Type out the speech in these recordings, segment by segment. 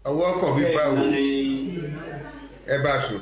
ọwọ́ kọ̀ fi bá o ẹ bá sùn.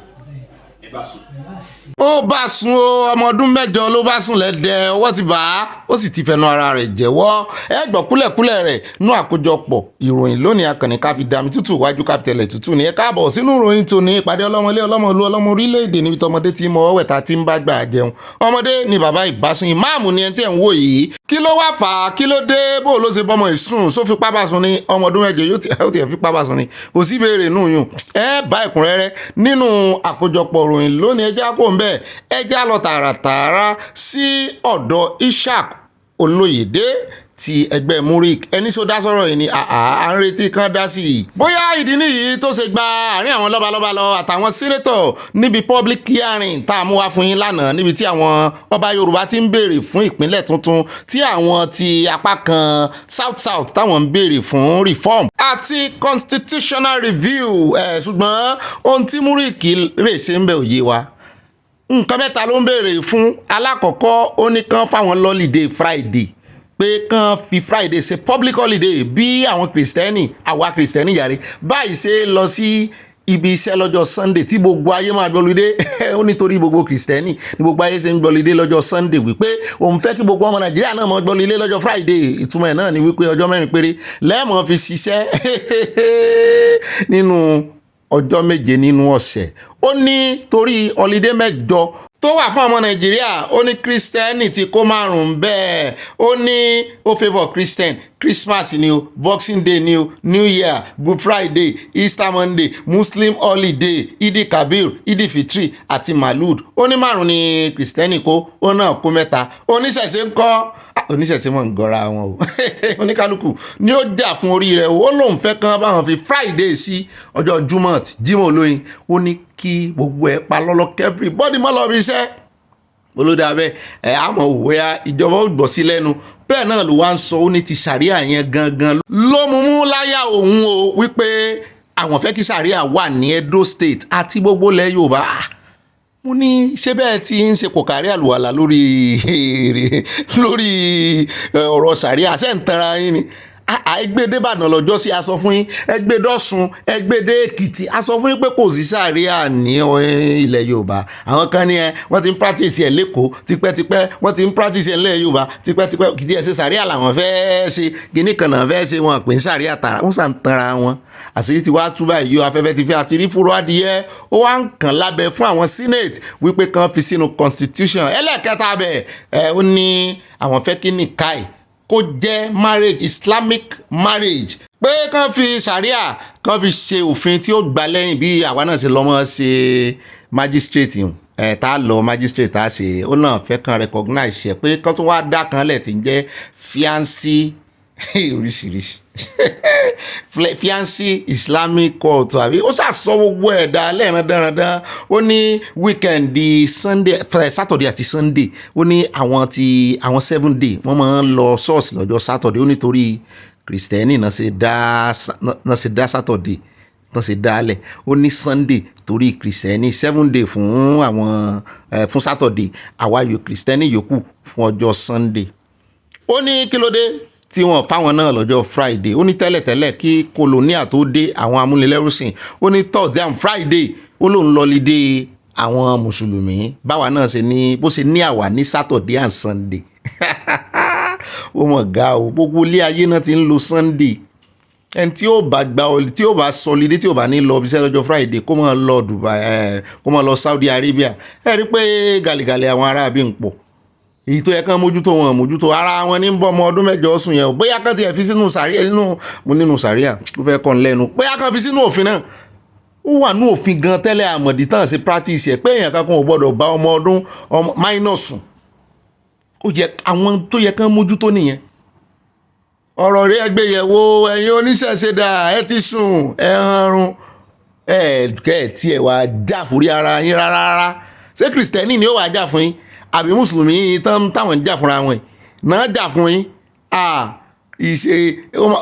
ó bá sùn o ọmọ ọdún mẹ́jọ ló bá sùn lẹ́dẹ̀ ọwọ́ ti bá a ó sì ti fẹnu ara rẹ̀ jẹ́wọ́ ẹ gbọ́ kúlẹ̀kúlẹ̀ rẹ̀ nú àkójọpọ̀ ìròyìn lónìí akànnì ká fi dami tútù wájú ká fi tẹ̀lẹ̀ tútù ní ẹ káàbọ̀ sínú ìròyìn tòní ìpàdé ọlọ́mọlé ọlọ́mọlú ọlọ́mọ orílẹ̀-èdè níbi tọmọdé tí mọ ọwẹ́ ta ti ń bá gbà jẹun ọmọdé ni bàbá ìbásùn ìmáàmù ni ẹni tí ẹ̀ ń wò yìí kí ló wá fà á kí ló dé bó ló ṣe bọ́mọ ìsùn só fi pápá sùn ní ọmọ ọdún mẹ́jọ yóò tiẹ̀ fi pápá sùn ní kò sí ìbéèrè nù yùn ẹ bá ẹ̀kúnrẹ́rẹ́ nínú àkójọpọ̀ ìròyìn lónìí ẹjá kò ń bẹ̀ ẹjá lọ tààràtààrà sí ọ̀dọ̀ Ishaq Olóyèdé ti ẹgbẹ́ Murik ẹni tó dá sọ̀rọ̀ yìí ni à ń retí kan dá sí i. bóyá ìdí nìyí tó ṣe gba àárín àwọn lọ́balọ́ba lọ àtàwọn sínétọ̀ níbi public hearing tá a mú wá fún yín lánàá níbi tí àwọn ọba Yorùbá ti ń béèrè fún ìpínlẹ̀ tuntun tí àwọn ti apá kan south táwọn ń béèrè fún reform àti constitutional review ṣùgbọ́n ohun tí Murik rè ṣe ń bẹ òye wa nǹkan mẹ́ta ló ń béèrè fún. alákọ̀ọ́kọ́ ó ní kán fáwọn lọ́lídé Friday pé kán fi Friday ṣe public holiday bí àwọn kìrìsìtẹ́nì àwa kìrìsìtẹ́nì yàrá báyìí ṣe lọ sí ibi iṣẹ́ lọ́jọ́ Sunday tí gbogbo ayé máa gbọ́lidé ó nítorí gbogbo kìrìsìtẹ́nì ní gbogbo ayé ṣe ń gbọ́lidé lọ́jọ́ Sunday wípé òun fẹ́ kí gbogbo ọmọ Nàìjíríà náà máa gbọ́lidé lọ́jọ́ Friday ìtumọ̀ ẹ̀ náà ni wípé ọjọ́ mẹ́rin péré lẹ́ẹ̀mọ́ fi ṣiṣẹ́ nínú ọjọ́ méje nínú ọ̀sẹ̀ ó ní torí holiday mẹ́jọ tó wà fún ọmọ Nàìjíríà ó ní kírísítẹ́nì tí kó márùn-ún bẹ́ẹ̀ ó ní ó favour Christian Christmas ni o Boxing Day ni o New Year Good Friday Easter Monday Muslim holiday Idi Kabir Idi Fitri àti Malud ó ní márùn-ún ní kírísítẹ́nì kó ó náà kó mẹ́ta oníṣẹ̀ṣe ń kọ́ oníṣẹ̀ṣe mọ̀ ń gọ́ra wọn o oníkálukú ni ó jà fún orí rẹ̀ ó lóun fẹ́ kán báwọn fi Friday sí ọjọ́ Jímọ̀ olóyin ó ní kí gbogbo ẹ̀ pa lọ́lọ́ kẹ́fìrí bọ́dí mọ́ lọ́ọ́ fi iṣẹ́ olóde abẹ́ ẹ̀ àmọ́ òwe ìjọba ó gbọ́ sí lẹ́nu bẹ́ẹ̀ náà ló wá ń sọ ó ní ti sàríà yẹn gangan ló mú láyà òun o wípé àwọn fẹ́ kí sàríà wà ní Edo State àti gbogbo ilẹ̀ Yorùbá mo ní ṣé bẹ́ẹ̀ tí ń ṣe kò kárí àlùwàlà lórí ọ̀rọ̀ sàríà ṣe ń tanra yín ni ẹgbẹ́dé Ìbàdàn lọ́jọ́ sí aṣọ fún yín ẹgbẹ́dé Ọ̀ṣun ẹgbẹ́dé Èkìtì aṣọ fún yín pé kò sí sàríà ní ilẹ̀ Yorùbá àwọn kan ní wọ́n ti ń practice ẹ̀ lẹ́kọ̀ọ́ tipẹ́tipẹ́ wọ́n ti ń practice ẹ̀ nílẹ̀ Yorùbá tipẹ́tipẹ́ kìdí ẹ̀ ṣe sàríà làwọn fẹ́ ṣe kíní kan náà fẹ́ ṣe wọn pè ń sàríà tààrà wọ́n sàn tanra wọn àṣírí ti wá tú báyìí yóò afẹ́fẹ́ ti fẹ́ àti rí fúró adìyẹ ó wá ń kàn lábẹ́ fún àwọn senate wípé kan fi sínú constitution ẹlẹ́ẹ̀kẹta bẹ̀ ó ní àwọn fẹ́ kí nìkáì kó jẹ́ marriage Islamic marriage pé kán fi sharia kán fi ṣe òfin tí ó gbà lẹ́yìn bí àwa náà ṣe lọ́mọ ṣe magistrate tá a lọ magistrate tá a ṣe ó náà fẹ́ kán recognize ṣe pé kán tún wá dá kan lẹ̀ tí ń jẹ́ fiancé oríṣiríṣi fiancé Islamic court àbí ó ṣàṣọ gbogbo ẹ̀dá lẹ́ẹ̀rán dáradára ó ní weekend di Sunday Saturday àti Sunday ó ní àwọn 7 day wọ́n máa ń lọ ṣọ́ọ̀ṣì lọ́jọ́ Saturday ó nítorí kìrìsìtẹ́nì náà ṣe dá Saturday náà ṣe dálẹ̀ ó ní Sunday torí kìrìsìtẹ́nì 7 day fún àwọn fún Saturday àwa kìrìsìtẹ́nì yòókù fún ọjọ́ Sunday ó ní kí ló dé tí wọ́n fáwọn náà lọ́jọ́ Friday ó ní tẹ́lẹ̀tẹ́lẹ̀ kí kolonia tó dé àwọn amúnilẹ́rúsìn ó ní Thursday and Friday ó lóun lọ́lídé àwọn mùsùlùmí báwa náà ṣe ní bó ṣe ní àwa ní Saturday and Sunday ó mọ̀ ga o gbogbo ilé ayé náà ti ń lo Sunday ẹni tí ó bá gba tí ó bá sọlídé tí ó bá ní lọ ibiṣẹ́ lọ́jọ́ Friday kó máa lọ Dubai kó máa lọ Saudi Arabia ẹ rí pé gàlìgàlì àwọn aráabí ń pọ̀ èyí tó yẹ kán mójútó wọn mójútó ara wọn ní ń bọ́ ọmọ ọdún mẹ́jọ sùn yẹn bóyá kán ti ẹ̀ fi sínú sàríà nínú sàríà tó fẹ́ kàn lẹ́nu bóyá kán fi sínú òfin náà ó wà ní òfin gan tẹ́lẹ̀ àmọ̀dí tán ṣe practice ẹ̀ pé èèyàn kankan ò gbọ́dọ̀ bá ọmọ ọdún minor sùn ó yẹ àwọn tó yẹ kán mójútó nìyẹn ọ̀rọ̀ rẹ̀ ẹgbẹ́ yẹ̀wò ẹ̀yin oníṣẹ̀ṣe dà ẹ ti sùn ẹ hanrun ẹ tiẹ̀ wá jà fúrí ara yín rárá ṣé kìrìsìtẹ́nì ni ó wàá jà fún yín àbí mùsùlùmí táwọn ń jà fúnra wọn náà jà fún yín ìṣe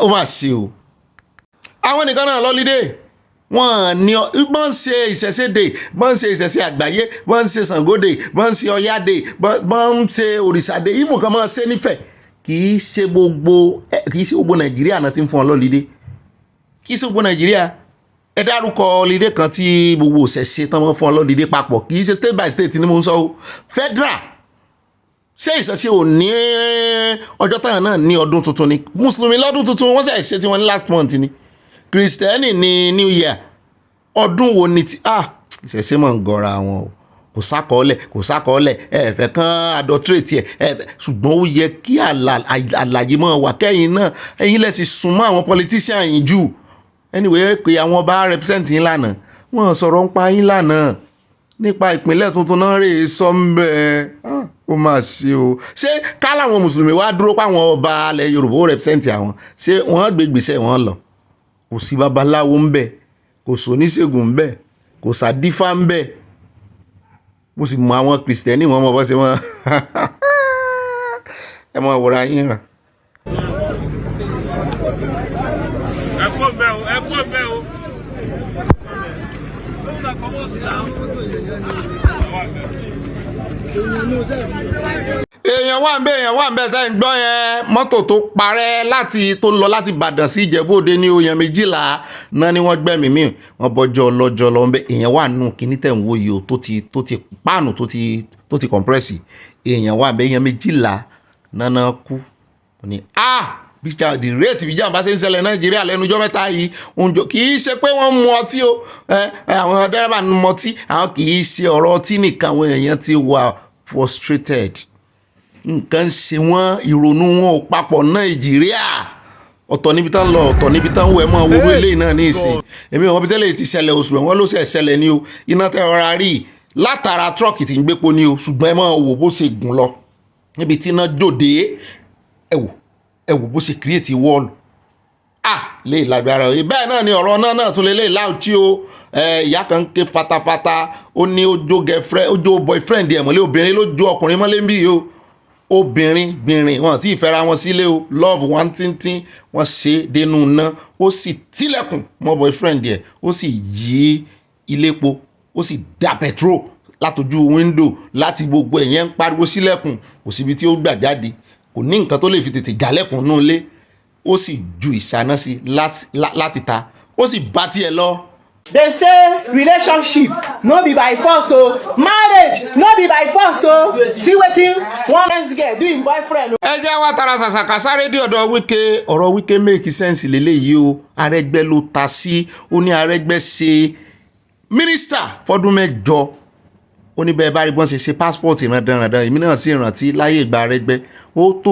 ó mà ṣe o. àwọn nìkan náà lọ́lídé wọ́n ní bọ́n ń ṣe ìṣẹ̀ṣe dé bọ́n ń ṣe ìṣẹ̀ṣe àgbáyé bọ́n ń ṣe Ṣàngódé bọ́n ń ṣe Ọ̀yádé bọ́n ń ṣe òrìṣàdé ìmù kan máa ṣe nífẹ̀ẹ́ kì í ṣe gbogbo Nàìjíríà náà ti ń fún ọ lọ́lídé kì í ṣe gbogbo Nàìjíríà ẹ dárúkọ holiday kan tí gbogbo òṣèṣe tán mọ́ fún ọlọ́dìdé papọ̀ kì í ṣe state by state ni mo ń sọ o federal ṣé ìṣẹ̀ṣe ò ní ọjọ́ táwọn náà ní ọdún tuntun ni mùsùlùmí lọ́dún tuntun wọ́n ṣe tí wọ́n ní last month ni kìrìsìtẹ́nì ní new year ọdún wo ni ti ìṣẹ̀ṣe mọ̀ ń gọra wọn o kò sákọọ́lẹ̀ ẹ̀fẹ̀ kan adulterate ẹ̀ ṣùgbọ́n ó yẹ kí àlàyé mọ̀ wà kẹ́yìn náà ẹ̀yin lẹ́sìn súnmọ́ àwọn politician yìí jù anyway pé àwọn ọba represent yín lánàá wọ́n sọ̀rọ̀ ń pa yín lánàá nípa ìpínlẹ̀ tuntun náà rèé sọ ń bẹ́ẹ̀ ó máa ṣe o ṣé ká láwọn mùsùlùmí wá dúró páwọn ọba alẹ́ Yorùbá ó represent àwọn ṣé wọ́n gbé gbèsè wọn lọ kò sí babaláwo ń bẹ kò sóníṣègùn ń bẹ kò sádífá ń bẹ mo sì mọ àwọn kìrìsìtẹ́nì wọn mọ bọ́ sí wọn ẹ mọ àwòrán yín rà. èèyàn wà ń bẹ tẹ́ ń gbọ́ yẹn mọ́tò tó parẹ́ tó lọ láti Ìbàdàn sí Ìjẹ̀bú-Òde ní èèyàn 12 náà ni wọ́n gbẹ̀mí mi wọ́n bọ́jọ́ ọlọ́jọ́ lọ ń bẹ èèyàn wà nù kíní tẹ̀ ń wo yìí o tó ti páànù tó ti kọ̀m̀pírẹ́sì èèyàn wà ń bẹ èèyàn 12 náà kú ní the rate ìjà bá ṣe ń ṣẹlẹ̀ Nàìjíríà lẹ́nujọ́ mẹ́ta yìí kì í ṣe pé wọ́n mu ọtí o àwọn dẹ́rẹ́bà ń mu ọtí àwọn kì í ṣe ọ̀rọ̀ ọtí nìkan àwọn èèyàn ti wà frustrated nǹkan ṣe wọ́n ìrònú wọn ò papọ̀ Nàìjíríà ọ̀tọ̀ níbi tán lọ ọ̀tọ̀ níbi tán wẹ̀ mọ́ owó eléyìí náà ní ìsìn èmi wọn bí tẹ́lẹ̀ ti ṣẹlẹ̀ oṣù wọn ló ṣe ṣẹlẹ̀ ní o iná tẹ́ ọ̀rá rí látara trọ́ọ̀kì tí ń gbépo ní o ṣùgbọ́n ẹ máa wò bó ṣe gùn lọ níbi tí iná jòdè ẹ wò bó ṣe create wall lè lágbára òye bẹ́ẹ̀ náà ni ọ̀rọ̀ náà tún lè láùtí o ìyá kan ké fatafata ó ní ó jó boyfriend ẹ̀ mọ́lé obìnrin ló jó ọkùnrin mọ́lé ń bí yìí o obìnrin wọn tí ìfẹ́ra wọn sílé o love wọn tíntín wọn ṣe dénú ná ó sì tilẹ̀kùn mọ́ boyfriend ẹ̀ ó sì yí ilépo ó sì dá petrol látojú window láti gbogbo ẹ̀yẹn ń pariwo sílẹ̀kùn kò síbi tí ó gbà jáde kò ní nǹkan tó lè fi tètè jálẹ̀kùn nú ilé ó sì ju ìsáná sí láti ta ó sì bá tiẹ̀ lọ. They say relationship no be by force o marriage no be by force o see wetin one man's girl do im boyfriend. ẹ jẹ́ wá tara ṣàṣàkà sáré dé ọ̀dọ̀ Wike ọ̀rọ̀ Wike make sense lélẹ́yìí o Arẹ́gbẹ́ ló ta sí ó ní Arẹ́gbẹ́ ṣe mínísítà fọ́dún 8 ó ní bẹ́ẹ̀ bá rí bọ́n ṣe passport ìrandànrandàn èmi náà sì rántí láyé ìgbà Arẹ́gbẹ́ ó tó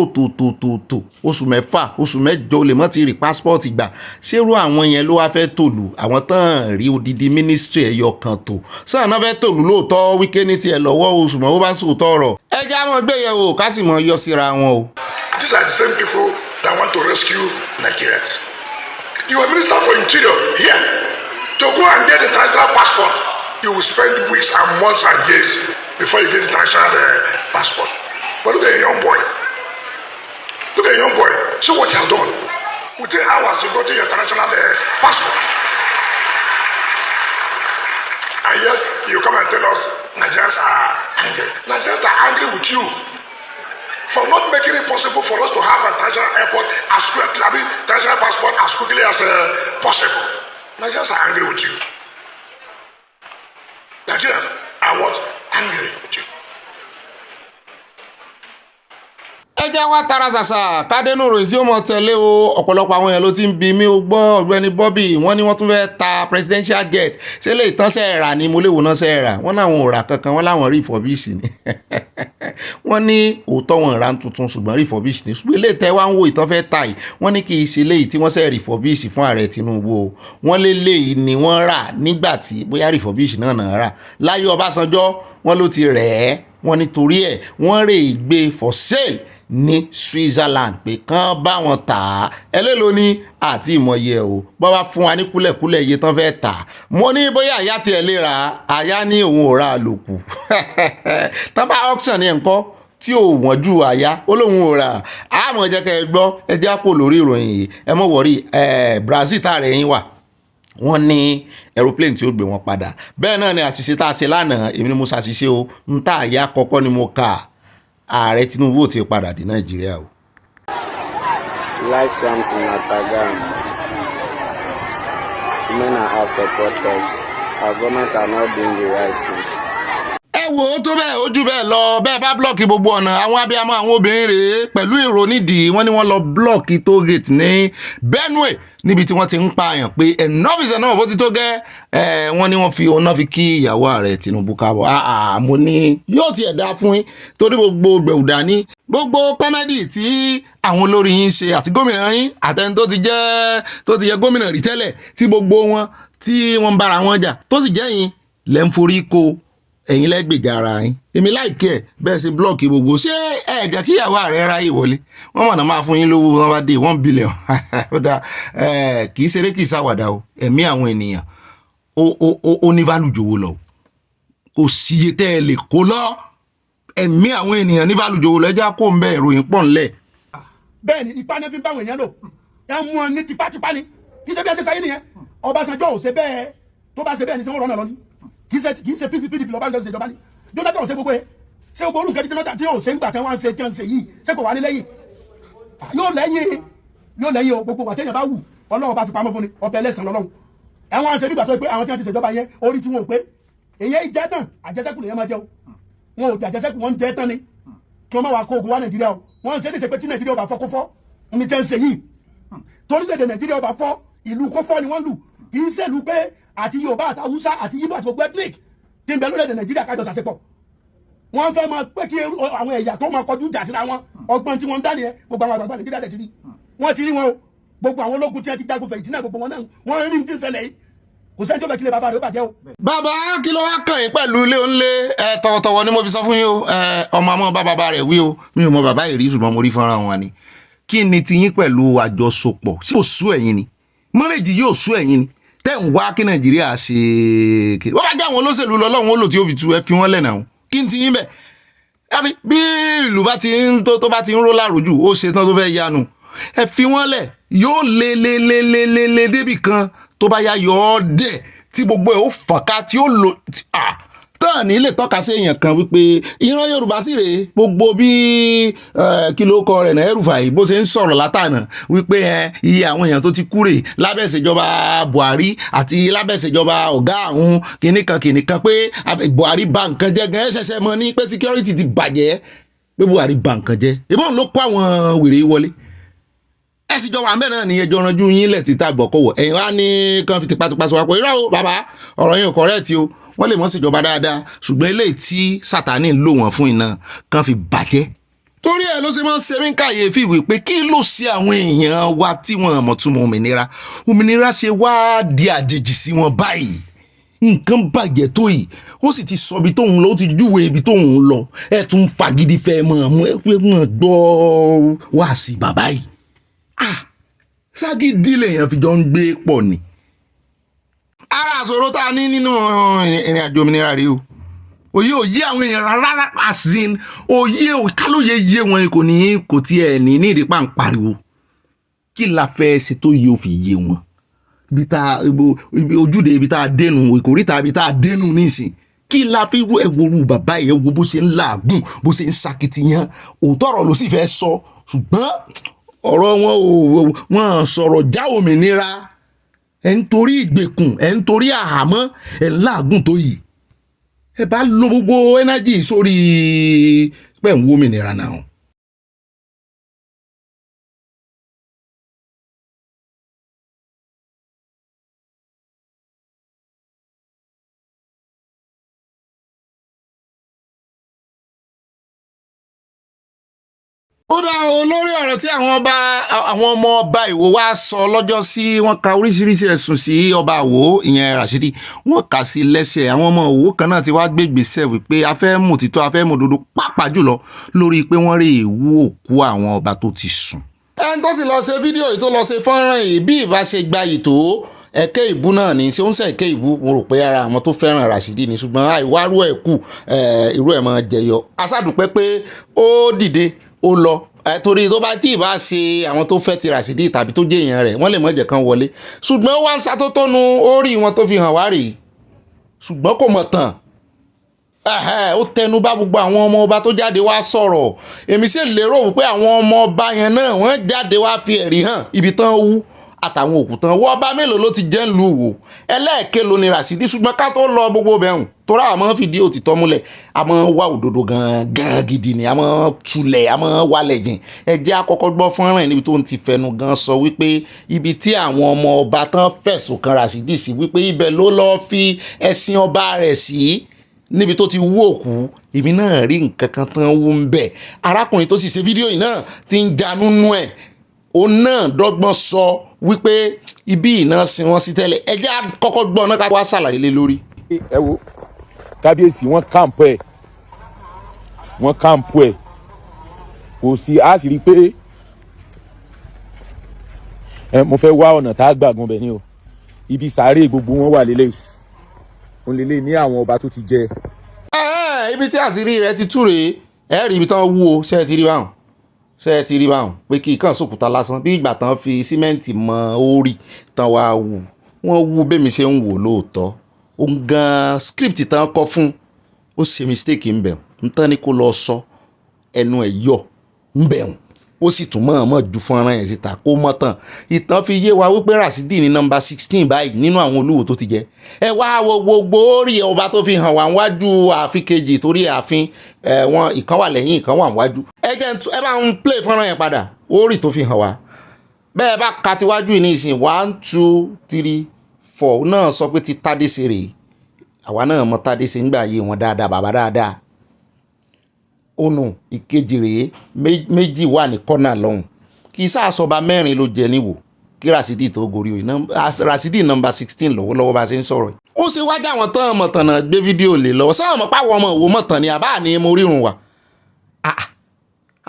oṣù 6 oṣù 8 ó lè mọ́ ti rí passport gbà ṣérú àwọn yẹn ló wá fẹ́ tòlù àwọn tán rí odidi ministry ẹ̀yọ kan tó sáà náà fẹ́ tòlù lóòótọ́ Wike ní tiẹ̀ lọ́wọ́ oṣù mọ́ ó bá ń sòótọ́ ọ̀rọ̀ ẹ já wọn gbé yẹ̀ wò ká sì mọ yọ síra wọn o. These are the same people that want to rescue Nigerians. You are Minister for Interior here to go and get a international passport. You will spend weeks and months and years before you get the international passport. But look at a young boy. Look at a young boy. See what you have done. Within hours, you got your international passport. And yet, you come and tell us Nigerians are angry. Nigerians are angry with you for not making it possible for us to have an international airport as quickly, international passport as quickly as possible. Nigerians are angry with you. Nigerians are what? Angry with you. ẹ jẹ́ wá tara ṣàṣà kádẹ́nù ròyìn tí ó mọ̀ tẹ̀lé o ọ̀pọ̀lọpọ̀ àwọn èèyàn ló ti ń bi mí ó gbọ́ ọ̀gbẹ́ni Bobby wọ́n ní wọ́n tún fẹ́ ta presidential jet ṣé lè tán sẹ́ẹ̀rà ni mo léwo náà sẹ́ẹ̀rà wọ́n láwọn ò rà kankan wọ́n láwọn refurbish ni wọ́n ní òótọ́ wọn ra tuntun ṣùgbọ́n refurbish ni ṣùgbọ́n ilé tẹ́ wá ń wo ìtàn fẹ́ ta yìí wọ́n ní kì í ṣe léyìí tí wọ́n sẹ́ refurbish fún ààrẹ Tinubu o wọ́n lé léyìí ni wọ́n rà nígbà tí bóyá refurbish náà rà láyé Ọbásanjọ́ wọ́n ló ti rẹ̀ ẹ́ wọ́n nítorí ẹ̀ wọ́n rè gbé for sale ní Switzerland pé kán bá wọn tà á ẹlẹ́lò ní àti ìmọ̀ye o bọ́ bá fún wa ní kúlẹ̀kúlẹ̀ iye tán fẹ́ tà mo ní bóyá àyà tiẹ̀ lè ra àyà ní òun ò ra àlòkù tán bá auction ní ẹ̀ńkọ́ tí ò wọ́n ju àyà ó lóun ò rà àmọ́ jẹ́ kẹ́ ẹ gbọ́ ẹ já kó lórí ìròyìn yìí ẹ mọ̀ wọ̀rí Brazil tààrẹ yín wà wọ́n ní aeroplane tí ó gbé wọn padà bẹ́ẹ̀ náà ni àṣìṣe tá a ṣe lánàá èmi ni mo ṣàṣìṣe o ń tà àyà kọ́kọ́ ni mo kà ààrẹ Tinubu ti padà dé Nàìjíríà o. Like something at Tagam. women are our supporters. Our government are not doing the right thing. Ẹ wò ó tó bẹ́ẹ̀ ojú bẹ́ẹ̀ lọ bẹ́ẹ̀ bá blọ́ọ̀kì gbogbo ọ̀nà àwọn abiyamọ àwọn obìnrin rèé pẹ̀lú èrò nídìí wọ́n ní wọ́n lọ blọ́ọ̀kì toll gate ní Benue níbi tí wọ́n ti ń pààyàn pé enough is enough ó ti tó gẹ́ wọ́n ní wọ́n fi ọ̀nà fi kí ìyàwó ààrẹ Tinubu káàbọ̀ mo ní yóò tiẹ̀ dá fún yín torí gbogbo gbẹ̀wùdà ní gbogbo kọ́mẹ́dì tí àwọn olórí yín ṣe àti gómìnà yín àtẹni tó ti jẹ́ gómìnà rí tẹ́lẹ̀ tí gbogbo wọn tí wọ́n ń bára wọn jà tó sì jẹ́ yín lẹ́ ń forí ko ẹ̀yin lẹ́gbèjà ara yín èmi láìkẹ́ bẹ́ẹ̀ ṣe blọ́ọ̀kì gbogbo ṣé ẹ jẹ́ kí ìyàwó ààrẹ ráyè wọlé wọ́n mọ̀nà máa fún yín lówó wọn bá dé 1 billion ó dáa kì í ṣeré kì í ṣàwàdà o ẹ̀mí àwọn ènìyàn ó ní value jòwó lọ kò síye tẹ́ ẹ lè kó lọ ẹ̀mí àwọn ènìyàn ní value jòwó lọ ẹjá kó ń bẹ ìròyìn pọ̀ ńlẹ̀. bẹ́ẹ̀ ni ipá ní fi ń báwọn èèyàn lò ẹ mú ọ ní tipátipá ni kì í ṣe bí ẹ ṣe sáyé nìyẹn Ọbásanjọ́ ò ṣe bẹ́ẹ̀ tó bá ṣe bẹ́ẹ̀ ni ṣé wọ́n rọ́nà lọ ni kì í ṣe PDP lọ́ba ń jọ ìṣèjọba ni Jonathan ò ṣe gbogbo ẹ ṣé gbogbo olùkẹ́ tí Jonathan tí yóò ṣe ń gbà tí wọ́n ṣe tí wọ́n ṣe yìí ṣé kò wá ní lẹ́yìn yóò lẹ́yìn o gbogbo wàtẹ́yìn bá wù Ọlọ́run bá fi pamọ́ fún ni ọbẹ̀ ẹlẹ́sàn lọ́lọ́run ẹ̀wọ̀n ṣe nígbà tó pé àwọn tí wọ́n ti ṣèjọba yẹn orí tí wọn ò pé èyí jẹ́ tán àjẹsẹ́kù lèyàn máa jẹ o wọn ò jẹ àjẹsẹ́kù wọn ń jẹ tán ni kí wọ́n má wá kó ogun wá Nàìjíríà o wọ́n ṣe ní ṣe pé tí Nàìjíríà ò bá fọ́ kó fọ́ ní jẹ́ ń ṣe yìí torílẹ̀-èdè Nàìjíríà ò bá fọ́ ìlú kó fọ́ ni wọ́n lù kì í ṣèlú pé àti Yorùbá àti Haúsá àti Yíbò àti gbogbo ethnic tí ń bẹ lórílẹ̀-èdè Nàìjíríà kájọ ṣàṣepọ̀ wọ́n fẹ́ máa pé kí àwọn ẹ̀yà tó máa kọjú ìjà síra wọn ọgbọ́n tí wọ́n ń dá nìyẹn gbogbo àwọn àgbàgbà Nàìjíríà dẹ̀ ti rí wọ́n ti rí wọn o gbogbo àwọn ológun tí wọ́n ti jagun fẹ̀yìntì náà gbogbo wọn náà wọ́n rí ní tí ń ṣẹlẹ̀ yìí kò sẹ́ni tó fẹ́ kílẹ̀ bàbá rẹ̀ ó bàjẹ́ o. bàbá kí ló wá kàn yín pẹ̀lú ilé onílé tọwọ́tọwọ́ ni mo fi sọ fún yín o ọmọ àmọ́ bá bàbá rẹ̀ wí o mi ò mọ bàbá yìí rí ṣùgbọ́n mo rí fọ́nrán wọn ni kí ni tiyín pẹ̀lú àjọsopọ̀ sí òṣù ẹ̀yin ni mọ́rẹ́jì yóò sú ẹ̀yin ni tẹ́ ń wá kí Nàìjíríà ṣe kí wọ́n bá jẹ́ àwọn olóṣèlú lọ́lọ́run ó lò tí ó fi tu ẹ fi wọ́n lẹ̀ náà kí n tiyín bẹ̀ àbí bí ìlú bá ti ń tó bá ti ń ró láròjù ó ṣe tán tó fẹ́ yanu ẹ fi wọ́n lẹ̀ yóò lé débì kan tó bá yá yọ ọ́ dẹ̀ tí gbogbo ẹ̀ ó fọ̀ká tí ó lò tán ní lè tọ́ka sí èèyàn kan wípé ìran Yorùbá sì rèé gbogbo bí kí ló kọ rẹ̀ náà Ẹrùfàì bó ṣe ń sọ̀rọ̀ látànà wípé iye àwọn èèyàn tó ti kú rèé lábẹ́ ìṣèjọba Buhari àti lábẹ́ ìṣèjọba ọ̀gá àwọn kìnìkan pé Buhari bà nǹkan jẹ́ gan ẹ̀ṣẹ̀ṣẹ̀ mọ́ ní pé security ti bàjẹ́ pé Buhari bà nǹkan jẹ́ ìbọn ló kó àwọn wèrè wọlé ẹ sì jọba àmẹ́ náà ní ẹjọ́ ranjú yín lẹ̀ títà gbọ́kọ̀wọ̀ ẹ̀yin wá ní kan fi tipátipá sọ wá pé irọ́ o bàbá ọ̀rọ̀ yín ò correct o wọ́n lè mọ́ síjọba dáadáa ṣùgbọ́n eléyìí tí Sátánì ń lò wọ́n fún iná kan fi bàjẹ́ torí ẹ̀ ló ṣe máa ń ṣe mí kàyéfì wípé kí ló ṣe àwọn èèyàn wa tí wọ́n mọ̀ túmọ̀ òmìnira ṣe wá di àjèjì sí wọn báyìí nǹkan bàjẹ́ tó yìí ó sì ti sọ ibi tóun lọ ó ti júwe ibi tóun lọ ẹ̀ tún fagídí fẹ́ mọ̀ gbọ́ wá sí bàbá yìí ságídí lèèyàn fi jọ ń gbé pọ̀ ni ara àṣòro tá a ní nínú ìrìn àjò òmìnira rèé o òye òye àwọn èèyàn rárá àṣìn òye kálóye yé wọn kò tiẹ̀ ní ìdípà ń pariwo kí la fẹ́ ṣe tó yẹ ó fi yé wọn ojúde ibi tá a dénú ìkórìtà ibi tá a dénú nísìn kí la fi ẹwòrú bàbá yẹn wo bó ṣe ń làágùn bó ṣe ń ṣakitiyan òótọ́ ọ̀rọ̀ ló sì fẹ́ sọ ṣùgbọ́n ọ̀rọ̀ wọn sọ̀rọ̀ já òmìnira ẹ̀ ń torí ìgbèkùn ẹ̀ ń torí àhámọ́ ẹ̀ ń làágùn tó yìí ẹ bá lo gbogbo ẹnájì sórí pẹ̀ ń wo òmìnira náà. ó dá olórí ọ̀rọ̀ tí àwọn ọmọ ọba Ìwó wá sọ lọ́jọ́ sí wọ́n ka oríṣiríṣi ẹ̀sùn sí ọba Ìwó ìyẹn Rashidi wọ́n kà sí lẹ́sẹ̀ àwọn ọmọ Ìwó kan náà ti wá gbé ìgbésẹ̀ wípé a fẹ́ mú òtítọ́ a fẹ́ mú òdodo pàápàá jùlọ lórí pé wọ́n rí ìwú òkú àwọn ọba tó ti sùn. ẹni tó sì lọ ṣe fídíò yìí tó lọ ṣe fọ́nrán yìí bí ìbá ṣe gba ìtò ẹ̀kẹ́ ìbú náà ní ṣé ó ń ṣe ẹ̀kẹ́ ìbú mo rò pé ara àwọn tó fẹ́ràn Rashidi ni ṣùgbọ́n àìwárú ẹ̀ kù irú ẹ̀ máa jẹyọ aṣáàdùpẹ́ pé ó dìde ó lọ torí tó bá tí ì bá ṣe àwọn tó fẹ́ ti Rashidi tàbí tó jẹ́ èèyàn rẹ̀ wọ́n lè mọ̀jẹ̀ kan wọlé ṣùgbọ́n wá ń ṣàtótónu orí wọn tó fi hàn wá rèé ṣùgbọ́n kò mọ̀ tán ó tẹnu bá gbogbo àwọn ọmọ ọba tó jáde wá sọ̀rọ̀ èmi sì lérò wípé àwọn ọmọ ọba yẹn náà wọ́n jáde wá fi ẹ̀rí hàn ibi tán wú àtàwọn òkúta wọ́n bá mélòó ló ti jẹ́ ń lu wò ẹlẹ́ẹ̀kẹ́ ló ní Rasidi ṣùgbọ́n ká tó lọ gbogbo bẹ̀rùn tó rà àmọ́ fìdí òtítọ́ múlẹ̀ àmọ́ wá òdodo gan gidi ni àmọ́ tulẹ̀ àmọ́ wálẹ̀ jìn ẹ jẹ́ àkọ́kọ́ gbọ́ fọ́nrán níbi tó ń ti fẹnu gan sọ wípé ibi tí àwọn ọmọ ọba tán fẹ̀sùn kan Rasidi sí wípé ibẹ̀ ló lọ́ọ́ fi ẹ̀sìn ọba rẹ̀ sí níbi tó ti wú òkú èmi náà rí nǹkan kan tán wú ń bẹ̀ arákùnrin tó sì ṣe fídíò yìí náà ti ń janú nú ẹ̀ òun náà dọ́gbọ́n sọ wípé ibi iná sin wọ́n sí tẹ́lẹ̀ ẹ jẹ́ àkọ́kọ́ gbọ́ náà ká wá ṣàlàyé lé lórí. ẹ wo kábíyèsí wọ́n kàǹpù ẹ̀ kò sí a sì rí i pé mo fẹ́ wá ọ̀nà tá a gbàgbọ́n bẹ̀ ni o ibi sàárè gbogbo wọn wà lélẹ̀ òun lélẹ̀ ní àwọn ọba tó ti jẹ. ibi tí àṣírí rẹ̀ ti tú rèé ẹ rí ibi tán wú o ṣe é ti rí báwọn pé kí kàn sókúta lásán bí ìgbà tán fi símẹ́ǹtì mọ orí tán wá wù wọ́n wú bẹ́mi ṣe ń wò lóòótọ́ òun gan script tán kọ́ fún ó ṣe mistake ń bẹ̀ ń tán ni kó lọ sọ ẹnu ẹ̀ yọ ń bẹ̀ wọ́n ó sì tún mọ̀ọ́mọ̀ ju fọ́nrán yẹn síta kó mọ́ tán ìtàn fi yé wa wípé Rasidi ní nọ́mbà 16 báyìí nínú àwọn olúwo tó ti jẹ ẹ wá wo gbogbo orí ọba tó fi hàn wá wájú ààfin kejì torí ààfin wọn ìkan wà lẹ́yìn ìkan wà wájú ẹ bá ń play fọ́nrán yẹn padà orí tó fi hàn wá bẹ́ẹ̀ bá ka tiwájú yìí ní ìsìn 1 2 3 4 náà sọ pé ti Tádé ṣe rèé àwa náà mọ Tádé ṣe ń gbà yé wọn dáadáa bàbá dáadáa ònù ìkejì rèé méjì wà ní kọ́nà lọ́hùn kì í sáàsọba mẹ́rin ló jẹ níwò kí Rasidi tó gorí òyìn Rasidi nọ́mbà 16 lọ́wọ́lọ́wọ́ bá ṣe ń sọ̀rọ̀ yìí. ó ṣe wájú àwọn tán mọ̀tànà gbé fídíò lè lọ́wọ́ sáwọn ọmọ páwọn ọmọ òwò mọ̀tàn ni àbá ní mo rírun wà.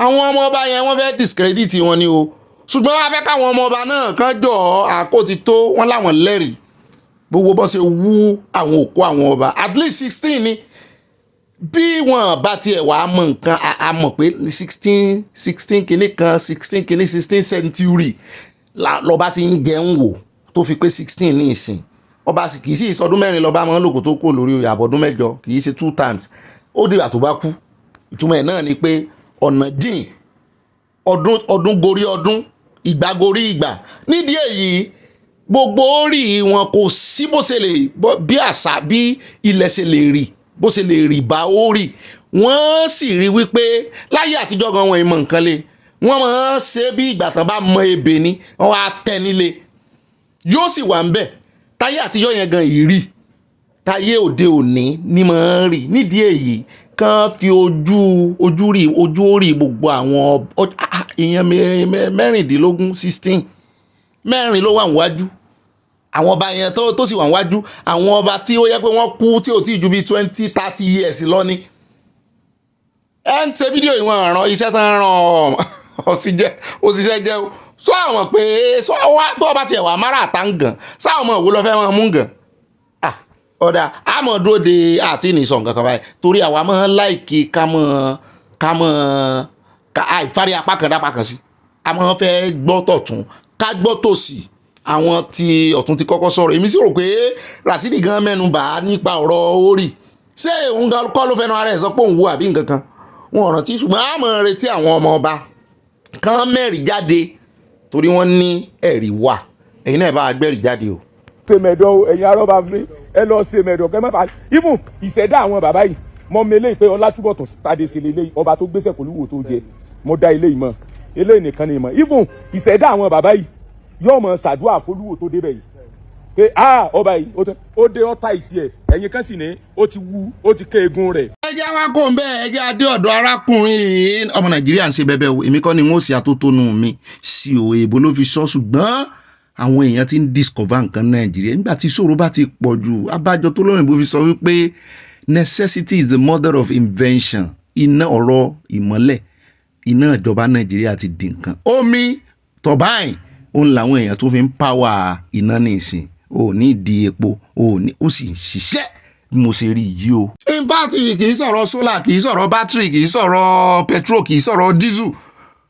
àwọn ọmọ ọba yẹn wọ́n fẹ́ discredit wọn ni o ṣùgbọ́n wọ́n fẹ́ káwọn ọmọ ọba náà kán jọ Akpoti tó wọ́n láwọn lẹ́rìí gbogbo bó ṣe wú àwọn òkú àwọn ọba at least 16 ni bí wọn bá tiẹ̀ wàá mọ nǹkan a mọ̀ pé 16 kìíní kan 16 kìíní 16 century lọ́ba ti ń jẹun wò tó fi pé 16 ní ìsìn ọba sì kì í sí ìsọdún mẹ́rin lọ́ba máa ń lòkò tó kó lórí oyè àbọ̀dún mẹ́jọ kì í ṣe 2 times ó dìgbà tó bá kú ìtumọ̀ ẹ̀ náà ni pé ọ̀nà jìn ọdún gorí ọdún ìgbà gorí ìgbà nídìí èyí gbogbo orí wọn kò sí bó ṣe lè bí àṣà bí ilẹ̀ ṣe lè rí bó ṣe lè rí bá orí wọ́n sì rí wípé láyé àtijọ́ gan wọn ìmọ̀ nǹkan lé wọ́n máa ń ṣe bí ìgbà tán bá mọ ebè ni wọ́n wá tẹ́ nílé yóò sì wà ń bẹ̀ táyé àtijọ́ yẹn gan ìrí táyé òde òní ni máa ń rí nídìí èyí kàn fi ojú orí gbogbo àwọn èèyàn mẹ́rìndínlógún 16 mẹ́rin ló wà níwájú àwọn ọba yẹn tó sì wà níwájú àwọn ọba tí ó yẹ pé wọ́n kú tí ò tí ju bí 20-30 years lọ ni ẹ ń ṣe fídíò ìwọ̀n ọ̀ràn iṣẹ́ tán ràn òṣìṣẹ́ jẹ́ o sọ àwọn pé tó ọba tiẹ̀ wà mara àtàǹgàn sáwọn ọmọ òwú lọ fẹ́ wọn mú gàn ọ̀dà àmọ́ dúró de àti ìnìsọ̀ nǹkan kan báyìí torí àwa máa ń láìkí ká mọ̀ àìfárí apá kan dápá kan sí a máa fẹ́ gbọ́ tọ̀tún ká gbọ́ tòsì àwọn tí ọ̀tún ti kọ́kọ́ sọ̀rọ̀ èmi sì rò pé Rasidi gan mẹ́nu bà á nípa ọ̀rọ̀ orí ṣé òun gan kọ́ ló fẹ́nu ara ẹ̀ sọ pé òun wo àbí nǹkan kan wọn ò rántí ṣùgbọ́n a máa retí àwọn ọmọ ọba kan mẹ́rìí jáde torí wọ́n ní ẹ̀rí wà ẹ̀yin náà bá a gbẹ́rìí jáde o. ṣe mẹ́dọ̀ ẹ̀yin arọ́bà fún ẹ lọ ṣe mẹ́dọ̀ kẹ́ mẹ́fà ibùn ìṣẹ̀dá àwọn bàbá yìí mọ mẹ́lẹ́ pé Ọlátúbọ̀tán Tádé ṣe lélẹ́yìn ọba tó gbéṣẹ́ pẹ̀lú wò tó jẹ mo dá ilé ìmọ̀ eléyìí nìkan ni ìmọ̀ ibùn ìṣẹ̀dá àwọn bàbá yìí yóò mọ ṣàdúrà fólúwò tó débẹ̀ yìí pé ọba yìí ó dé ọ́tà ìsì ẹ̀ ẹ̀yin kan sì ní ó ti wú ó ti ké egun rẹ̀. ẹ jẹ́ wá kó ń bẹ́ẹ̀ ẹ jẹ́ adé ọ̀dọ̀ arákùnrin yìí ọmọ Nàìjíríà ń ṣe bẹ́ẹ̀ o èmi kọ́ ni wọ́n ṣe àtótónu mi sí o èèbó ló fi sọ ṣùgbọ́n àwọn èèyàn ti ń discover nǹkan Nàìjíríà nígbà tí ìṣòro bá ti pọ̀ jù abájọ tó lóyìnbó fi sọ wípé necessity is the mother of invention iná ọ̀rọ̀ ìmọ́lẹ̀ iná ìjọba Nàìjíríà ti di nǹkan omi turbine òun làwọn èèyàn tó fi ń pàwà iná ní ìsìn ò ní ìdí epo ó sì ń ṣiṣẹ́ bí mo ṣe rí yìí o. in fact kì í sọ̀rọ̀ solar kì í sọ̀rọ̀ battery kì í sọ̀rọ̀ petrol kì í sọ̀rọ̀ diesel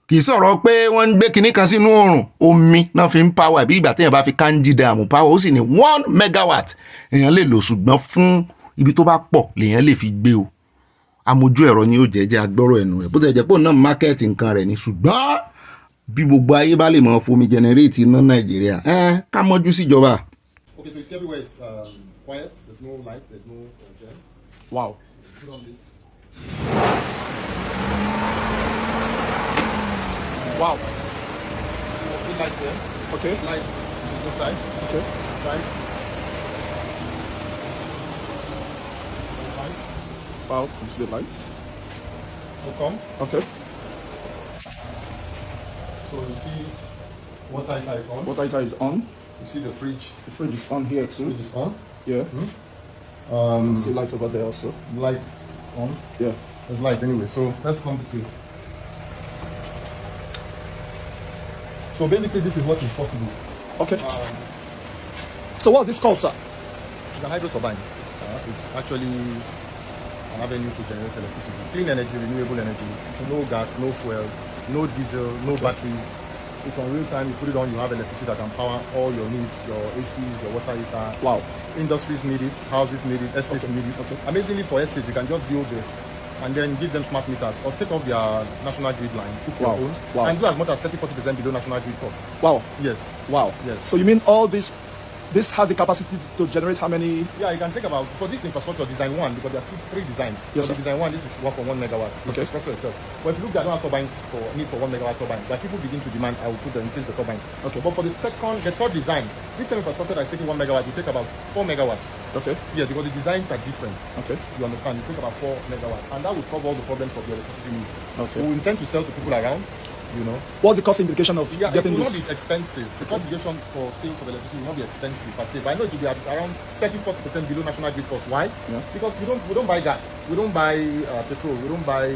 kì í sọ̀rọ̀ pé wọ́n ń gbé kinní kan sínú oòrùn omi náà fi ń pàwà bí ìgbà téèyàn bá fi kanji dààmú pàwà ó sì ní 1 megawatt èèyàn lè lò ṣùgbọ́n fún ibi tó bá pọ̀ lèèyàn lè fi gbé o amójú ẹ̀rọ ni yóò jẹ́ agbọ́rọ̀ ẹnu rẹ̀ bó ti jẹ́ pé òun náà mákẹ́ẹ̀tì nǹkan rẹ̀ ni ṣùgbọ́n bí gbogbo ayé bá lè mọ fomi generate iná Nàìjíríà ká mọ́jú síjọba. Okay, so you see everywhere is quiet. There's no light. There's no gen. Wow. Put on this. Wow. Put light there. Okay. Light. Go side. Okay. Side. Wow. You see the lights? So come. Okay. So you see water heater is on. Water heater is on. You see the fridge. The fridge is on here too. Fridge is on. Yeah. See lights over there also. Lights on. Yeah. There's light anyway. So let's come this way. So basically, this is what is possible. Okay. So what's this called, sir? It's a hydro turbine. It's actually an avenue to generate electricity. Clean energy, renewable energy. No gas, no fuel, no diesel, no batteries. It's on real time. You put it on, you have electricity that can power all your needs, your ACs, your water heater. Wow. Industries need it, houses need it, estates need it. Okay. Amazingly, for estates, you can just build this and then give them smart meters or take off their national grid line, put your own, and do as much as 30-40% below national grid cost. Wow. Yes. Wow. Yes. So you mean all this has the capacity to generate how many? Yeah, you can think about, for this infrastructure, design one, because there are three designs. Yes, for the design one, this is one for 1 megawatt, the Okay. infrastructure itself. But if you look, there are no turbines for need for 1 megawatt turbines. But people begin to demand, I will put increase the turbines. Okay. But for the third design, this same infrastructure that is taking 1 megawatt will take about 4 megawatts. Okay. Yeah, because the designs are different. Okay. You understand? You take about 4 megawatts, and that will solve all the problems of your electricity needs. Okay. We intend to sell to people around. You know, What's the cost implication of yeah, it getting will not this? be expensive. The cost for sales of electricity will not be expensive per se, but I know it will be at around 30-40% below national grid cost. Why? Yeah. Because we don't buy gas, we don't buy petrol, we don't buy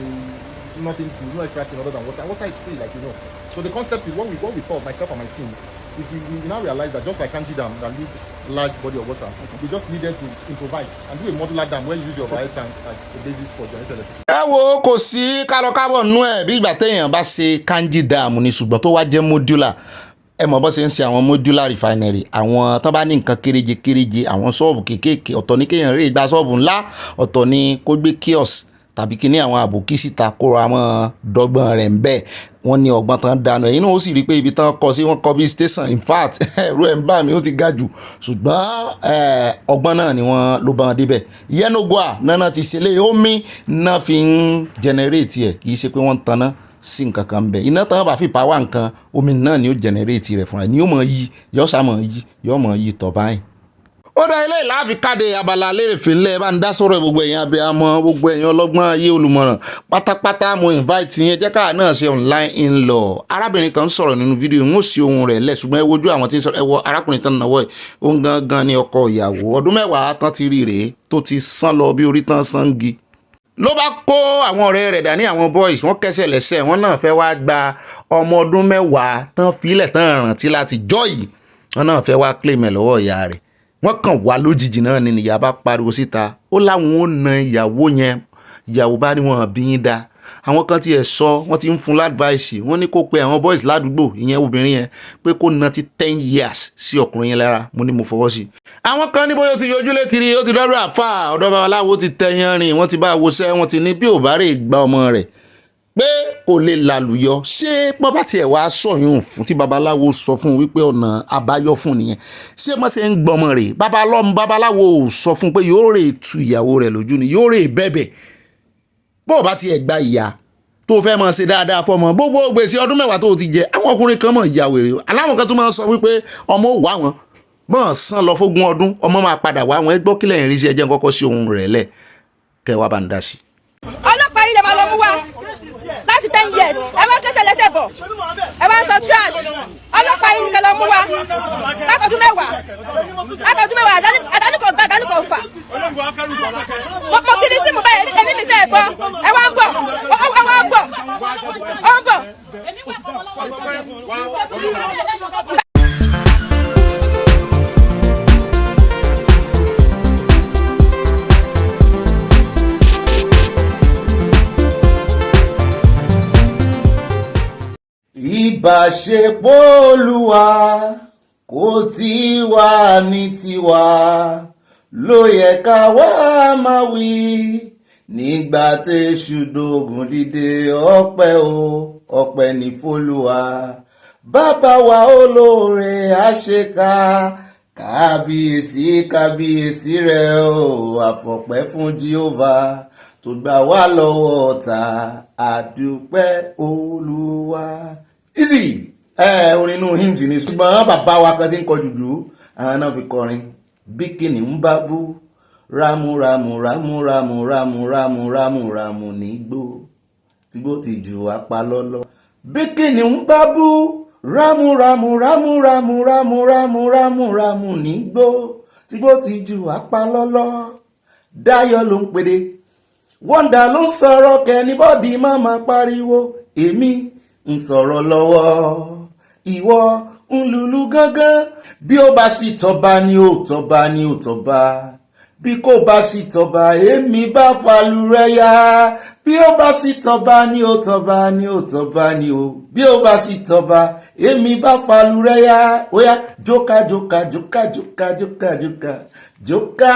nothing to no extra thing other than water. Water is free, like you know. So the concept is what we thought, myself and my team, is we now realize that just like Kanji Dam that need large body of water, we just needed to improvise and do a modular dam where you use your bio tank as a basis for generating electricity. ẹ wo kò sí kálọkábọ̀ nú ẹ̀ bí ìgbà téèyàn bá ṣe kanji dam ní ṣùgbọ́n tó wá jẹ́ modular ẹ mọ̀ bó ṣe ń ṣe àwọn modular refinery àwọn tán bá ní nǹkan kéréje àwọn ṣọ́ọ̀bù kéékèèké ọ̀tọ̀ ní kéèyàn rí ìgbà ṣọ́ọ̀bù ńlá ọ̀tọ̀ ní kó gbé kiosk tàbí kí ní àwọn àbòkí síta kóra àwọn dọ́gbọ́n rẹ̀ ń bẹ̀ wọ́n ní ọgbọ́n tán dànù ẹ̀yin náà ó sì rí i pé ibi tán kọ sí wọ́n kọ bí station in fact ẹ̀rọ ẹ̀ ń bà mí ó ti ga jù ṣùgbọ́n ọgbọ́n náà ni wọ́n ló bá wọn débẹ̀ yẹnugua náà ti ṣẹlẹ̀ omi náà fi ń generate ẹ̀ kì í ṣe pé wọ́n ń taná sí nǹkan kan bẹ̀ iná tán bá fi power nǹkan omi náà ni ó generate rẹ̀ fúnra ẹ̀ ni yóò mọ̀ yí yóò sá mọ̀ yí yóò mọ̀ yí tọ̀ báyìí. ó dá ilé ìlàáfi káde abala lérèfé ńlẹ̀ bá ń dá sọ̀rọ̀ gbogbo ẹ̀yin abiyamọ gbogbo ẹ̀yin ọlọ́gbọ́n ayé olùmọ̀ràn pátápátá mo invite yín jẹ́ káà náà ṣe online in law arábìnrin kan sọ̀rọ̀ nínú fídíò ń ó sí ohun rẹ̀ lẹ̀ ṣùgbọ́n ẹ wojú àwọn tí ń sọ̀rọ̀ ẹ wọ arákùnrin tán náwó ẹ̀ ó ń gangan ní ọkọ ìyàwó ọdún 10 tán ti rí rèé tó ti sán lọ bí orí tán sangi ló bá kó àwọn ọ̀rẹ́ rẹ̀ dání àwọn boys wọ́n kẹsẹ̀ lẹ́sẹ̀ wọ́n náà fẹ́ wá gba ọmọ ọdún 10 tán filẹ̀ tán rántí láti jọ́ yìí wọ́n náà fẹ́ wá claim ẹ̀ lọ́wọ́ ìyá rẹ̀ wọ́n kàn wá lójijì náà ni ìyá bá pariwo síta ó láwọn ò na ìyàwó yẹn ìyàwó bá ní wọn bí yín dá àwọn kan tiẹ̀ sọ wọ́n ti ń fún ládvice wọ́n ní kó pe àwọn boys ládùúgbò ìyẹn obìnrin yẹn pé kó na ti 10 years sí ọkùnrin yẹn lára mo ní mo fọwọ́ sí. àwọn kan ní bóyá ó ti yọjúlé kiri ó ti dọ́dọ̀ àfà ọ̀dọ̀ babaláwo ti tẹ̀yàn rìn wọ́n ti bá wọṣẹ́ wọ́n ti ní bí ò bá rè gba ọmọ rẹ̀ pé kò lè lálùyọ ṣé bọ́bá tiẹ̀ wá sọ̀yún fún tí babaláwo sọ fún wípé ọ̀nà àbáyọ fún nìyẹn ṣé mo ṣe ń gbọmọ rẹ̀ babaláwo ò sọ fún pé yóò rè tu ìyàwó rẹ̀ lójú ni yóò rè bẹ̀bẹ̀ bó bá tiẹ̀ gba ìyá tó fẹ́ mọ̀ ṣe dáadáa fọmọ gbogbo gbèsè ọdún 10 tó ti jẹ àwọn ọkùnrin kan mọ̀ ìyàwó rẹ̀ aláwọn kan tún máa sọ wípé ọmọ ò wá wọn mọ̀ sàn lọ fógún ọdún ọmọ máa padà wá wọn ẹgbọ́ kílẹ̀ ìrìn sí ẹjẹ́ kọ́kọ́ sí ohun rẹ̀ lẹ̀ kẹwàá bá ń dá sí. ọlọ́pàá yìí lè máa lọ mú wa láti 10 years ẹ máa kẹsẹ̀ lẹ́sẹ̀ bọ̀ ẹ máa ń sọ trash ọlọ́pàá yìí nìkan lọ mú wa látọdún 10 àdánìkọ̀ gbà àdánìkọ̀ fà mo kiri sí mo báyìí ẹni mi fẹ́ bọ́ ẹ wá ń bọ̀ ó ń bọ̀. ìbáṣepọ̀ Olúwa kò tí wà ní tiwa ló yẹ ká wá máa wí nígbà tẹ́ṣù dógùn dìde ọpẹ́ o ọpẹ́ ní f'Olúwa bàbá wa olóore àṣekà kábíyèsí kábíyèsí rẹ o àfọpẹ́ fún Jehovah tó gbà wá lọ́wọ́ ọ̀tá àdúpẹ́ Olúwa. easy orin inú hymns ni ṣùgbọ́n bàbá wa kan tí ń kọ jùjú àwọn náà fi kọrin bí kìnìún ń bá bú rámúrámù rámúrámù rámúrámù rámúrámù nígbó tígbó ti jù apá lọ́lọ́ bí kìnìún ń bá bú rámúrámù rámúrámù rámúrámù rámúrámù nígbó tígbó ti jù apá lọ́lọ́. Dáyọ̀ ló ń pèdè wọ́ndà ló ń sọ̀rọ̀ kẹ́nìbọ́dì má máa pariwo èmi ń sọ̀rọ̀ lọ́wọ́ ìwọ ń lùlù gángan bí ó bá sì tọ́ba ni ó tọ́ba ni ó tọ́ba bí kò bá sì tọ́ba èmi bá falu rẹ̀ yá bí ó bá sì tọ́ba ni ó tọ́ba ni ó tọ́ba ni ó bí ó bá sì tọ́ba èmi bá falu rẹ̀ yá ó yá jókà jókà jókà jókà jókà jókà jókà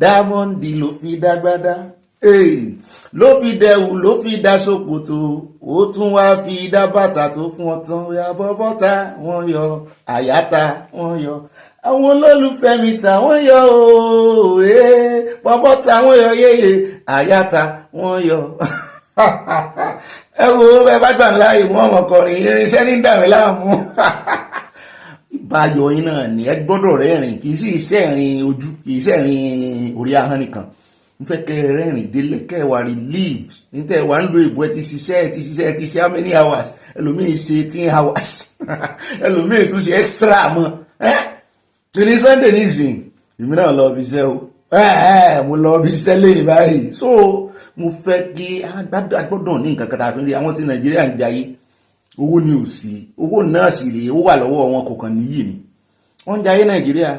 Diamond ló fi dágbádá ló fi dẹ̀wù ló fi dá ṣòkòtò ó tún wá fi dá bàtà tó fún ọtán ó yá bọ́bọ́ta wọ́n yọ àyàtà wọ́n yọ àwọn olólùfẹ́ mi tà wọ́n yọ bọ́bọ́ta wọ́n yọ yéye àyàtà wọ́n yọ. ẹ wo bẹ́ẹ̀ bá gbà ńlá ìwọ̀n ọmọkùnrin irinṣẹ́ ní dàmí láàmú. ìbáyọ̀ yín náà ni ẹ gbọ́dọ̀ rẹ́rìn kì í sì sẹ́rìn ojú kì í sẹ́rìn orí ahọ́n nìkan n fẹ́ kẹ́ ẹ rẹ́rìn délẹ̀ kẹ́ ẹ wà relieved níta ẹ wà ń lo ìbò ẹ ti ṣiṣẹ́ how many hours ẹlòmíì ṣe 18 hours ẹlòmíì tún ṣe extra mọ́ ní Sunday nísìn èmi náà lọ bí iṣẹ́ o mo lọ bí iṣẹ́ lẹ́yìn báyìí so mo fẹ́ kí agbọ́dọ̀ ní nǹkan kan tá a fi ń rí àwọn tí Nàìjíríà ń jayé owó ni ò sí owó náà sì rèé ó wà lọ́wọ́ wọn kò kàn níyì ni wọ́n ń jayé Nàìjíríà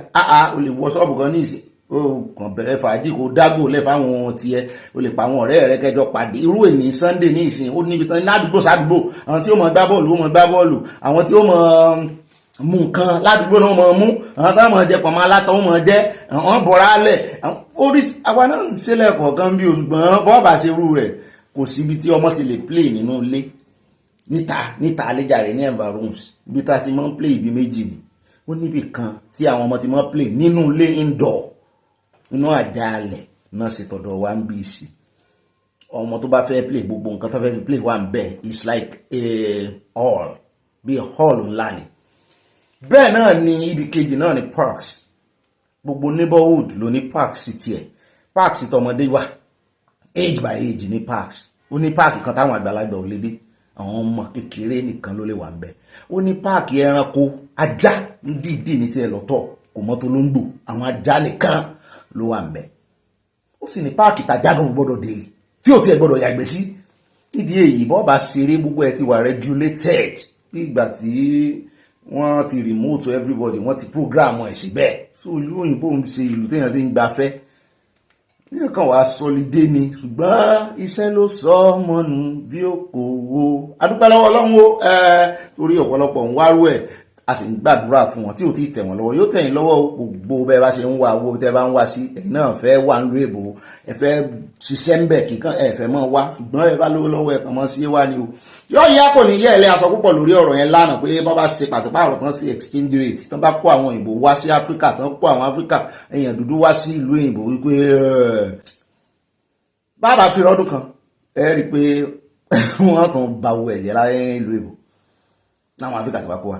o lè wọ ṣọ́ọ̀bù kan ní ìsìn ó kàn bẹ̀rẹ̀ fàájì kó dágò lẹ́fà àwọn tiẹ̀ o lè pa àwọn ọ̀rẹ́ rẹ kẹjọ pàdé irú èní Sunday ní ìsìn ó níbi tán ládùúgbò sádùúgbò àwọn tí ó mọ̀ gbá bọ́ọ̀lù ó mọ̀ gbá bọ́ọ̀lù àwọn tí ó mọ̀ mú nǹkan ládùúgbò náà mọ̀ mú àwọn tó mọ̀ jẹ pọ̀mọ́ alátọ̀ ó mọ̀ jẹ́ àwọn bọ̀rọ̀ alẹ̀ orí àwa náà ń ṣẹlẹ̀ kọ̀ọ̀kan bí ṣùgbọ́n bọ́ọ̀bà ṣe rú rẹ̀ kò síbi tí ọmọ ti lè play nínú ilé níta àlejà rẹ̀ ní environs ibi tá a ti máa ń play ibi méjì ni ó níbi kan tí àwọn ọmọ ti máa ń play nínú ilé indoor inú àjálẹ̀ náà sì tọ̀dọ̀ wá ń bí sí ọmọ tó bá fẹ́ play gbogbo nǹkan tó fẹ́ fi play wà ń bẹ̀ it's like a hall bí hall ńlá ni bẹ́ẹ̀ náà ni ibi kejì náà ni parks gbogbo neighborhood ló ní parks sí tiẹ̀ parks tọmọdé wà age by age ní parks ó ní park kan táwọn àgbàlagbà ò lè dé àwọn ọmọ kékeré nìkan ló lè wà ń bẹ̀ ó ní park ẹranko ajá ń dìídì ní tiẹ̀ lọ́tọ̀ kò mọ́ tó ló ń gbò àwọn ajá nìkan ló wà ń bẹ̀ ó sì ní páàkì tajágùn gbọ́dọ̀ dé tí ò tí ẹ gbọ́dọ̀ yàgbẹ́ sí nídìí èyí bọ́ bá ṣeré gbogbo ẹ ti wà regulated bí ìgbà tí wọ́n ti remote everybody wọ́n ti program ẹ̀ síbẹ̀ so ìlú òyìnbó ń ṣe ìlú téèyàn ti ń gbafẹ́ níyàn kan wàá sọlidé ni ṣùgbọ́n iṣẹ́ ló sọ mọ́nu bí ó kò wo adúpẹ́ lọ́wọ́ Ọlọ́run o torí ọ̀pọ̀lọpọ̀ ń wárú ẹ̀ a sì ń gbàdúrà fún wọn tí ò tí ì tẹ̀ wọ́n lọ́wọ́ yóò tẹ̀yìn lọ́wọ́ gbogbo bẹ́ẹ̀ bá ṣe ń wá owó tẹ́ bá ń wá sí ẹ̀yin náà fẹ́ wà ń lo èbò ẹ fẹ́ ṣiṣẹ́ ń bẹ̀ kíkan ẹ fẹ́ mọ́ wá ṣùgbọ́n ẹ bá lówó lọ́wọ́ ẹ kàn mọ́ sí wá ni o yóò yá kò ní yẹ ẹ lẹ́ aṣọ púpọ̀ lórí ọ̀rọ̀ yẹn lánàá pé bá bá ṣe pàṣípààrọ̀ tán sí exchange rate tán bá kó àwọn òyìnbó wá sí Áfíríkà tán kó àwọn Áfíríkà èèyàn dúdú wá sí ìlú òyìnbó wípé bàbá fi rọ́dún kan ẹ rí i pé wọ́n tún ba owó ẹ̀jẹ̀ láyé ìlú èbò láwọn Áfíríkà tó bá kó wa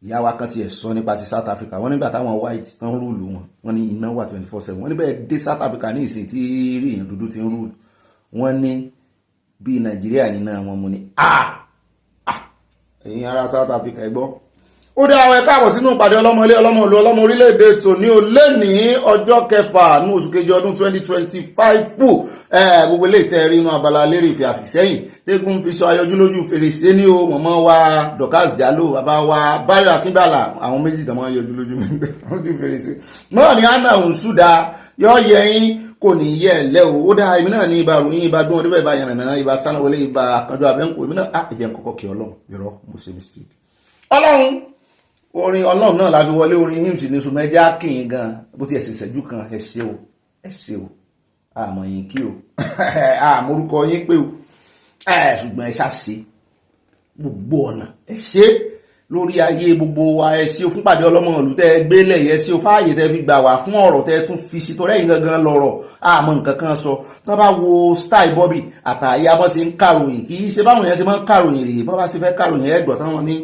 ìyá wa kan ti ẹ̀ sọ nípa ti South Africa wọ́n nígbà táwọn white tán rúùlù wọ́n ní iná wà 24/7 wọ́n ní bẹ́ẹ̀ dé South Africa ní ìsìn tí rí èèyàn dúdú ti ń rúùlù wọ́n ní bí Nàìjíríà nínú àwọn ọmọ ní ẹ̀yin ará South Africa ẹ gbọ́ ó dá àwọn ẹ̀ka àbọ̀ sínú ìpàdé ọlọ́mọ ilé ọlọ́mọ ìlú ọlọ́mọ orílẹ̀-èdè tòní ó lé ní ọjọ́ kẹfà ní oṣù kejì ọdún 2025 fún gbogbo ilé ìtẹ́ rí inú abala lérí ìfẹ́ àfìsẹ́yìn tẹ́gùn fi sọ ayọjú lójú fèrèsé ní o mọ̀mọ́ wa Dorcas Jalo bàbá wa Báyọ̀ Akínbàlà àwọn méjì tàn máa yọjú lójú fèrèsé náà ni Anna Nsúdà yọ yẹyin kò ní yẹ ẹ̀lẹ́ o ó dá èmi náà ní ibà ròyìn ibà dún ọdún bẹ́ẹ̀ bá yànnà ibà sánáwọlé ibà àkànjọ àbẹ́ǹkò èmi náà ẹ̀jẹ̀ kọ́kọ́ kí Ọlọ́run yọrọ mo ṣe mistake Ọlọ́run orin Ọlọ́run náà la fi wọlé orin hymns ní sùn mẹ́jà kìí gan bó ti ẹ̀sìn ìṣẹ́jú kan ẹ ṣé o àmọ̀ yín kí o àmọ́ orúkọ yín pé o ṣùgbọ́n ẹ ṣàṣe gbogbo ọ̀nà ẹ ṣe lórí ayé gbogbo wa, ẹ ṣe fún pàdé ọlọ́mọ ìlú tẹ́ gbélẹ̀, ẹ ṣe fáàyè tẹ́ fi gbà wá fún ọ̀rọ̀ tẹ́ tún fi sí torí ẹ̀yin gangan lọ́rọ̀ àmọ́ nǹkan kan sọ. tó bá wo style Bobby àtàyà bọ́ ṣe ń kàròyìn, kì í ṣe báwọn yẹn ṣe máa ń kàròyìn rèé, bọ́ bá ṣe fẹ́ kàròyìn ẹgbọ̀ táwọn ní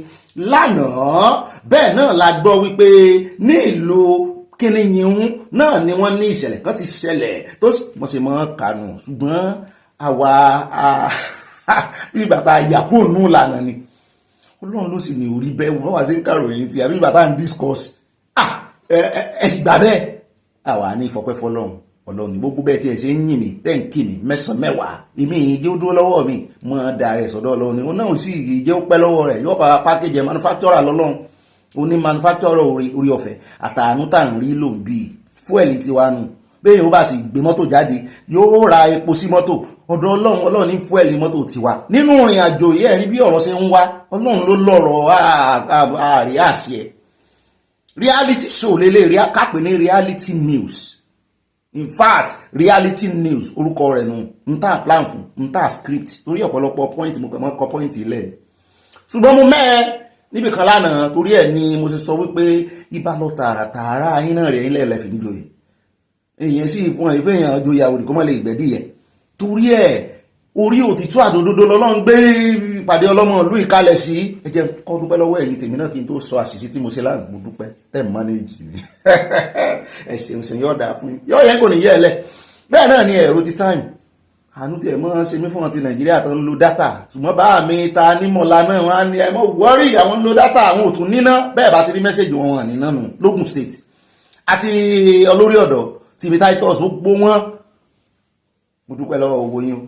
lánàá. bẹ́ẹ̀ náà la gbọ́ wípé ní ìlú Kìnìún náà ni wọ́n ní ìṣẹ̀lẹ̀ kan ti ṣẹlẹ̀ tó wọ́n ṣe máa ń kànú, ṣùgbọ́n àwa bí bàtà yàkó nù lànà ni Ọlọ́run ló sì ní orí bẹ́ẹ̀ wọ́n wá sí ń kàròyìn tí àbí bàtà ń discuss ẹ sì gbà bẹ́ẹ̀ àwa ní ìfọpẹ́ fọlọ́run. Ọlọ́run ní gbogbo bẹ́ẹ̀ tí ẹ ṣe ń yìn mí tẹ́ ń kì mí mẹ́sàn-án mẹ́wàá èmi ìjẹ́ ó dúró lọ́wọ́ mi mọ́ da rẹ̀ sọ́dọ̀ Ọlọ́run ni ó náà sì ìjẹ́ ó pẹ́ lọ́wọ́ rẹ̀ yóò bá package manufacturer lọ́lọ́run ó ní manufacturer orí ọ̀fẹ́ àtàánú tà ń rí lòun bíi fúẹ̀lì tiwa nù bẹ́ẹ̀ yóò bá sì gbé mọ́tò jáde yóò ra epo sí mọ́tò ọ̀dọ̀ Ọlọ́run ní fúẹ̀lì mọ́tò tiwa. nínú ìrìn àjò yìí ẹ̀rí bí ọ̀rọ̀ ṣe ń wá Ọlọ́run ló lọ́rọ̀ ààrẹ àṣẹ reality show lélẹ̀ kápẹ́ ní reality news. In fact reality news orúkọ rẹ̀ nù n ta plan fún n ta script torí ọ̀pọ̀lọpọ̀ point mo kàn mọ́ kọ point ilẹ̀ ṣùgbọ́n mo mẹ́ẹ̀ níbi kan lánàá torí ẹ̀ ni mo ṣe sọ wípé ibà lọ tààràtààrà yín náà rẹ̀ nílẹ̀ ẹlẹ́fì níjòyè èèyàn sì fún ẹ̀ ìfẹ́ èèyàn joyè àwòrán kọ́mọ́ lè gbẹ̀dí yẹn torí ẹ̀ orí òtítọ́ àdòdodo lọ́lọ́run gbé ìpàdé ọlọ́mọ ìlú ìkalẹ̀ sí. ẹ jẹ́ kọ́ dúpẹ́ lọ́wọ́ ẹ̀yin tèmi náà kí n tó sọ àṣìṣe tí mo ṣe lánàá mo dúpẹ́ tẹ́ ẹ̀ mánéjì mi ẹ ṣeun ṣe yọ̀ dáa fún yín yọ̀ yẹn kò ní yẹ ẹ lẹ̀. bẹ́ẹ̀ náà ni ẹ̀rọ ti time àánú tí ẹ̀ mọ́ ṣe mí fún wọn ti Nàìjíríà tó ń lo dátà ṣùgbọ́n bá mi ta nímọ̀lá náà wọ́n á ní ẹ mọ́ wọ́rí àwọn ń lo dátà àwọn ò tún níná bẹ́ẹ̀ bá ti rí mẹ́sẹ̀jì wọn hàn níná nù lógùn state àti olórí ọ̀dọ́ tv Titus gbogbo wọn mo dúpẹ́ lọ́wọ́ owó yín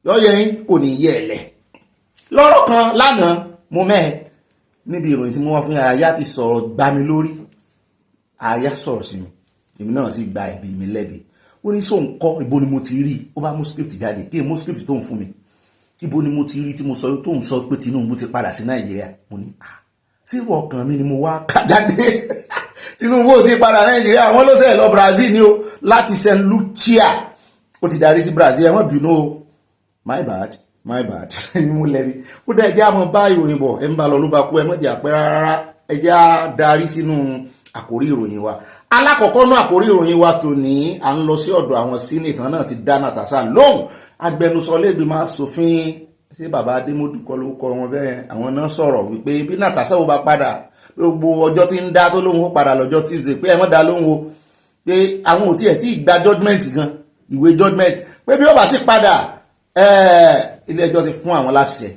yọ́yẹ́ yín kò ní yẹ ẹ̀lẹ̀. lọ́rọ̀ kan lánàá mo mẹ́ẹ̀ níbi ìròyìn tí mo wá fún àyà ti sọ̀rọ̀ gbá mi lórí àyà sọ̀rọ̀ sí mi èmi náà sì gba ẹ̀bi mi lẹ́bi ó ní sóun kọ́ ibo ni mo ti rí ó bá mú script jáde kí n mú script tó ń fún mi ibo ni mo ti rí tí mo sọ tó ń sọ pé Tinubu ti padà sí Nàìjíríà mo ní sírò ọkàn mi ni mo wá ká jáde Tinubu ò ti padà Nàìjíríà wọ́n ló sẹ̀ lọ Brazil ni ó láti St. Lucia ó ti darí sí Brazil ẹ má bínú o my bad mo lẹ́bi ó dá ẹjẹ́ àmọ́ bá ìròyìn bọ̀ ẹ ń bá lọ ló bá kú ẹ mọ̀ jẹ́ àpẹ́ rárá ẹjẹ́ á darí sínú àkórí ìròyìn wa. alákọ̀ọ́kọ́ náà àkórí ìròyìn wa tòní à ń lọ sí ọ̀dọ̀ àwọn senate náà ti dá Natasha lóhùn agbẹnusọ lẹ́gbẹ̀mọ aṣòfin ṣé bàbá Adémọ́dù kọ́ ló kọ́ wọn bẹ́ẹ̀ àwọn náà sọ̀rọ̀ wípé bí Natasha ó bá padà gbogbo ọjọ́ tí ń dá tó lóhùn ó padà lọ́jọ́ Tuesday pé ẹ mọ́ dá lóhùn o pé àwọn ò tiẹ̀ tí ì gba judgement gan ìwé judgement pé bí ó bá sì padà ilé ẹjọ́ ti fún àwọn láṣẹ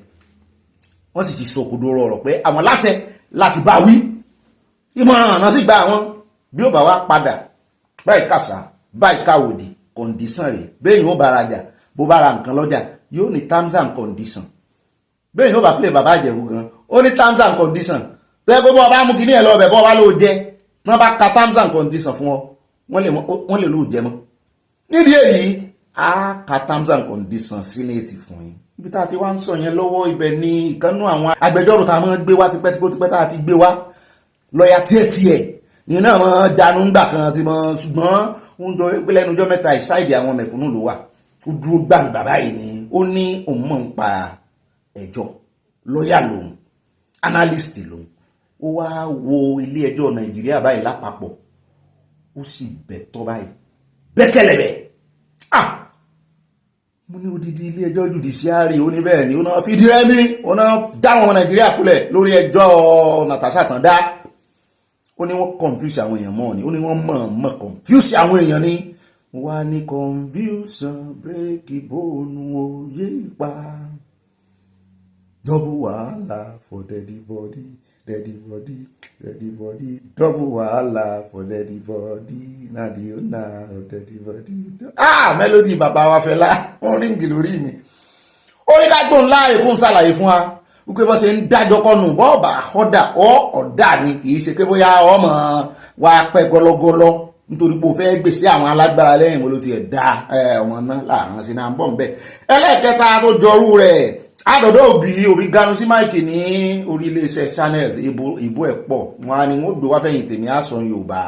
wọ́n sì ti sọkòdó ọ̀rọ̀ pé àwọn láṣẹ láti bá wí ìmọ̀ràn àná sì gba àwọn bí ó bá wá padà báyìí kàṣà báyìí káwòdì kọ̀ǹdíṣàn rẹ̀ bẹ́ẹ̀ yóò bá rajà bó bá ra nǹkan lọ́jà yóò ní terms and condition bẹ́ẹ̀ yóò bá play bàbá àjẹ̀wò gan ó ní terms and condition tẹ́ gbogbo ọba mú kí ní ẹ̀ lọ́ọ̀bẹ̀ bọ́ wá ló jẹ́ wọ́n bá ka terms and condition fún ọ wọ́n lè lóò jẹ mọ́ nídìí èyí a ka terms and conditions senate fún yín ibi tá a ti wá ń sọ yẹn lọ́wọ́ ibẹ̀ ni ìkànnú àwọn agbẹjọ́rò tá a máa gbé wá tipẹ́tipẹ́ tá a ti gbé wá lọ́ọ̀yà tiẹ̀ yìí náà máa dànù ńgbà kan ti mọ ṣùgbọ́n ó ń jọ pé lẹ́nu ọjọ́ mẹ́ta ìsáìdì àwọn mẹ̀kúnnù ló wà ó dúró gbàǹgbà báyìí ni ó ní òun mọ̀ ń pa ẹjọ́ lọ́ọ̀yà lòun analyst lòun ó wá wo ilé ẹjọ́ Nàìjíríà báyìí lápapọ̀ ó sì bẹ̀ tọ́ báyìí bẹ́kẹ̀lẹ̀bẹ̀ mo ní odidi ilé ẹjọ́ judiciary ó ní bẹ́ẹ̀ ni ó náà fìdí rẹmi ó náà dáwọn ọmọ Nàìjíríà kulẹ̀ lórí ẹjọ́ Natasha tán dá ó ní wọ́n confuse àwọn èèyàn mọ́ ni ó ní wọ́n mọ̀ confuse àwọn èèyàn ni wá ní confusion break ìbónú òye ipa double wàhálà for deady body double wàhálà for deady body na the owner of deady body. Melody bàbá wa Fẹlá wọ́n ríǹgì lórí mi ó ní ká gbóhùn láàyè fún ṣàlàyé fún wa wípé bọ́ ṣe ń dájọ́ kọ́nù bọ́ọ̀bà ọ̀dà ni kì í ṣe pé bóyá ọmọ wa pẹ́ gọlọgọlọ nítorí pé o fẹ́ gbèsè àwọn alágbára lẹ́yìn wo ló ti ẹ̀ dá ọmọ náà láàrín sí náà ń bọ̀ ń bẹ̀. ẹlẹ́ẹ̀kẹta tó jọrú rẹ̀ àdọ̀dọ̀ òbí ganu sí máìkì ní orí iléeṣẹ́ channels ìbò ẹ̀ pọ̀ wọn ni wọ́n gbé wá fẹ̀yìn tèmi àsọ Yorùbá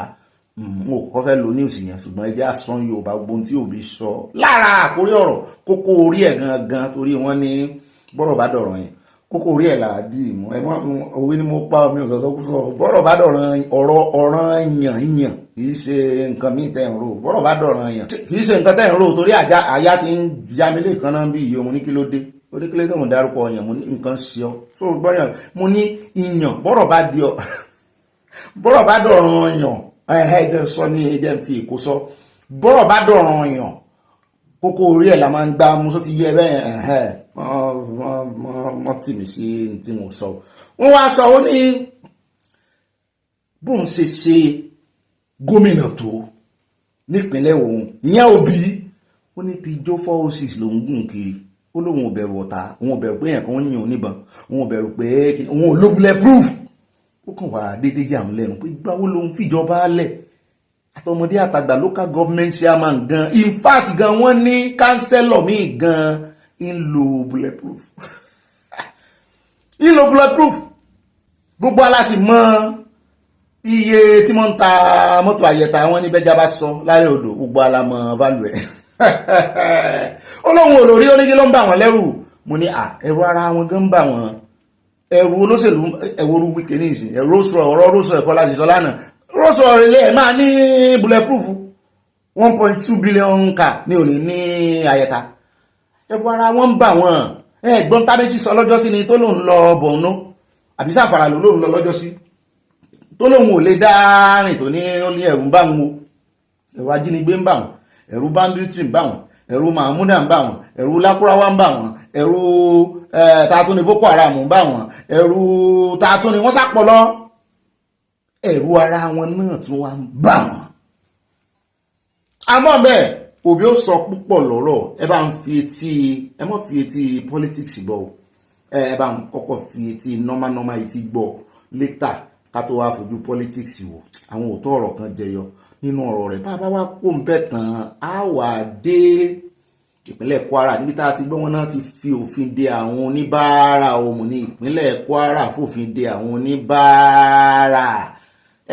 mo kọ́ fẹ́ lo news yẹn ṣùgbọ́n ẹjẹ́ àsán Yorùbá gbogbo tí òbí sọ lára àkórí ọ̀rọ̀ kókó orí ẹ̀ gangan torí wọ́n ní bọ́rọ̀ bá dọ̀rọ̀ yẹn kókó orí ẹ̀ làádì mọ́ ẹ mọ́ òwe ni mo pa omi òsọ̀sọ́kúsọ bọ́rọ̀ bá dọ̀rọ̀ ọ̀ràn yàn kìí ṣe nǹkan míì tẹ̀ ń rò bọ́rọ̀ bá dọ̀rọ̀ yàn kìí ṣe nǹkan tẹ̀ ń rò torí àyà ti ń já mi lè kan náà bí iye òun ní kí ló dé ó dé kílé tó ń dárúkọ ọyàn mo ní nǹkan ṣe ọ tó gbọ́yàn mo ní ìyàn bọ́rọ̀ bá dọ̀rọ̀ yàn ẹ̀jẹ̀ sọ ní ẹjẹ̀ fi èkó sọ bọ́rọ̀ bá dọ̀rọ̀ yàn kókó orí ẹ̀ la máa ń gbá mú só ti yẹ bẹ́ẹ̀ wọ́n tì mí sí tí mo sọ wọ́n wá sọ ó ní bóun ṣe gómìnà tó nípínlẹ̀ òun ìyẹn Òbí ó ní pijó 406 lòún gùn kiri ó lóun ò bẹ̀rù ọ̀tá òun ò bẹ̀rù pé èèyàn kan ń yìn òun níbọn òun ò bẹ̀rù pé òun ò lo bulletproof ó kàn wá dédé yà ń lẹ́nu pé gbáwó lòun fìjọba lẹ̀ àtọmọdé àtàgbà local government chairman gan in fact gan wọ́n ní councillor míì gan ń lo bulletproof gbogbo aláṣì mọ iye tí wọ́n ń ta mọ́tò àyẹ̀tà wọn ní bẹ́jà bá sọ lálẹ́ odò gbogbo alamọ value ẹ̀ ó lóun olórí onígi ló ń bà wọ́n lẹ́rù mo ní ẹ̀rù ara wọn gan ń bà wọ́n ẹ̀rù olóṣèlú ẹ̀wọ̀rú wíkẹ́ ní ìsìn ẹ̀rù ọ̀rọ̀ rọ́sọ ẹ̀kọ́ láti sọ lánàá rọ́sọ ilé ẹ̀ máa ní bulletproof 1.2 billion car ní òní ní àyẹ̀ta ẹ̀rù ara wọn ń bà wọ́n ẹ̀gbọ́n tábẹ́jì sọ lọ́jọ́ sí ni tó lòun lọ Borno àbí Zamfara lòun lọ lọ́jọ́ sí tó lòun ò lè dárìn tó ní ó ní ẹ̀rù ń bà wọn ẹ̀rù ajínigbé ń bà wọn ẹ̀rù Banditry ń bà wọn ẹ̀rù Mahmuda ń bà wọn ẹ̀rù Lakurawa ń bà wọn ẹ̀rù tààtún ni Boko Haram ń bà wọn ẹ̀rù tààtún ni wọ́n sápọ̀lọ́ ẹ̀rù ara wọn náà tún wá ń bà wọn. àmọ́ bẹ́ẹ̀ Òbí ó sọ púpọ̀ lọ́rọ̀ ẹ bá ń fi etí politics gbọ́ ẹ bá ń kọ́kọ́ fi etí normal etí gbọ́ létà ká tó wá fojú politics wò àwọn òótọ́ ọ̀rọ̀ kan jẹyọ nínú ọ̀rọ̀ rẹ̀ bàbá wa kó ń bẹ̀ tán á wà dé ìpínlẹ̀ Kwara níbi tá a ti gbọ́ wọn náà ti fi òfin de àwọn oníbàárà òmù ní ìpínlẹ̀ Kwara fòfin de àwọn oníbàárà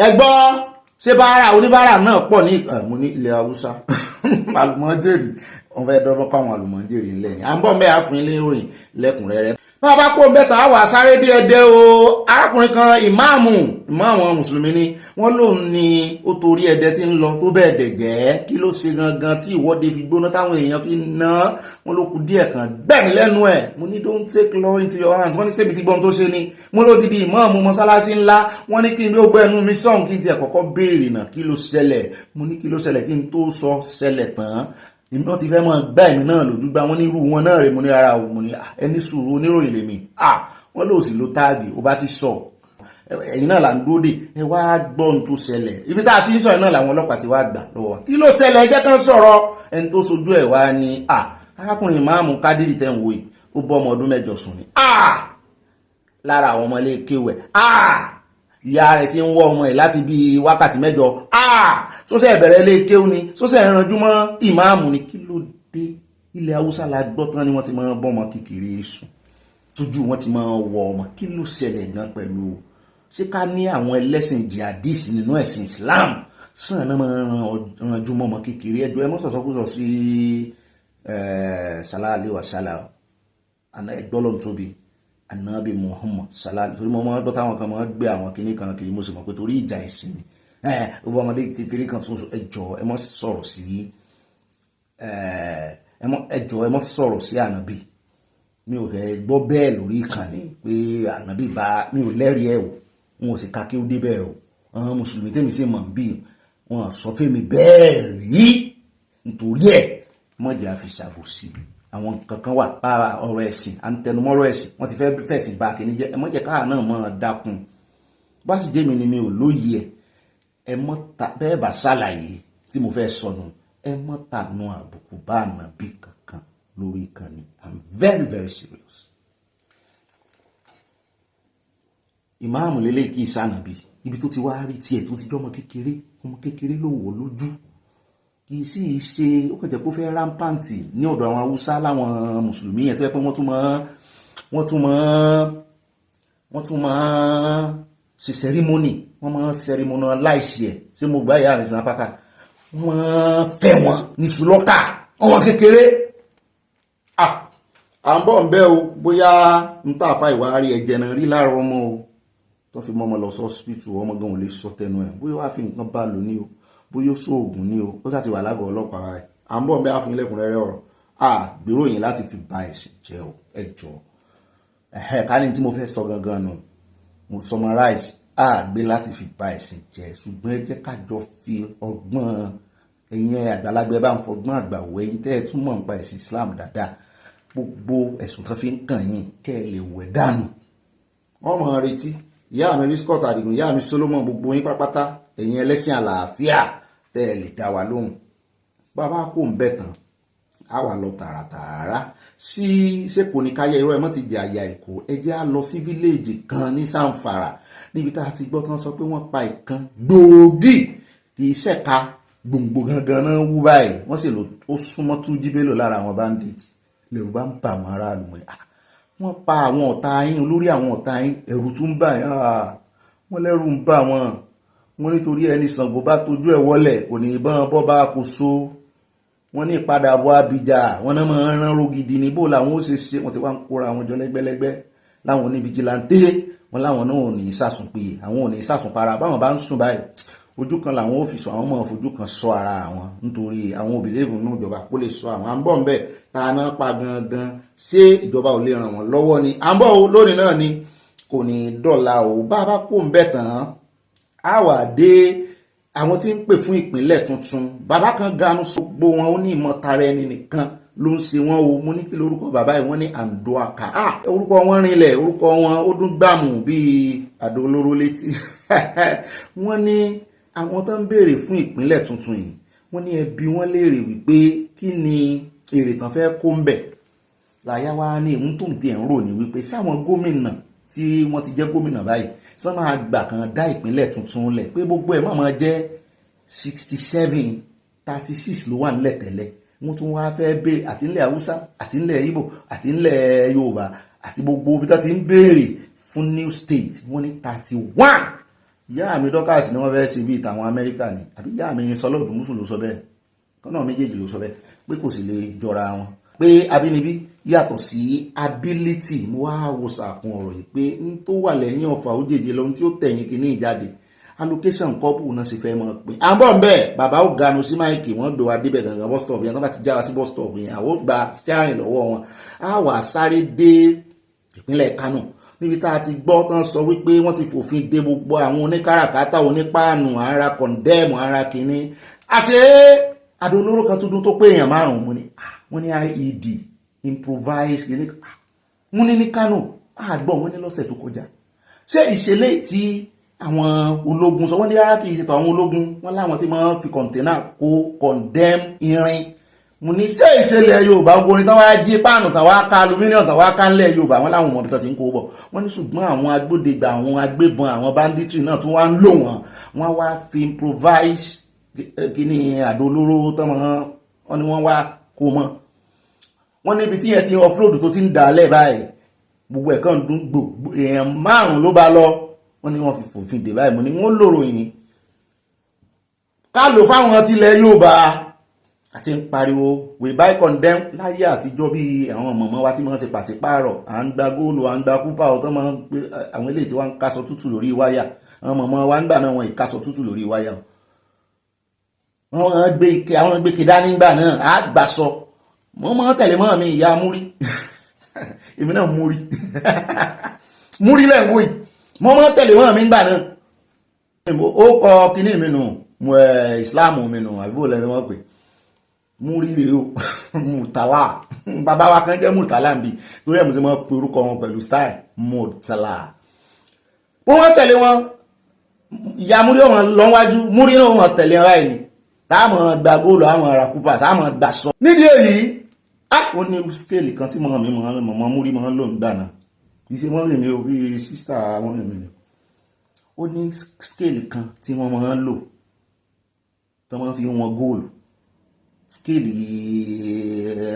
ẹ gbọ́ ṣé bàárà oníbàárà náà pọ̀ ní mo ní ilẹ̀ Haúsá àlùmọ́jèrì wọn fẹ́ dọ́gbọ́n kọ́ àwọn àlùmọ́jèrì ńlẹ̀ ni à ń bọ̀ mẹ́ àfin ilé ìròyìn lẹ́kùnrẹ́rẹ́ bàbá kó ń bẹ́ta àwọ̀ àsáré bí ẹdẹ o arákùnrin kan ìmáàmù àwọn mùsùlùmí ni wọ́n lòun ni ó torí ẹdẹ tí ń lọ tó bẹ́ẹ̀ dẹ̀gẹ́ kí ló ṣe gangan tí ìwọ́de fi gbóná táwọn èèyàn fi ná wọn ló kù díẹ̀ kan gbẹ̀mí lẹ́nu ẹ̀ mo ní don't take law into your hands wọ́n ní sẹ́mi tí gbọ́n tó ṣe ni mo ló dìbì ìmáàmù mọ́sálásí ńlá wọ́n ní kí n ó gbọ́ ẹnu mi sọ̀hún kí n tiẹ̀ kọ́kọ́ béèrè náà kí ló ṣẹlẹ̀ mo ní kí ló ṣẹlẹ̀ kí n tó sọ ṣẹlẹ̀ tán ìmọ̀ ti fẹ́ mọ́ gbá èmi náà lójú gbá wọn nírú wọn náà rẹ̀ mo ní ara o mo ní ẹni sùúrù oníròyìn lèmi wọ́n lò sí ló táàgì ó bá ti sọ ẹ̀yin náà là ń dúró dè ẹ wá gbọ́ ohun tó ṣẹlẹ̀ ibi tá a ti ń sọ náà làwọn ọlọ́pàá ti wá gbà lọ́wọ́ kí ló ṣẹlẹ̀ ẹ jẹ́ kán sọ̀rọ̀ ẹni tó sojú ẹ̀ wá ní arákùnrin ìmáàmù Kádírì tẹ́ ń wo yìí ó bọ́ ọmọ ọdún 8 sùn ni lára àwọn ọmọ ilé kéwẹ̀ ìyá rẹ̀ ti ń wọ́ ọmọ ẹ̀ láti bí wákàtí 9 sósẹ̀ ìbẹ̀rẹ̀ ilé kéwù ni sósẹ̀ ìrànjú mọ́ ìmáàmù ni kí ló dé ilẹ̀ Haúsá la gbọ́ tán ni wọ́n ti máa bọ́mọ kékeré sùn tójú wọn ti máa wọ ọmọ kí ló ṣẹlẹ̀ gan pẹ̀lú ṣé ká ní àwọn ẹlẹ́sìn jihadist nínú ẹ̀sìn Islam sàn náà máa rànjú mọ́ ọmọ kékeré ẹjọ́ ẹ mọ́ sọ̀sọ́kúsọ sí sallallahu alaihi wasallam ẹgbọ́lọ́n tóbi Ànábì Muhammad sallallahu torí mo máa gbọ́ táwọn kan máa gbé àwọn kinní kan kiri mo sì mọ̀ pé torí ìjà ẹ̀sìn ni gbogbo ọmọdé kékeré kan fún ẹjọ́ ẹ mọ́ sọ̀rọ̀ sí ẹjọ́ ẹ mọ́ sọ̀rọ̀ sí Ànábì mi ò fẹ́ gbọ́ bẹ́ẹ̀ lórí ìkànnì pé Ànábì bá mi ò lẹ́rìí ẹ̀ o wọn ò sì ka kí ó dé bẹ́ẹ̀ o àwọn mùsùlùmí tèmi sì mọ̀ bí wọn sọ fẹ́mi bẹ́ẹ̀ rí nítorí ẹ̀ mọ̀jẹ̀ àfi ṣàbòsí àwọn kankan wà bá ọ̀rọ̀ ẹ̀sìn à ń tẹnumọ́rọ̀ ẹ̀sìn wọ́n ti fẹ́ fẹ̀sìn bá kìíní jẹ́ ẹ mọ̀jẹ̀ káà náà mọ̀ dákun bá sì jẹ́ mi ni mi ò lóye ẹ mọ́ ta bẹ́ẹ̀ bá ṣàlàyé tí mo fẹ́ sọnù ẹ mọ́ tànú àbùkù bá Ànábì kankan lórí ìkànnì I'm very very serious. ìmáàmù lélẹ̀ kì í sànàbí ibi tó ti wá rí tiẹ̀ tó ti jọ́ ọmọ kékeré ló wọ̀ lójú kì í sì ṣe ó kàn jẹ́ pé ó fẹ́ rámpáǹtì ní ọ̀dọ̀ àwọn Haúsá láwọn mùsùlùmí yẹn tó yẹ pé wọ́n tún máa ṣe ceremony wọ́n máa ń ceremonialize ẹ̀ ṣé mo gbá ìyá mi sí apáká wọ́n fẹ́ wọn ní ṣùlọ́kà ọmọ kékeré à ń bọ̀ ń bẹ́ o bóyá ń tà fà ìwà rí ẹ̀jẹ̀ náà rí láàárọ̀ ọmọ o tó fi mọ́ ọmọ lọ sí hospital ọmọ gan ò lè sọ tẹnu ẹ̀ bóyá wàá fi nǹkan bá lò ní o bóyá ó sóògùn ní o ó sá ti wà lágọ̀ọ́ ọlọ́pàá rẹ̀ à ń bọ̀ ń bẹ́ àfihàn lẹ́kùnrẹ́rẹ́ ọ̀rọ̀ gbèrò yín láti fi ba ẹ̀sìn jẹ́ o ẹ jọ̀ọ́ ká ní tí mo fẹ́ sọ gangan nù mo summarize gbé láti fi ba ẹ̀sìn jẹ́ ṣùgbọ́n ẹ jẹ́ ká jọ fi ọgbọ́n ẹ̀yin àgbàlagbà bá ń fọgbọ́n àgbà wọ ẹ̀yin tẹ́ ẹ túmọ̀ nípa ẹ̀sìn Islam dáadáa gbogbo ẹ̀sùn tó fi ń kàn yín kẹ́ ẹ lè wẹ̀ dànù wọ́n mọ̀ ọ́n retí ìyá mi rí Scott Adigun ìyá mi Solomon gbogbo yín pátápátá ẹ̀yin ẹlẹ́sìn àlàáfíà tẹ́ ẹ lè dá wa lóhùn bàbá kò ń bẹ̀ tán a wà lọ tààràtààrà sí sẹ́kò ní káyà irọ́ ẹ̀ mọ́ ti jẹ́ àyà Èkó ẹ jẹ́ á lọ sí fíléèjì kan ní Sàǹfàrà níbi tá a ti gbọ́ tán sọ pé wọ́n pa ìkan gbòógì kì í ṣẹ̀ka gbòǹgbò gangan náà wú báyìí wọ́n sì lò ó súnmọ́ Túnjí Bello lára àwọn bandit lẹ́rù bá ń bà àwọn aráàlú wọ́n pa àwọn ọ̀tá yín olórí àwọn ọ̀tá yín ẹ̀rù tún ń bà yín wọ́n lẹ́rù ń bà wọ́n nítorí ẹni Ṣàngó bá tójú ẹ̀ wọlẹ̀ kò ní ìbọn bọ́ bá kò so wọ́n ní ìpadàbọ̀ Abija wọ́n náà máa ń rán rògidì níbò làwọn ó ṣe wọ́n ti wá ń kóra àwọn jọ lẹ́gbẹ́lẹ́gbẹ́ láwọn ní vigilante wọn láwọn náà ò ní sàsùn pé àwọn ò ní sàsùn para báwọn bá ń sùn báyìí ojú kan làwọn ò fi sọ àwọn máa fojú kan sọ ara àwọn nítorí àwọn òbílẹ̀fù náà ìjọba kó lè sọ àwọn à ń bọ̀ ń bẹ̀ tá a náà pa gangan ṣé ìjọba ò lè ràn wọ́n lọ́wọ́ ni à ń bọ̀ lónìí náà ni kò ní dọ̀la o bá a bá kó ń bẹ̀ tán á wà dé àwọn tí ń pè fún ìpínlẹ̀ tuntun bàbá kan ganu sọgbó wọn ó ní ìmọ̀tara ẹni nìkan ló ń ṣe wọn o mo ní kí lórúkọ bàbá yìí wọ́n ní Andoaka orúkọ wọn rinlẹ̀ orúkọ wọn ó dún gbàmù bíi àdó olóró létí wọ́n ní àwọn tó ń béèrè fún ìpínlẹ̀ tuntun yìí wọ́n ní ẹbí wọn léèrè wípé kí ni èrè tán fẹ́ kó ń bẹ̀ láyá wa ní ìhun tó ń tiẹ̀ ń rò ní wípé sáwọn gómìnà tí wọ́n ti jẹ́ gómìnà báyìí sọ máa gbà kan dá ìpínlẹ̀ tuntun lẹ̀ pé gbogbo ẹ̀ máa jẹ́ 67 36 ló wà nílẹ̀ tẹ́lẹ̀ wọ́n tún wá fẹ́ béèrè àti nílẹ̀ Haúsá àti nílẹ̀ Ìgbò àti nílẹ̀ Yorùbá àti gbogbo ibi tó ti ń béèrè fún new state wọ́n ní 31 ìyá mi dọ́kàsì ni wọ́n fẹ́ ṣe bí ìtàwọn Amẹ́ríkà ni àbí ìyá mi sọlọ́ọ̀dún mùsùlùmí ló sọ bẹ́ẹ̀ kọ́nà méjèèjì ló sọ bẹ́ẹ̀ pé kò sì lè jọra wọn pé abínibí yàtọ̀ sí ability mo wá wo sàkún ọ̀rọ̀ yìí pé n tó wà lẹ́yìn ọ̀fà ó jèjì lọ́hun tí ó tẹ̀yìn kìíní ìjáde allocation couple náà sì fẹ́ mọ́ pé à ń bọ̀ ń bẹ̀ bàbá ó ganu sí máìkì wọ́n gbé wa débẹ̀ gangan bus stop yẹn tó bá ti jára sí bus stop yẹn àwọn ó gba steering lọ́wọ́ wọn á wà sáré dé ìpínlẹ̀ Kánò níbi tá a ti gbọ́ tán sọ wípé wọ́n ti fòfin de gbogbo àwọn oníkàràkátà onípáànù ara condemn ara kìíní àṣé àdó olóró kan tuntun tó pé èèyàn márùn-ún mo ní wọ́n ní IED improvise kìíní wọ́n ní Kánò àgbọ̀n wọ́n ní lọ́sẹ̀ tó kọjá ṣé ìṣẹ̀lẹ̀ tí àwọn ológun sọ wọ́n ní rárá kì í ṣe tó àwọn ológun wọ́n láwọn tí máa ń fi kọ̀ǹténà kó condemn irin mo ní ṣé ìṣẹ̀lẹ̀ Yorùbá orin tán wá jí páànù tán wá ká aluminium tán wá ká ńlẹ̀ Yorùbá wọ́n láwọn ọmọdé tán ti ń kó bọ̀ wọ́n ní ṣùgbọ́n àwọn agbódegbà àwọn agbébọn àwọn banditry náà tún wá ń lò wọ́n wá fi improvise kíní àdó olóró tán wọ́n ní wọ́n wá kó mọ́ wọ́n níbi tí yẹn ti offload tó ti ń dálẹ̀ báyìí gbogbo ẹ̀ kàn dún gbogbo èèyàn márùn-ún ló bá lọ wọ́n ní wọ́n fi fòfin dè báyìí mo ní wọ́n lòrò yìí ká lò fáwọn tilẹ̀ Yorùbá àti ń pariwo we buy condemn láyé àtijọ́ bí àwọn mọ̀mọ́ wa tí wọ́n ṣe pàṣípààrọ̀ à ń gba góòlù à ń gba kúpà ọ̀tọ́ máa ń pé àwọn eléyìí tí wọ́n ń kásọ tútù lórí wáyà àwọn mọ̀mọ́ wa ń gbà náà wọ́n ìkásọ tútù lórí wáyà wọ́n gbé ike àwọn gbé ike dání gbà náà á gbà sọ wọ́n máa tẹ̀lé mọ́ mi ìyá múrí èmi náà múrí múrí lẹ́ ń wò yìí wọ́n máa tẹ̀lé mọ́ mi gbà náà ó kọ kíní mi nù Islam mi nù àbíbò lẹ́nu wọ́n pè múrí rè o Murtala bàbá wa kan jẹ́ Murtala ń bì torí ẹ̀ mo ti máa pe orúkọ wọn pẹ̀lú style Murtala wọ́n tẹ̀lé wọn ìyá múrí wọn lọ́wájú múrí náà wọn tẹ̀lé wọn báyìí ni táàmù gba góòlù àwọn ará kúpà táàmù gbà sọ nídìí èyí wọ́n ní scale kan tí mọ̀ múrí mọ̀ lò ń gbà náà kì í ṣe mọ́ mi ò bí sísítà wọn mi ni ó ní scale kan tí wọ́n máa ń lò tó máa fi wọn góòlù scale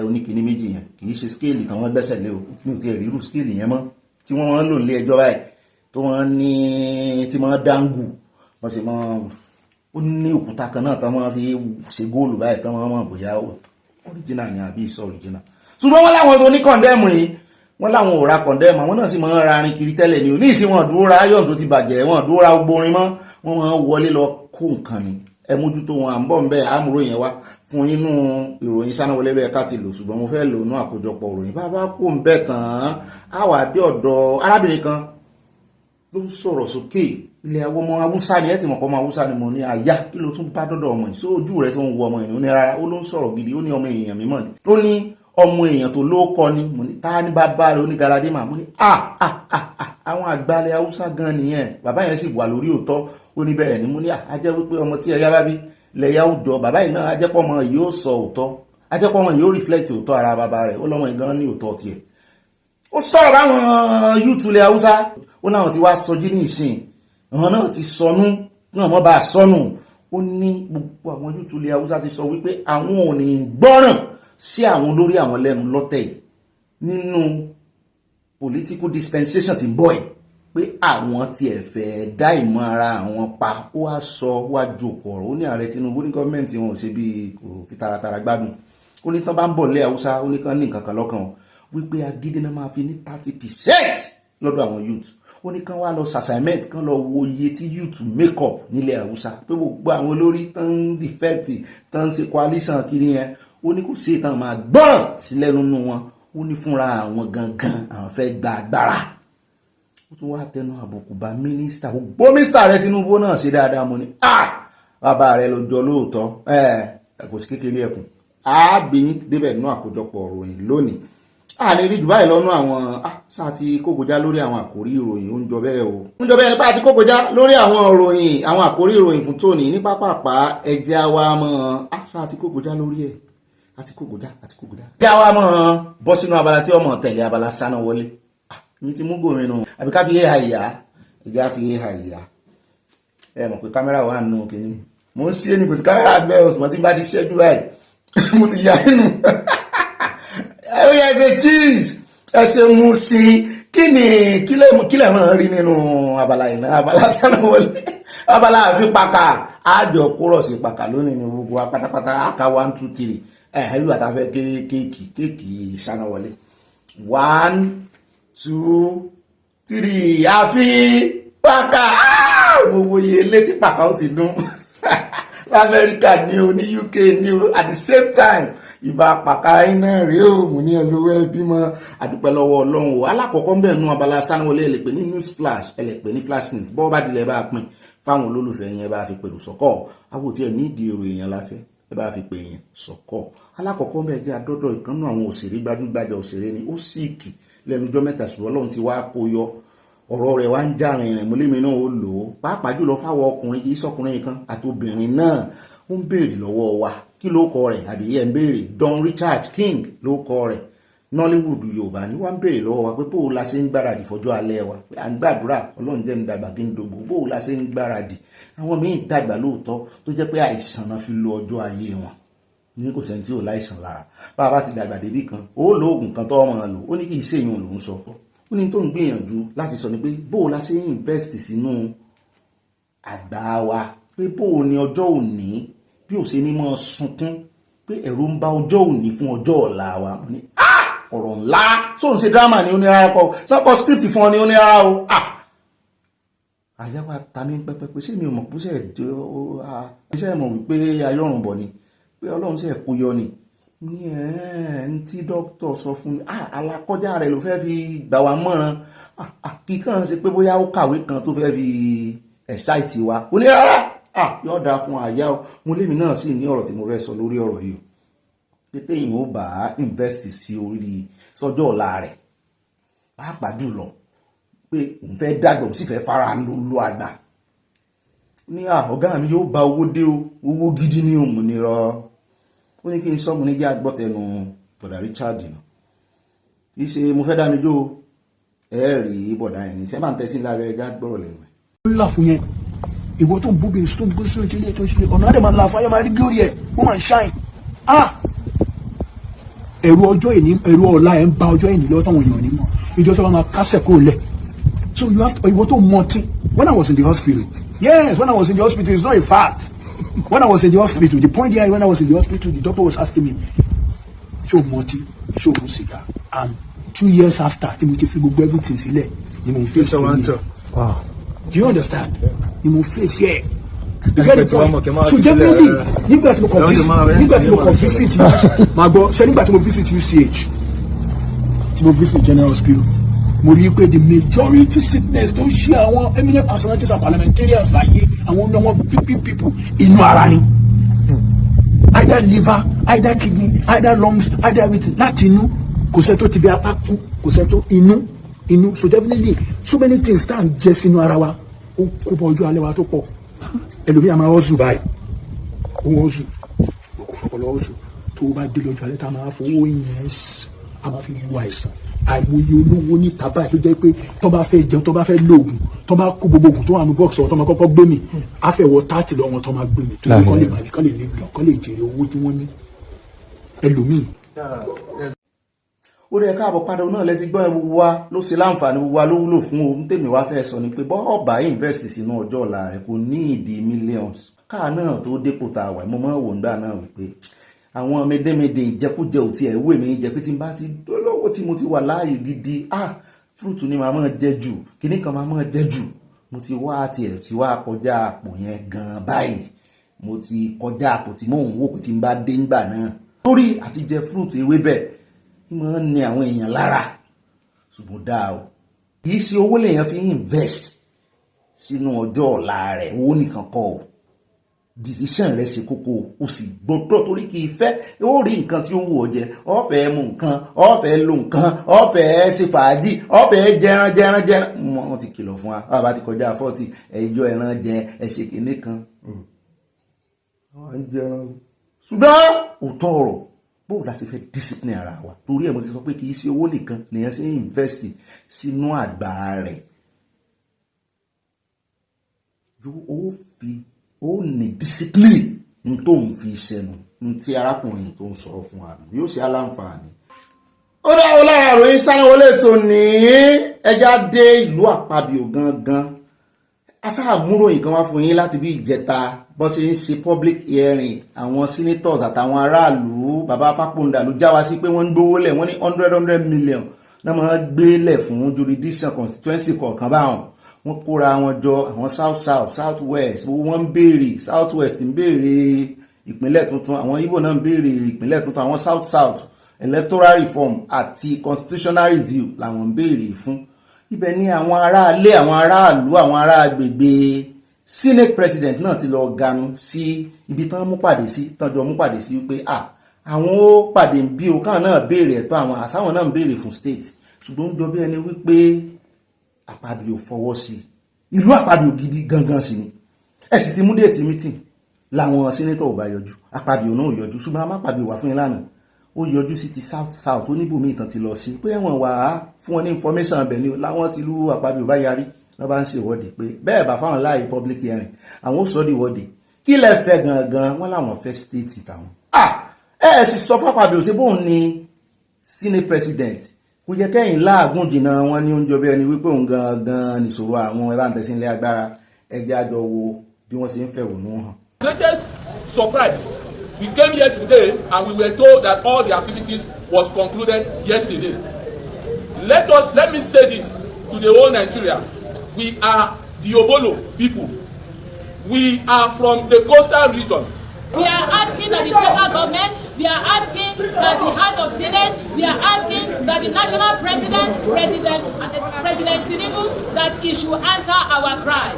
oníkìní méjì yẹn kì í ṣe scale kan wọ́n gbẹ́sẹ̀ lé o mi ò tiẹ̀ rírú scale yẹn mọ́ tí wọ́n máa ń lò nílé ẹjọ́ báyìí tó wọ́n ní tí wọ́n dáńgù wọ́n sì mọ́ ó ní òkúta kan náà tán wọ́n fi ṣe góòlù báyìí tán wọ́n mọ̀ bóyá original ni àbí ìsọ original ṣùgbọ́n wọ́n láwọn tó ní kọ̀ndẹ́mù yìí wọ́n láwọn ò ra kọ̀ndẹ́mù àwọn náà sì máa ń ra arin kiri tẹ́lẹ̀ ní òní ìsìn wọn dúró ra ayọ̀n tó ti bàjẹ́ wọn dúró ra gborin mọ́ wọ́n máa ń wọlé lọ kó nǹkan ni ẹ mójútó wọn à ń bọ̀ ń bẹ́ẹ̀ àmúrò yẹn wá fún inú ìròyìn Sánáwọlé lóyẹ ká ti lò ṣùgbọ́n mo fẹ́ lò nú àkójọpọ̀ ìròyìn bá kó ń bẹ̀ tán á wà dé ọ̀dọ̀ arábìnrin kan ló ń sọ̀rọ̀ sókè ilẹ̀ àwọn ọmọ Haúsá ni ẹ ti mọ̀ pọ̀ ọmọ Haúsá ni mo ní àyà kí ló tún bá dọ́dọ̀ ọmọ yìí sójú rẹ tó ń wo ọmọ yìí ó ní rárá ó ló ń sọ̀rọ̀ gidi ó ní ọmọ èèyàn mímọ́ ni ó ní ọmọ èèyàn tó ló kọ ni mo ní ta ní bàbá rẹ ó ní galadima mo ní àwọn àgbàlẹ̀ Haúsá gan nìyẹn bàbá yẹn sì wà lórí òótọ́ ó ní bẹ́ẹ̀ ni mo ní ajẹ́ wípé ọmọ tí ẹ̀yà bá bí lẹ́yà òjò bàbá yìí náà ajẹ́pọ̀ ọmọ yìí ó sọ òótọ́ ajẹ́pọ̀ ọmọ yìí ó reflect òótọ́ ara bàbá rẹ̀ ó lọ́mọ ìgan ní òótọ́ tiẹ̀ ó sọ̀rọ̀ báwọn yúùtù ilẹ̀ Haúsá ó láwọn ti wá sọjí ní ìsìn àwọn náà ti sọnù náà wọ́n bá a sọnù ó ní gbogbo àwọn yúùtù ilẹ̀ Haúsá ti sọ wípé àwọn ò ní gbọ́ràn sí àwọn olórí àwọn lẹ́nu lọ́tẹ̀ yìí nínú political dispensation ti ń bọ̀ yìí pé àwọn tiẹ̀ fẹ́ dá ìmọ̀ ara àwọn pa ó wá sọ wá jòkó ọ̀rọ̀ ó ní ààrẹ Tinubu ní gọ́ọ̀mẹ̀ntì wọn ò ṣe bí kò fi taratara gbádùn ó ní tán bá ń bọ̀ lẹ́ Haúsá ó ní kán ní nǹkan kan lọ́kàn wípé agídí náà máa fi ní 30% lọ́dọ̀ àwọn youth ó ní kán wá lọ assignment kán lọ wo iye tí youth make up nílẹ̀ Haúsá pé gbogbo àwọn olórí tán ń defect tán ń ṣe coalition kiri yẹn ó ní kò sí ìtàn máa gbọ́ràn sílẹ̀ nínú wọn ó ní fúnra àwọn gangan àwọn fẹ́ gba agbára ó tún wá tẹnu àbùkù bá mínísítà gbogbo mínísítà rẹ Tinubu náà ṣe dáadáa mo ní bàbá rẹ lọ́jọ́ lóòótọ́ kò sí kékeré ẹkùn àgbẹ̀yìn débẹ̀ nínú àkójọpọ̀ ìròyìn lónìí a lè rí jù báyìí lọ́nà àwọn sáà ti kókojá lórí àwọn àkórí ìròyìn ó ń jọ bẹ́ẹ̀ o ń jọ bẹ́ẹ̀ nípa àti kókojá lórí àwọn ìròyìn àwọn àkórí ìròyìn fún tòní ní pápápá ẹjẹ́ wa mọ́ sáà ti kókojá lórí ẹ̀ àti kókojá ẹjẹ́ wa mọ́ bọ́ sínú abala tí ọmọ tẹ̀lé abala Sánáwọlé ní ti mú gómìnà àbí ká fi éha ìyá ẹjẹ́ á fi éha ìyá ẹ mọ̀ pé kámẹ́rà wà nù kínní mo ń sí ẹni kò sí kámẹ́rà gbẹ́ òsùnmọ́ tí bá ti ṣẹ́jú báyìí mo ti yà nínú ó yẹ ṣe cheese ẹ ṣe mú sí kílẹ̀ mọ́ rí nínú abala ìná abala Sánáwọlé abala àfipáka àjọ kúrọ̀ sí pàkà lónìí ní gbogbo pátápátá àká 1 2 3 ẹ̀hẹ́ bí wàtá fẹ́ kéèkì Sánáwọlé 1 2 3 àfipáka gbogbo iye létí pàkà ó ti dún lamẹ́ríkà ní o ní UK ní o at the same time ìbá pàkà iná rí o mú ní ẹlòwẹ́ ẹbí mọ́ àdúpẹ́ lọ́wọ́ Ọlọ́run o alákọ̀ọ́kọ́ ń bẹ̀ nú abala Sánáwọlé ẹ lè pè ní news flash ẹ lè pè ní flash news bọ́ bá dilẹ̀ bá pín fáwọn olólùfẹ́ yẹn bá fi pẹ̀lú sọ́kọ̀ àwọn tí ẹ nídìí èrò èèyàn láfẹ́ ẹ bá fi pè yẹn sọ́kọ̀ alákọ̀ọ́kọ́ ń bẹ̀ jẹ́ adọ́dọ̀ ìkànnù àwọn òṣèré gbajúgbajà òṣèré ni ó síìkì lẹ́nujọ́ mẹ́ta ṣùgbọ́n Ọlọ́run ti wá kó yọ ọ̀rọ̀ rẹ̀ wá ń já rìnrìn mọ́lẹ́mi náà ó lò ó pàápàá jùlọ fáwọn ọkùnrin kì í sọkùnrin kan àtobìnrin náà ó ń béèrè lọ́wọ́ wa kí ló kọ rẹ̀ àbí ẹ̀ ń béèrè Don Richard King ló kọ rẹ̀ Nollywood Yorùbá ni wọ́n ń béèrè lọ́wọ́ wa pé bóò la ṣe ń gbáradì fọjọ́ alẹ́ wa pé à ń gbàdúrà Ọlọ́run jẹ́ ń dàgbà kí ń dògbò bóò la ṣe ń gbáradì àwọn míì dàgbà lóòótọ́ tó jẹ́ pé àìsàn náà fi lo ọjọ́ ayé wọn ní kò sẹ́ni tí ò láìsàn lára bá a bá ti dàgbà débì kan ó lo oògùn kan tó ọmọ lò ó ní kì í ṣèyàn lòún sọ ó ní tó ń gbìyànjú láti sọ ni pé bóò la ṣe ń invest sínú àgbà wa pé bóò ni ọjọ́ òní bí ò ṣe ní mọ́ sunkún pé ẹ̀rù ń bá ọjọ́ òní fún ọjọ́ ọ̀la wa ní ọ̀rọ̀ ńlá tó ń ṣe drama ní onírárá kọ sọ́kọ̀ script fún ọ ní onírárá o àyàwó àtàmì pẹpẹpẹ sí mi ò mọ̀ pé iṣẹ́ mọ̀ wípé ayọ́rùn bọ̀ ni pé Ọlọ́run ṣe kó yọ ni ní ń tí dókítà sọ fún mi alákọjá rẹ̀ ló fẹ́ fi gbà wá mọ̀ràn kíkàn ṣe pé bóyá ó kàwé kan tó fẹ́ fi ẹ̀sáìtì wa onírárá yóò dáa fún àyà o mo lémi náà sì ní ọ̀rọ̀ tí mo fẹ́ sọ lórí ọ̀rọ̀ yìí pé téèyàn ó bá invest sí orí sọ́jọ́ ọ̀la rẹ̀ pàápàá jùlọ pé òun fẹ́ dàgbà òun sì fẹ́ fara lo àgbà ní ọ̀gá mi yóò bá owó dé o owó gidi ní òmìnira ó ní kí n sọ́mu ní jẹ́ agbọ́tẹnu bọ̀dà Richard náà kì í ṣe mo fẹ́ dá mi jó ẹ̀ẹ́rì bọ̀dà yẹn ní sẹ́mbà ń tẹ́sí lábẹ́rẹ́ já gbọ́rọ̀ lẹ́nu ẹ̀. ó là fún yẹn ìwọ tó ń bóbi tó ń gbé sórí ilé tó ń ṣe ọ̀nà àdèmà ńlá fún ayé máa rí glory ẹ̀ ó máa ń ṣáìn ẹ̀rù ọjọ́ ìní ẹ̀rù ọ̀la ẹ̀ ń ba ọjọ́ ìní lọ́wọ́ táwọn èèyàn ní mọ̀ ìjọ tó bá máa kásẹ̀ kó lẹ̀ So you have to, when I was in the hospital, yes, when I was in the hospital, it's not a fact. When I was in the hospital, the point here, when I was in the hospital, the doctor was asking me, show Moti, show Musiga. And 2 years after, everything silly. You know, face wow. Do you understand? You know, face here. You get the point? So definitely, you got to visit UCH. To visit General Hospital. The majority sickness don't share our eminent personalities and parliamentarians like you and one people in Arani. Either liver, either kidney, either lungs, either everything. Latino, Coseto Tibia Paku, Coseto Inu. So definitely, so many things stand just in Arawa. O Kuboju Alewa to po. Elomi ama ozu bai. O ozu. O fokolo ozu. To ba dilo jaleta ma fo yes. Ama fi wise. Àìmọye olówó ní tàbá tó jẹ́ pé tó bá fẹ́ jẹun tó bá fẹ́ lóògùn tó bá kó gbogbo ògùn tó wà ní bọ́ọ̀sì ọ̀tọ́ máa kọ́kọ́ gbé mi àfẹ́wọ̀ 30 lọ́wọ́ tó máa gbé mi tó kọ́ lè màlí kọ́ lè lè lọ kọ́ lè jèrè owó tí wọ́n ní ẹlòmíì. ó rẹ̀ káàbọ̀ padà náà lẹ́tí gbọ́ gbogbo wa ló ṣe láǹfààní gbogbo wa ló wúlò fún ohun tèmi wá fẹ́ sọ ni pé bọ́ ọ̀bà invest sínú ọjọ́ ọ̀la rẹ̀ kò ní ìdí millions káà náà tó dépò tá a wà mo máa wò ń gbà náà wípé àwọn mẹdẹmẹdẹ ìjẹkújẹ ò tiẹ̀ wé mi jẹ pé tí n bá ti lọ́wọ́ tí mo ti wà láàyè gidi fúrúùtù ni màá máa jẹ jù kíní kan màá máa jẹ jù mo ti wá tiẹ̀ ti wá kọjá àpò yẹn gan báyìí mo ti kọjá àpò tí mò ń wò pé tí n bá dé ńgbà náà lórí àti jẹ fúrúùtù ewébẹ̀ ní máa ń ní àwọn èèyàn lára ṣùgbọ́n dáa o kì í ṣe owó lèèyàn fi invest sínú ọjọ́ ọ̀la rẹ̀ owó nìkan kọ́ o decision rẹ̀ ṣe kókó o sì gbọ́dọ̀ torí kì í fẹ́ ó rí nǹkan tí ó wù ọ́ jẹ ó fẹ́ mú nǹkan ó fẹ́ lo nǹkan ó fẹ́ ṣe fàájì ó fẹ́ jẹran wọ́n ti kìlọ̀ fún wa bá ti kọjá 40 ẹjọ́ ẹran jẹ ẹ̀ṣẹ̀ kìíní kan ṣùgbọ́n òótọ́ ọ̀rọ̀ bó la ṣe fẹ́ discipline ara wa torí ẹ̀ mo ti sọ pé kì í ṣe owó nìkan lèèyàn ṣe invest sínú àgbà rẹ̀ ó ní discipline ní tó ń fi ṣẹnu ní tí arákùnrin tó ń sọ̀rọ̀ fún wa yóò ṣe aláǹfààní. ó dá o lára àròyìn sáyẹ̀wọlé tó ní ẹja dé ìlú àpabìò gangan aṣáàmúròyìn kan wá fún yín láti bí ìjẹta bó ṣe ń ṣe public hearing àwọn senators àtàwọn aráàlú bàbá Fápóńdà ló já wa sí pé wọ́n ń gbówó lẹ̀ wọ́n ní 100 million náà máa gbé lẹ̀ fún jurisdiction constituency kọ̀ọ̀kan báwọn wọ́n kóra wọn jọ àwọn south west gbogbo wọn ń béèrè south west ń béèrè ìpínlẹ̀ tuntun àwọn Ìgbò náà ń béèrè ìpínlẹ̀ tuntun àwọn south electoral reform àti constitutional review làwọn ń béèrè fún ibẹ̀ ni àwọn aráalé àwọn aráàlú àwọn ará agbègbè senate president náà ti lọ ganu sí ibi tán mú pàdé sí tánjọ mú pàdé sí wípé àwọn ó pàdé bí o káwọn náà béèrè ẹ̀tọ́ àwọn àsáwọn náà ń béèrè fún state ṣùgbọ́n ó jọ bí ẹni wípé Àpábíò fọwọ́ sí ìlú Àpábíò gidi gangan sí ni ẹ sì ti mú déètì meeting làwọn senator ò bá yọjú Àpábíò náà ò yọjú ṣùgbọ́n a má Àpábíò wà fún yín lánàá ó yọjú sí ti south oníbòmí ìtàn ti lọ sí pé ẹ̀wọ̀n wà á fún wọn ní information abẹ ni láwọn ti lú Àpábíò bá yarí lọ́ bá ń ṣe ìwọ́de pé bẹ́ẹ̀ bá fáwọn láàyè public hearing àwọn ó sọ di ìwọ́de kí lẹ fẹ́ gangan wọ́n láwọn fẹ́ state tàwọn ẹ sì sọ fún Àpábíò ṣe bóun ni senate president kò yẹ kẹ́yìn láàgùn jìnnà wọn ní oúnjẹ bí ẹni wípé òun gangan nìṣòro àwọn ẹbá ń tẹ̀sí ilé agbára ẹjẹ́ àjọ wo bí wọ́n ṣe ń fẹ̀hónú hàn. Greatest surprise, we came here today and we were told that all the activities was concluded yesterday. Let me say this to the whole Nigeria. We are the Obolo people. We are from the coastal region. We are asking that the federal government, we are asking that the House of Senate, we are asking that the national president, President Tinubu, that he should answer our cry.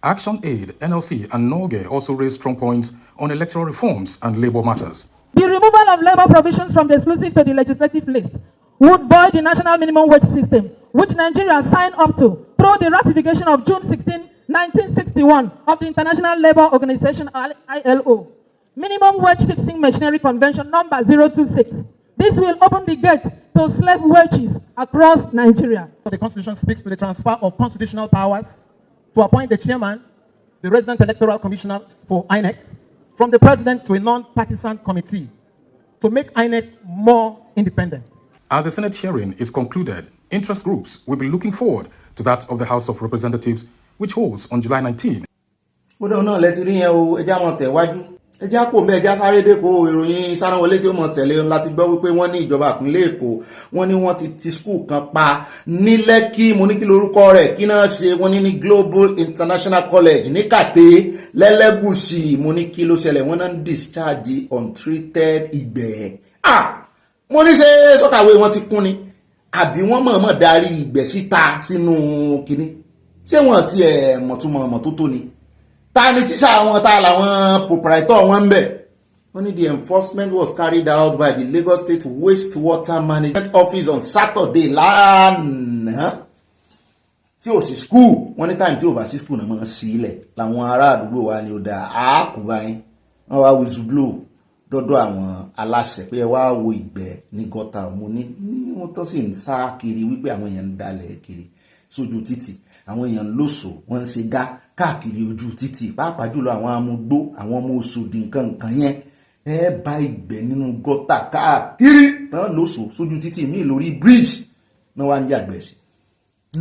Action Aid, NLC, and Norge also raised strong points on electoral reforms and labor matters. The removal of labor provisions from the exclusive to the legislative list would void the national minimum wage system, which Nigeria signed up to through the ratification of June 16, 1961 of the International Labour Organization ILO, Minimum Wage Fixing Machinery Convention number 026. This will open the gate to slave wages across Nigeria. The Constitution speaks to the transfer of constitutional powers to appoint the chairman, the resident electoral commissioner for INEC, from the president to a non-partisan committee to make INEC more independent. As the Senate hearing is concluded, interest groups will be looking forward to that of the House of Representatives, which holds on July 19. ó dẹ̀ náà lẹ́tí rí yẹn o ẹjá mọ̀ tẹ̀wájú ẹjá kò mẹ́ ẹjá sáré dẹ́kọ̀ ìròyìn sáráwọlé tí ó mọ̀ tẹ̀lé láti gbọ́ wípé wọ́n ní ìjọba ìpínlẹ̀ Èkó wọ́n ní wọ́n ti skul kan pa ní Lẹ́kì mo ní kí lórúkọ rẹ̀ kí náà ṣe wọ́n ní Global International College ní Kàtẹ́ lẹ́lẹ́gùsì mo ní kí ló ṣẹlẹ̀ wọ́n náà ń discharge untreated ìgbẹ́ mo ní ṣe sọ́kàwé wọn ti kún ni àbí wọ́n mọ̀ọ́mọ̀ darí ìgbẹ́ síta sínú kínní ṣé wọ́n ti mọ̀túnmọ̀ mọ̀tótó ni ta ni tíṣà wọn ta làwọn proprietor wọn ń bẹ̀ wọ́n ní the enforcement was carried out by the Lagos State Wastewater Management Office on Saturday lánàá tí ò sí school wọ́n ní time tí ò bá sí school náà máa sí ilẹ̀ làwọn ará àdúgbò wa ni ó dá àákùbá yín wọ́n wá whistleblow dọ́dọ̀ àwọn aláṣẹ pé ẹ wá wo ìgbẹ́ ní gọ́tà mo ní wọ́n tó sì ń sá kiri wípé àwọn èèyàn ń dalẹ̀ kiri sójú títì àwọn èèyàn lóṣò wọ́n ń ṣe gá káàkiri ojú títì pàápàá jùlọ àwọn amúgbó àwọn ọmọ Òṣòdì nǹkan yẹn ẹ bá ìgbẹ́ nínú gọ́tà káàkiri tán lóṣò sójú títì míì lórí bridge náà wá ń yàgbẹ́ sí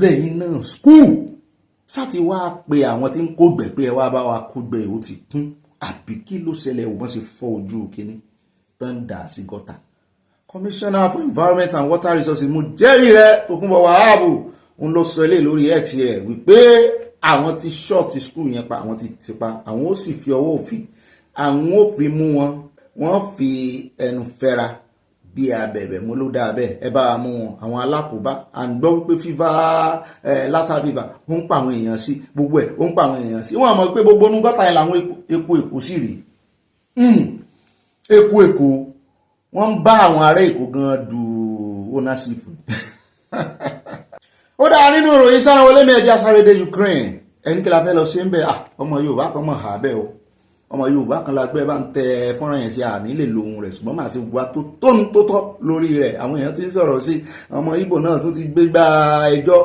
lẹ́yìn náà school sáti wá pé àwọn tí ń kó gbẹ̀ pé ẹ wá bá wa kó gbẹ̀ ó ti kún àbí kí ló ṣẹlẹ̀ ò bọ́n ṣe fọ́ ojú kínní tán dà sí gọ́tà. Commissioner for Environment and Water Resources mo jẹ́rìí rẹ̀ Tókunbọ̀ Wàhábù ń lọ sọ ilé lórí X rẹ̀ wípé àwọn ti ṣọ́ọ̀tì skul yẹn pa àwọn ti tipa àwọn ó sì fi ọwọ́ òfin àwọn ó fi mú wọn wọ́n fi ẹnu fẹ́ra bí abẹ̀bẹ̀ mo ló dáa bẹ́ẹ̀ ẹ bá wa mú wọn àwọn alákòóbá à ń gbọ́ wípé fífa lassa fever ó ń pa àwọn èèyàn sí gbogbo ẹ̀ ó ń pa àwọn èèyàn sí wọ́n mọ̀ pé gbogbo onú gọ́tà yẹn làwọn epo Èkó sì rí epo Èkó wọ́n ń bá àwọn ará Èkó gan du ownership ó dáa nínú ìròyìn sáráwọlé mẹ́ẹ̀já sáré dé Ukraine ẹni kí la fẹ́ lọ ṣe ń bẹ̀ ọmọ Yorùbá kan mọ̀ hà bẹ́ẹ̀ o ọmọ Yorùbá kan la gbé bá ń tẹ fọ́nrán yẹn sí àní lè lo ohun rẹ̀ ṣùgbọ́n màá ṣe wá tó tóun tó tọ́ lórí rẹ̀ àwọn èèyàn ti ń sọ̀rọ̀ sí ọmọ Ìgbò náà tó ti gbé gba ẹjọ́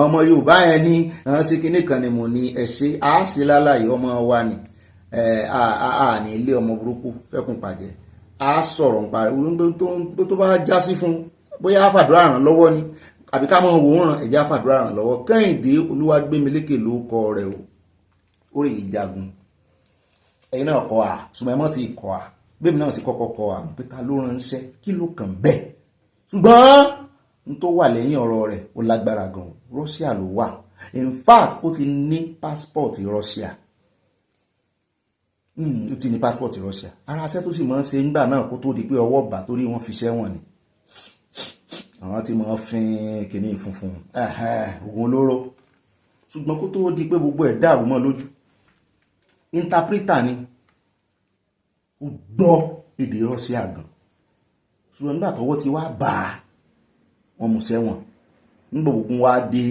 ọmọ Yorùbá yẹn ní ṣe kinní kan ni mo ní ẹ̀ṣẹ́ àáṣe láláyé ọmọ wa ni àní ilé ọmọ burúkú fẹ́kùn pàjẹ́ á sọ̀rọ̀ nípa rẹ̀ tó bá já sí fún bóyá àfàdúrà ràn lọ́wọ́ ni àbí ká mọ̀ wò ràn ẹ̀jẹ̀ àfàdúrà ràn lọ́wọ́ Kẹ́hìndé Olúwàgbémilékè ló kọ rẹ̀ o ó rè ìjagun ẹ̀yin náà kọ́ à ṣùgbọ́n ẹmọ́ ti kọ́ à bẹ́ẹ̀ náà sì kọ́kọ́ kọ́ à pé ta ló ránṣẹ́ kí ló kàn bẹ́ẹ̀ ṣùgbọ́n n tó wà lẹ́yìn ọ̀rọ̀ rẹ̀ ó lágbára gan Russia ló wà in fact ó ti ní passport Russia ó ti ní passport Russia ara aṣẹ́ tó sì máa ń ṣe nígbà náà kó tó di pé ọwọ́ bà torí wọ́n fi ṣẹ́wọ̀n ni àwọn tí máa ń fin kìíní funfun oògùn olóró ṣùgbọ́n kó tó di pé gbogbo ẹ̀ dàrú mọ́ lójú interpreter ni ó gbọ́ èdè Russia gan ṣùgbọ́n nígbà tọ́wọ́ ti wá bá wọn mú sẹ́wọ̀n nígbà gbogbo wa dé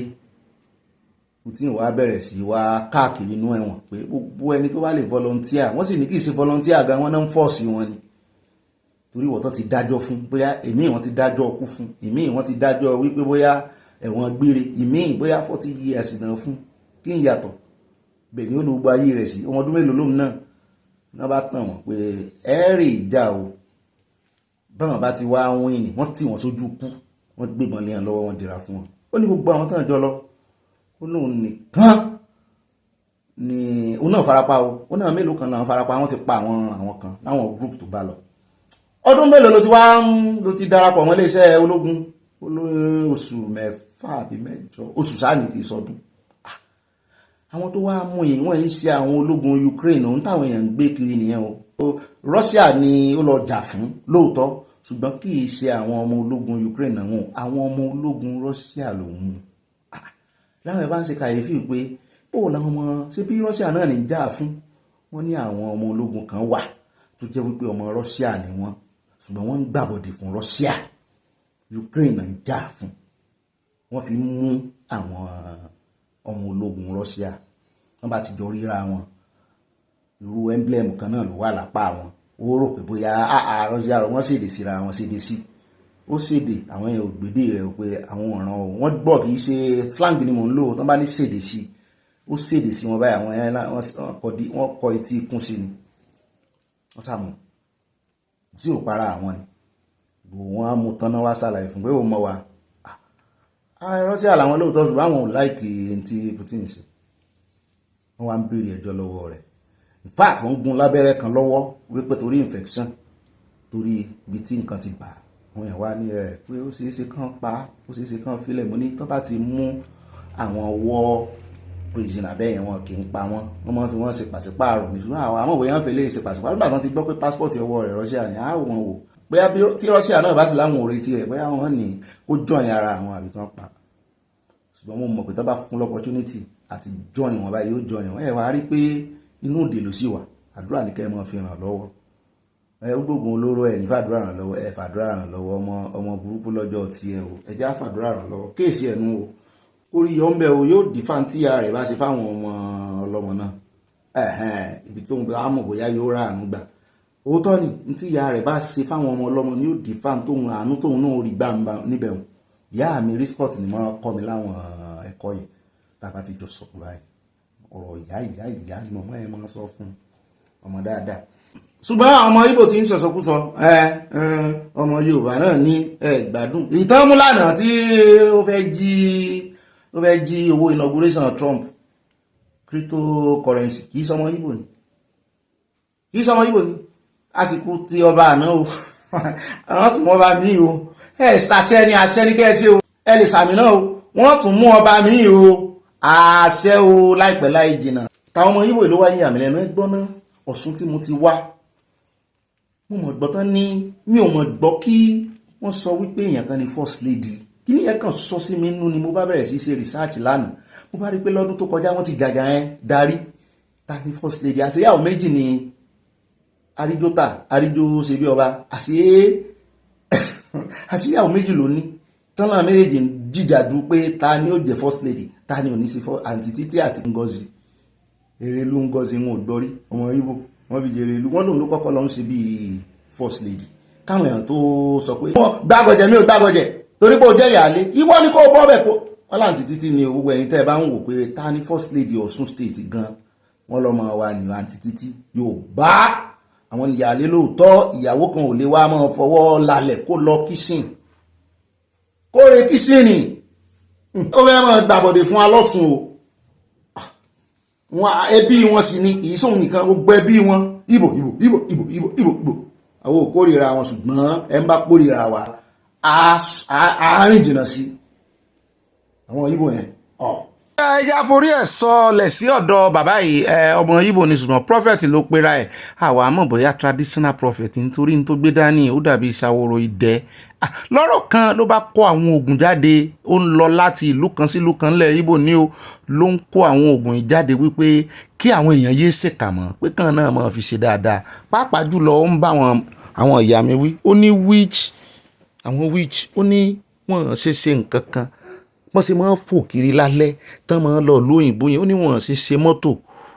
tí wọ́n bẹ̀rẹ̀ sí wá káàkiri inú ẹ̀wọ̀n pé gbogbo ẹni tó bá lè volunteer wọ́n sì ní kì í ṣe volunteer gan wọ́n náà ń fọ́ọ̀sì wọn ni torí wọ́n tó ti dájọ́ fún bóyá èmi wọ́n ti dájọ́ ọkú fún èmi wọ́n ti dájọ́ wípé bóyá ẹ̀wọ̀n gbére èmi bóyá 40 years náà fún kí n yàtọ̀ bẹ́ẹ̀ ni ó ló gba ayé rẹ̀ sí ọmọ ọdún mélòó lóhùn náà bá tàn wọ́n pé ẹ̀rì ìjà o báwọn bá ti wá wín ni wọ́n tì wọ́n sójú kú wọ́n gbébọn lé wọn lọ́wọ́ wọn dira fún wọn ó ní gbogbo àwọn tán jọ lọ ó lóun nìkan ni òun náà farapa o ó náà mélòó kan náà farapa wọ́n ti pa àwọn kan láwọn group tó bá lọ ọdún mélòó ló ti darapọ̀ mọ́ iléeṣẹ́ ológun oṣù 6 àbí 8 oṣù sáà ní kì í sọdún àwọn tó wá mú yìí wọ́n ń ṣe àwọn ológun Ukraine ohun táwọn èèyàn ń gbé kiri nìyẹn o Russia ni ó lọ jà fún lóòótọ́ ṣùgbọ́n kì í ṣe àwọn ọmọ ológun Ukraine náà àwọn ọmọ ológun Russia lòun mú láwọn ẹ̀ bá ń ṣe kàyéfì pé ó làwọn ọmọ ṣe bí Russia náà ní jà fún wọ́n ní àwọn ọmọ ológun kan wà tó jẹ́ wípé ọmọ Russia ni wọ́n ṣùgbọ́n wọ́n ń gbàbọ̀dè fún Russia Ukraine náà ń jà fún wọ́n fi mú àwọn ọmọ ológun Russia wọ́n bá ti jọ ríra wọn irú emblem kan náà ló wà lápá wọn ó rò pé bóyá Russia wọ́n ṣèdè síra wọn ṣèdè sí ó ṣèdè àwọn èèyàn ògbédè rẹ̀ pé àwọn ọ̀ràn wọ́n gbọ́ kì í ṣe slang ni mò ń lò tán bá ní ṣèdè sí ó ṣèdè sí wọn báyìí àwọn èèyàn wọ́n kọ etí ikún sí ni wọ́n sàmù tí ò para àwọn ni wọ́n á mú tán náà wá ṣàlàyé fún pé ó mọ̀ wá Russia làwọn lóòótọ́ ṣùgbọ́n àwọn ò láìkì ẹni tí Putin ṣe wọ́n wá ń béèrè ẹjọ́ lọ́wọ́ rẹ̀ in fact wọ́n gún lábẹ́rẹ́ kan lọ́wọ́ wípé torí infection torí ibi tí nǹkan ti bà àwọn èèyàn wá ní ẹ̀ pé ó ṣeé ṣe kán pa ó ṣeé ṣe kán filẹ̀ mo ní tó bá ti mú àwọn war prisoner bẹ́ẹ̀ wọn kì í pa wọ́n máa fi wọ́n ṣe pàṣípààrọ̀ ní ṣùgbọ́n àwọn òwe yẹn fẹ́ lè ṣe pàṣípààrọ̀ nígbà tí wọ́n ti gbọ́ pé passport ọwọ́ rẹ̀ Russia ni àwọn wò bóyá tí Russia náà bá sì láwọn òretí rẹ̀ bóyá wọ́n ní kó join ara àwọn àbí kan pa ṣùgbọ́n mo mọ̀ pé tó bá fún l'opportunity àti join wọn báyìí yóò join wọn ẹ̀ wá rí pé inú òde ló sì wà àdúrà ní kẹ́ ẹ máa fi ràn lọ́wọ́ ẹ gbógun olóró ẹ ní fàdúrà ràn lọ́wọ́ ẹ fàdúrà ràn lọ́wọ́ ọmọ burúkú lọ́jọ́ tiẹ̀ o ẹ já fàdúrà ràn lọ́wọ́ kéèsì ẹnu o kórí yọ ń bẹ o yóò dì fáńtíyà rẹ̀ bá ṣe fáwọn ọmọ ọlọ́mọ náà ibi tó ń bẹ àmọ́ bóyá yóò rà àánú gbà òótọ́ ni ní tí ìyá rẹ̀ bá ṣe fáwọn ọmọ ọlọ́mọ ni yóò dì fáń tóun àánú tóun náà rí gbàǹbà níbẹ̀ o ìyá mi respect ni mo kọ́ mi láwọn ẹ̀kọ́ yẹn tàbá ti jọ sọ̀rọ̀ báyìí ọ̀rọ̀ ìyá ni mọ̀mọ́ ẹ̀ máa sọ fún ọmọ dáadáa ṣùgbọ́n ọmọ Ìgbò tí ń sọ̀sọ̀kúsọ ọmọ Yorùbá náà ní gbádùn ìtàn mú lánàá tí ó fẹ́ jí owó inauguration Trump cryptocurrency kìí sọmọ Ìgbò ni àsìkò tí ọba àná o àwọn tún mú ọba míì o ṣàṣẹ ni àṣẹ ní kẹ́ẹ̀ṣe o ẹ lè sàmì náà o wọ́n tún mú ọba míì o àṣẹ o láìpẹ́ láì jìnnà táwọn ọmọ Ìgbò ló wáyé àmì lẹ́nu ẹgbọ́n náà Ọ̀ṣun tí mo ti wá mo mọ̀ gbọ́ tán ní mi ò mọ̀ gbọ́ kí wọ́n sọ wípé èèyàn kan ní first lady kí ni ẹ̀ kàn sọ sí mi nínú ni mo bá bẹ̀rẹ̀ sí ṣe research lánàá mo bá rí pé lọ́dún tó kọjá wọ́n ti jàjà ẹ̀ darí ta ní first lady àṣeyàwó méjì ni àríjó ṣe bí ọba àṣeyàwó méjì ló ní tán náà méjèèjì ń jìjàdú pé ta ni ó jẹ́ first lady ta ni ò ní sí àǹtí Títí àti Ngozi Erelu Ngozi wọn ò gbọ́rí ọmọ Ìgbò wọ́n fi jèrè ìlú wọ́n lòun ló kọ́kọ́ lọ ń ṣe bíi first lady káwọn èèyàn tó sọ pé wọ́n gbàgọ̀jẹ̀ mi ò gbàgọ̀jẹ̀ torí pé ó jẹ́ ìyáálé ìwọ ni kò bọ́ bẹ̀ kó wọ́n láǹtí Títí ni gbogbo ẹ̀yin tẹ́ ẹ bá ń wò pé ta ni first lady Ọ̀ṣun state gan wọ́n lọ́mọ wa ní àǹtí Títí yóò bá àwọn ìyáálé lóòótọ́ ìyàwó kan ò lè wá máa fọwọ́ lálẹ̀ kó lọ kíṣìn kó re kíṣìn ni ó fẹ́ máa gbàbọ̀dẹ̀ fún alọ́sùn o wọn ẹbí wọn sì ni kì í sóhun nìkan gbogbo ẹbí wọn Ìgbò àwọn ò kórìíra wọn ṣùgbọ́n ẹ ń bá kórìíra wa àárín jìnnà sí àwọn Ìgbò yẹn. ẹja forí ẹ̀ sọlẹ̀ sí ọ̀dọ̀ bàbá yìí ọmọ Ìgbò ni ṣùgbọ́n prophet ló pera ẹ̀ àwa mọ̀ bóyá traditional prophet nítorí ní tó gbé dání ó dàbí ìṣàwòrò idẹ lọ́rọ̀ kan ló bá kó àwọn oògùn jáde ó ń lọ láti ìlú kan sí ìlú kan lẹ̀ Ìgbò ní o ló ń kó àwọn oògùn yìí jáde wípé kí àwọn èèyàn yéé ṣèkà mọ́ pé kàn náà máa fi ṣe dáadáa pàápàá jùlọ ó ń bá àwọn ìyá mi wí ó ní witch ó ní wọ́n ṣe nǹkan kan wọ́n ṣe máa ń fò kiri lálẹ́ tán máa ń lọ lóyìnbó yẹn ó ní wọ́n ṣe mọ́tò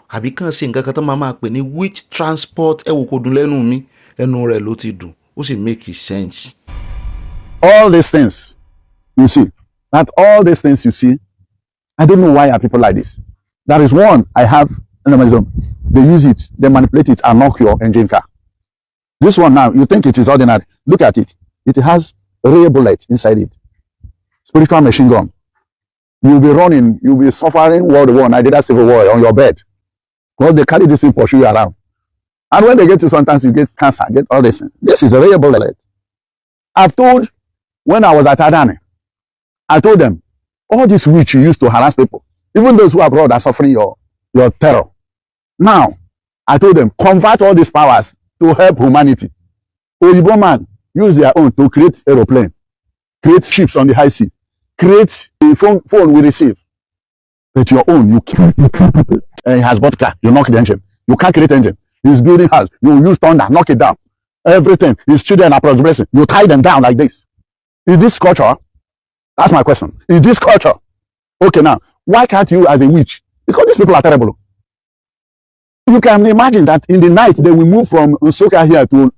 àbí kàn ṣe nǹkan kan tán máa pè ní witch transport ẹ wò kò dùn lẹ́nu mi ẹnu rẹ̀ ló ti dùn ó sì make sense. All these things you see, not all these things you see, I don't know why are people like this. There is one I have in Amazon. They use it, they manipulate it and knock your engine car. This one now, you think it is ordinary. Look at it. It has a real bullet inside it. Spiritual machine gun. You'll be running, you'll be suffering World War, Nigeria Civil War on your bed. Because they carry this thing pursue you around. And when they get to sometimes you get cancer, get all this. This is a real bullet. I've told, when I was at Adani, I told them, all this witch you used to harass people, even those who are abroad are suffering your terror. Now, I told them, convert all these powers to help humanity. Oyibo man use their own to create aeroplane, create ships on the high sea, create a phone we receive. But your own, you kill people. He has bought car, you knock the engine. You can't create engine. He's building house, you use thunder, knock it down. Everything. His children are progressing. You tie them down like this. Is this culture? That's my question. Is this culture? Okay, now, why can't you as a witch? Because these people are terrible. You can imagine that in the night they will move from Nsukka here to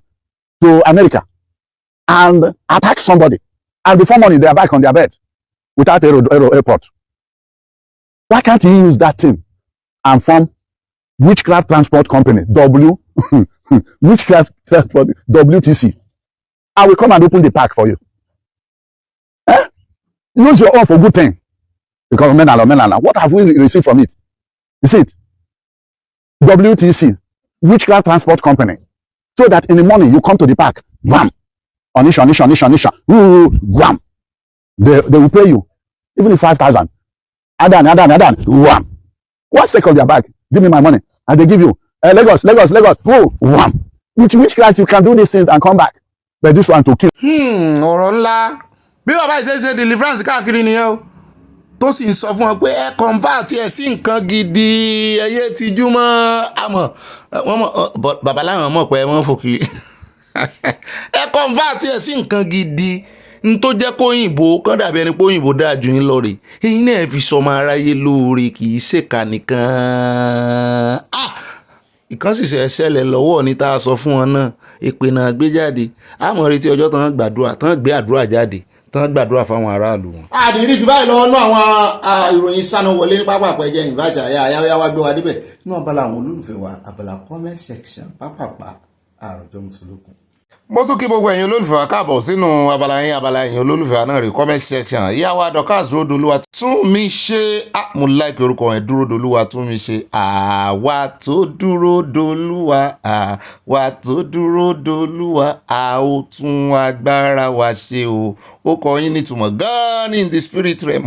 America and attack somebody. And before morning they are back on their bed without airport. Why can't you use that thing and form witchcraft transport company, witchcraft transport, WTC? I will come and open the park for you. Eh? Use your own for good thing. Because what have we received from it? You see it? WTC, Witchcraft Transport Company. So that in the morning you come to the park, wham, onisha, wham. They will pay you, even if 5,000. Adan, wham. What's the stake of their bag? Give me my money. And they give you, Lagos, oh, wham. Which class you can do these things and come back? But this one to kill. Ọ̀rọ̀ ńlá. Bí bàbá ìṣe deliverance káàkiri nìyẹn o. Tó sì ń sọ fún wọn pé ẹ convert ẹ sí nǹkan gidi, ẹyẹ tijú mọ́ àmọ́ wọ́n mọ̀ bàbá láwọn mọ̀ pé wọ́n fòkì. Ẹ convert ẹ sí nǹkan gidi. N tó jẹ́ kó òyìnbó kán dàbí ẹni pé òyìnbó dáa jù yín lọ rè. Ẹ̀yin náà fi sọmọ aráyé lóore kì í ṣèkà nìkan. Ìkan sì ṣẹlẹ̀ lọ́wọ́ ní tá a sọ fún wọn náà. Èpè náà gbé jáde. Àmọ́ retí ọjọ́ tán gbé àdúrà jáde. Tán gbàdúrà fáwọn aráàlú wọn. Àdìrí jù báyìí lọ́wọ́ náà àwọn ìròyìn sánú wọlé ní pápá àpẹjẹ ìbájà àyà wá gbé wa débẹ̀. Inú abala àwọn olólùfẹ́ wa abala comment section pápápá àròjọ mùsùlùkù. Mo tún kí gbogbo ẹ̀yin olólùfẹ́ wa káàbọ̀ sínú abala ẹ̀yin olólùfẹ́ wa náà rí comment section. Ìyá wa Dorcas Dúródolúwa tún mi ṣe mo like orúkọ yẹn Dúródolúwa tún mi ṣe àwa tó Dúródolúwa àwa tó Dúródolúwa a ó tún agbára wa ṣe o. Ó kọ yín nítumọ̀ gan-an in the spirit realm.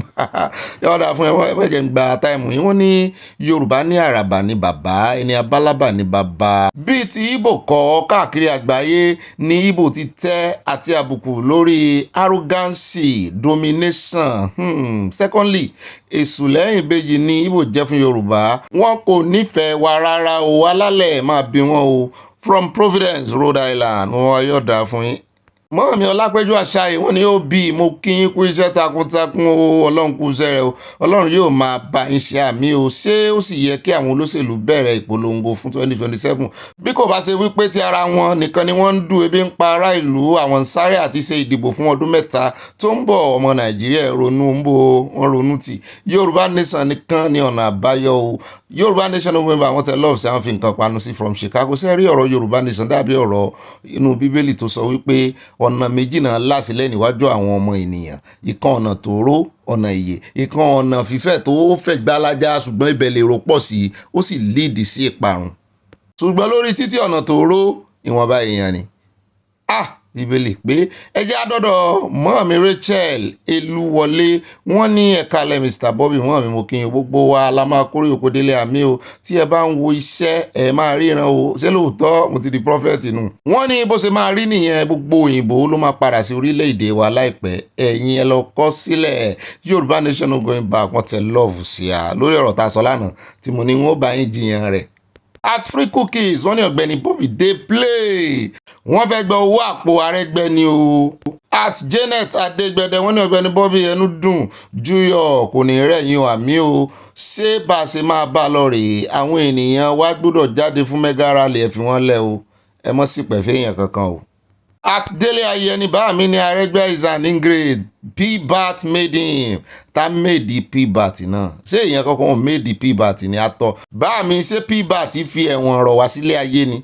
Yọ̀ọ̀dà fún ẹ̀fẹ̀jẹ̀ ń gba táìmù yín. Wọ́n ní Yorùbá ní àràbà ní bàbá ẹni abálábà ní bàbá. Bíi ti Ìgbò kọ́ káàkiri àgbáyé ní Ìgbò ti tẹ́ àti àbùkù lórí arrogancy domination. Secondly, èṣù lẹ́yìn ìbejì ní Ìgbò jẹ́ fún Yorùbá. Wọn kò nífẹ̀ẹ́ wa rárá o, alálẹ̀ máa bí wọn o. From Providence, Rhode Island, wọn yóò dá fún yín. Mọ́ mi Ọlápẹ́jú Àṣàyè wọ́n ní ó bí mo kí yín kú iṣẹ́ takuntakun o, Ọlọ́run kú iṣẹ́ rẹ o, Ọlọ́run yóò máa bá yín ṣe àmì o. Ṣé ó sì yẹ kí àwọn olóṣèlú bẹ̀rẹ̀ ìpolongo fún 2027 bí kò bá ṣe wípé ti ara wọn nìkan ni wọ́n ń dù ebi ń pa ará ìlú, àwọn ń sáré àti ṣe ìdìbò fún ọdún mẹ́ta tó ń bọ̀. Ọmọ Nàìjíríà ronú ń bọ̀ wọ́n ronú tì. Yorùbá nation nìkan ni ọ̀nà àbáyọ o. Yorùbá nation ló ń bá àwọn tẹ love sí àwọn fi nǹkan panu sí from Chicago. Ṣé rí ọ̀rọ̀ Yorùbá nation dàbí ọ̀rọ̀ inú Bíbélì tó sọ wípé ọ̀nà méjì náà lásìlẹ̀ níwájú àwọn ọmọ ènìyàn. Ìkan ọ̀nà tóóró ọ̀nà ìyè, ìkan ọ̀nà fífẹ̀ tó fẹ̀ gbálájá ṣùgbọ́n ibẹ̀ lè rò pọ̀ sí ó sì lead sí ìparun. Ṣùgbọ́n lórí títí ọ̀nà tóóró ìwọ̀nba èèyàn ni. Bíbélì pé ẹjẹ́ àdọ́dọ̀ mọ́ọ̀mí Rachel Elúwọlé wọ́n ní ẹ̀ka lẹ́ Mr. Bobby mọ́ọ̀mí mo kí yín gbogbo wa la máa kórè òkú délé àmì o. Tí ẹ bá ń wo iṣẹ́ ẹ máa ríran o. Ṣé lóòótọ́ mo ti di prophet nù. Wọ́n ní bó ṣe máa rí nìyẹn, gbogbo òyìnbó ló máa padà sí orílẹ̀-èdè wa láìpẹ́. Ẹ̀yin ẹ lọ kọ sílẹ̀ Yorùbá nation no going back. Wọ́n tẹ love sí a lórí ọ̀rọ̀ tá a sọ lánàá tí mo ní wọ́n bá yín jiyàn rẹ̀. At Free Cookies wọ́n ní Ọ̀gbẹ́ni Bobby dey play wọ́n fẹ́ gba owó àpò Arẹ́gbẹ́ ni o. At Janet Adégbẹdẹ wọ́n ní Ọ̀gbẹ́ni Bobby ẹnu dùn júyọ̀ kò ní rẹ̀yìn àmì o. Ṣé bá a ṣe máa bá a lọ rèé, àwọn ènìyàn wa gbọ́dọ̀ jáde fún mega rally ẹ fi wọ́n lẹ̀ o, ẹ mọ́ sí pẹ̀fẹ́ èèyàn kankan o. At Délé Ayẹni bá mi ní Arẹ́gbẹ́ is an ingrate pbat made him ta made pbat náà. Ṣé èèyàn kankan made pbat ni atọ́ bá mi ṣe pbat fi ẹ̀wọ̀n rọ̀ wá sílé ayé ni.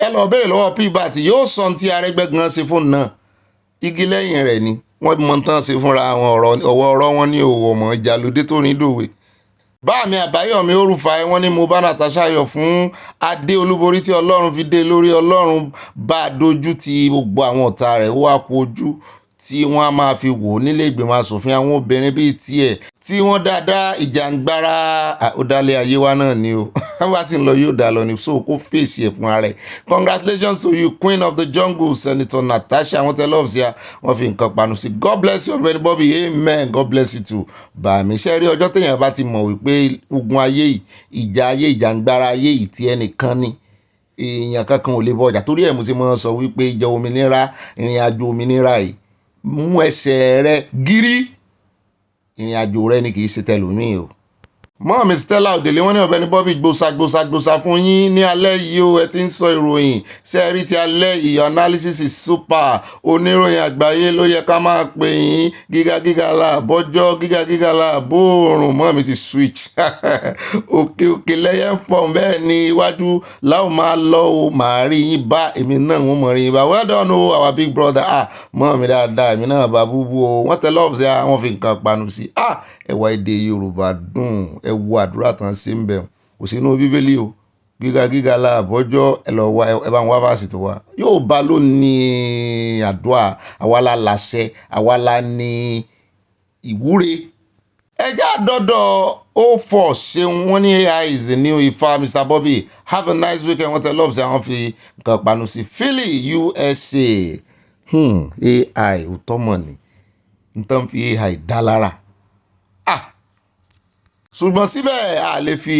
Ẹ lọ béèrè lọ́wọ́ pbat yóò sọ tí Arẹ́gbẹ́ gan ṣe fún náà. Igi lẹ́yìn rẹ̀ ni wọ́n mọ̀ tán ṣe fúnra àwọn ọ̀rọ̀ wọn ní òwò ọmọ ìjàlódé tó ní dòwe. Báàmì Àbáyọ̀mí Orúfàì wọ́n ní mo bá Natasha yọ̀ fún adé olúborí tí Ọlọ́run fi dé lórí. Ọlọ́run bá dojú ti gbogbo àwọn ọ̀tá rẹ̀ wá kú ojú tí wọ́n á máa fi wò nílé ìgbìmọ̀ asòfin àwọn obìnrin bíi tiẹ̀ tí wọ́n dáadáa ìjàngbara ọ̀dàlẹ̀ ayé wa náà ni o. Wá sí ń lọ yóò dá lọ ní so kó fèsì ẹ̀ fún ara rẹ̀. Congratulations to you Queen of the Jungle Senator Natasha wọ́n tẹ love sí a wọ́n fi nǹkan panu sí. God bless you Ọ̀gbẹ́ni Bobby, amen, God bless you too. Bàmí ṣe rí ọjọ́ téèyàn bá ti mọ̀ wípé ogun ayé yìí ìjà ayé ìjàngbara ayé yìí tí ẹnìkan ni èèyàn kankan ò lè bọ ọjà. Torí ẹ̀ mo ti mọ̀ sọ wípé ìjọ òmìnira ìrìn àjò òmìnira yìí mú ẹsẹ̀ rẹ gírí, ìrìn àjò rẹ ni kì í ṣe tẹlòmíì o. mọ́ mi Stella Òdèlé wọ́n ní Ọ̀gbẹ́ni Bobby gbòsàgbòsà fún yín ní alẹ́ yìí o, ẹ ti ń sọ ìròyìn sẹ́ẹ̀rí ti alẹ́ yìí, analysis is super, oníròyìn àgbáyé ló yẹ ká máa pè yín, gíga là bọ́jọ́, gíga là bóòrùn. Mọ́ mi ti switch òkè lẹ́yẹ ń fọ̀ bẹ́ẹ̀ ni iwájú láwọn máa lọ o, màá rí yín bá, èmi náà wọ́n mọ̀ rí yín bá. Well done o our big brother. Mọ́ mi dáadáa, èmi náà bá búbú o, wọ́n tẹ lọ́ọ̀fù sí wọ́n fi nǹkan panu sí. Ẹwà èdè Yorùbá dùn, ẹ wo àdúrà tán sí ń bẹ̀ kò sínú Bíbélì o, gíga là bọ́jọ́, ẹ lọ wá ẹ bá ń wá fásitì tó wá. yóò bá ló ní àdúrà, àwa la láṣẹ, àwa la ní ìwúre. ẹjẹ́ àdọ́dọ̀ O4 ṣeun wọ́n ní AI is the new Ifá. Mr. Bobby have a nice weekend. wọ́n tẹ love sí àwọn fi nǹkan panu sí Philly USA. AI ò tọ́mọ̀ ni n tán fi AI dá lára. ṣùgbọ́n síbẹ̀ a lè fi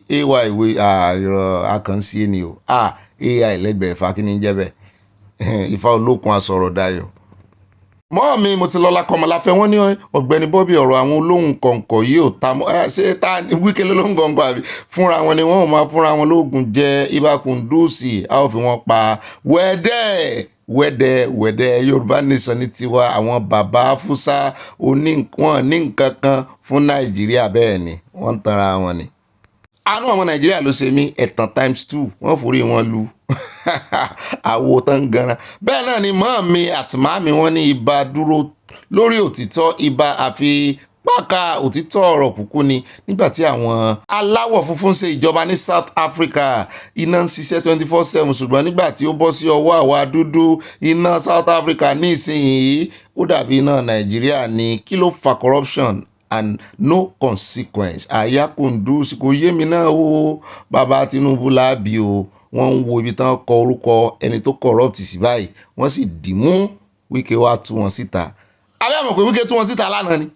AI ìwé àkànṣe ni o. AI lẹ́gbẹ̀ẹ́ Ifá kí ni jẹ́ bẹ́ẹ̀. Ifá olókun asọ̀rọ̀ dayọ̀. mọ́ mi mo ti lọ́la kọmọláfẹ́ wọ́n ní Ọ̀gbẹ́ni Bobby ọ̀rọ̀ àwọn olóhùn kọ̀ǹkọ̀ yìí ò ta mọ́ ṣé ta Wike lóhùn kọ̀ǹkọ̀ àbí fúnra wọn ni wọ́n ò máa fúnra wọn lóògùn jẹ Ìbà Kúndùsì a ó fi wọn pa wẹ́dẹ́ Yorùbá nation ní tiwa. àwọn bàbá Fúsá wọn ní nǹkan kan fún Nàìjíríà, bẹ́ẹ̀ ni wọ́n ń tanra wọn ni. àánú àwọn Nàìjíríà ló ṣe mí, ẹ̀tàn ×2 wọ́n forí wọn lu àwo tán ganan. bẹ́ẹ̀ náà ni mọ́ mi àti màmí wọn ní Ìbà dúró lórí òtítọ́, Ìbà àfi pákà òtítọ́ ọ̀rọ̀ kúkú ni. nígbà tí àwọn aláwọ̀ funfun ṣe ìjọba ní South Africa, iná ń ṣiṣẹ́ 24/7, ṣùgbọ́n nígbà tí ó bọ́ sí ọwọ́ àwa dúdú, iná South Africa ní ìsinyìí ó dàbí iná Nàìjíríà ni. kí ló fa corruption and no consequence? Àyà Kúndùsì kò yé mi náà o. bàbá Tinubu láàbì o, wọ́n ń wo ibi tán kọ orúkọ ẹni tó corrupt sí báyìí, wọ́n sì dìmú Wike wá tú wọn síta. abẹ́ àmọ̀ pé Wike tú wọn síta lánàá ni,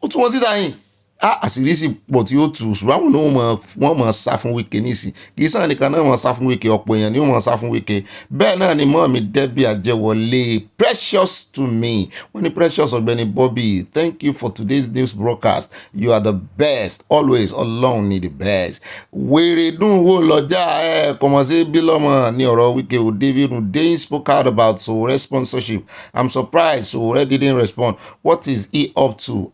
ó tú wọn síta yìí. àṣírí sì pọ̀ tí ó tù, ṣùgbọ́n àwọn oníwọ̀n wọ́n mọ̀ sá fún Wike nísì, kì í sàn nìkan náà mọ̀ sá fún Wike, ọ̀pọ̀ èèyàn ni ó mọ̀ sá fún Wike. bẹ́ẹ̀ náà ni mọ́ mi Debbie Ajẹ́wọlé precious to me wọ́n ní precious Ọ̀gbẹ́ni Bobby, thank you for today's news broadcast, you are the best always, Ọlọ́run ni the best. wèrè dùn wò lọ́jà kọ̀mọ̀ sí bílọ́mọ̀ ní ọ̀rọ̀ Wike o. David Hundeyin spoke out about Sowore sponsorship. I'm surprised Sowore didn't respond. What is he up to?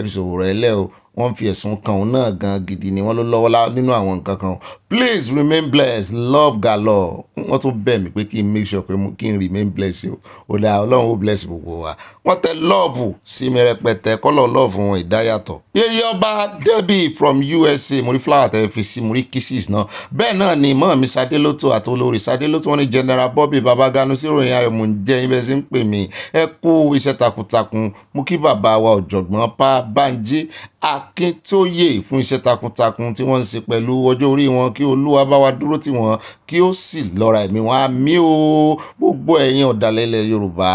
Sowore ẹlẹ́ o, wọ́n fi ẹ̀sùn kan òun náà gan gidi ni wọ́n ló lọ́wọ́ nínú àwọn nǹkan kan. please remain blessed, love galore. wọ́n tún bẹ̀ mí pé kí n make sure pé kí n remain blessed o. ó dáa, Ọlọ́run ó bless gbogbo wa. wọ́n tẹ love sí mi rẹpẹtẹ, kọ́lọ̀ love wọn ìdáyàtọ̀. yeye ọba Debbie from USA, mo rí flower tẹ fi sí, mo rí kisses náà. bẹ́ẹ̀ náà ni mọ́ mi Sadélótò àti olórí Sadélótò wọ́n ní General Bobby Babaganu sí ìròyìn ayọ̀ mò ń jẹ́ ibẹ̀ sí ń pè mí. ẹ kú iṣẹ́ takuntakun, mú kí bàbá wa ọ̀jọ̀gbọ́n Pa Bánjí Akíntóyè fún iṣẹ́ takuntakun tí wọ́n ń ṣe pẹ̀lú ọjọ́ orí wọn. kí Olúwa bá wa dúró tì wọ́n, kí ó sì lọ́ra ẹ̀mí wọn. àmì o. gbogbo ẹ̀yin ọ̀dàlẹ̀ ilẹ̀ Yorùbá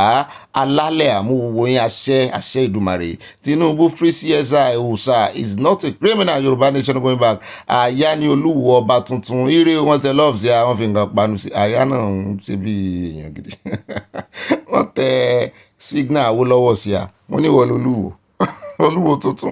alálẹ̀ àmúwò yín àṣẹ Ìdùmarè. Tinubu free CSI òòṣà is not a criminal. Yorùbá nation going back. àyà ni Olúwo ọba tuntun. ire wọn tẹ love sí àwọn fi nǹkan panu sí. àyà náà ń ṣe bí èèyàn gidi. wọ́n tẹ signal Awólọ́wọ̀ sí wọ́n ní wọ́n lolúwo Olúwo tuntun.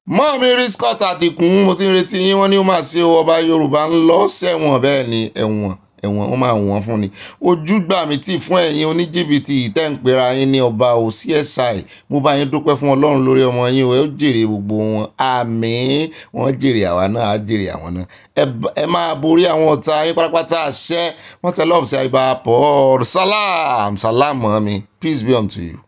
mọ́ mi rí Scott Àdìkún, mo ti ń retí yín. wọ́n ní ó máa ṣe ọba Yorùbá ń lọ sẹ́wọ̀n, bẹ́ẹ̀ ni ẹ̀wọ̀n ó máa wọ̀n fún ni. ojú gbà mí tì fún ẹ̀yin oníjìbìtì tẹ́ ń pera yín ní ọba o CSI. mo bá yín dúpẹ́ fún Ọlọ́run lórí ọmọ yín o, ẹ ó jèrè gbogbo wọn. àmín. wọ́n jèrè àwa náà, á jèrè àwọn náà. ẹ máa borí àwọn ọ̀tá yín pátápátá àṣẹ. wọ́n tẹ lọ́ọ̀fù sí Ìbà Paul salam mọ́ mi, peace be unto you.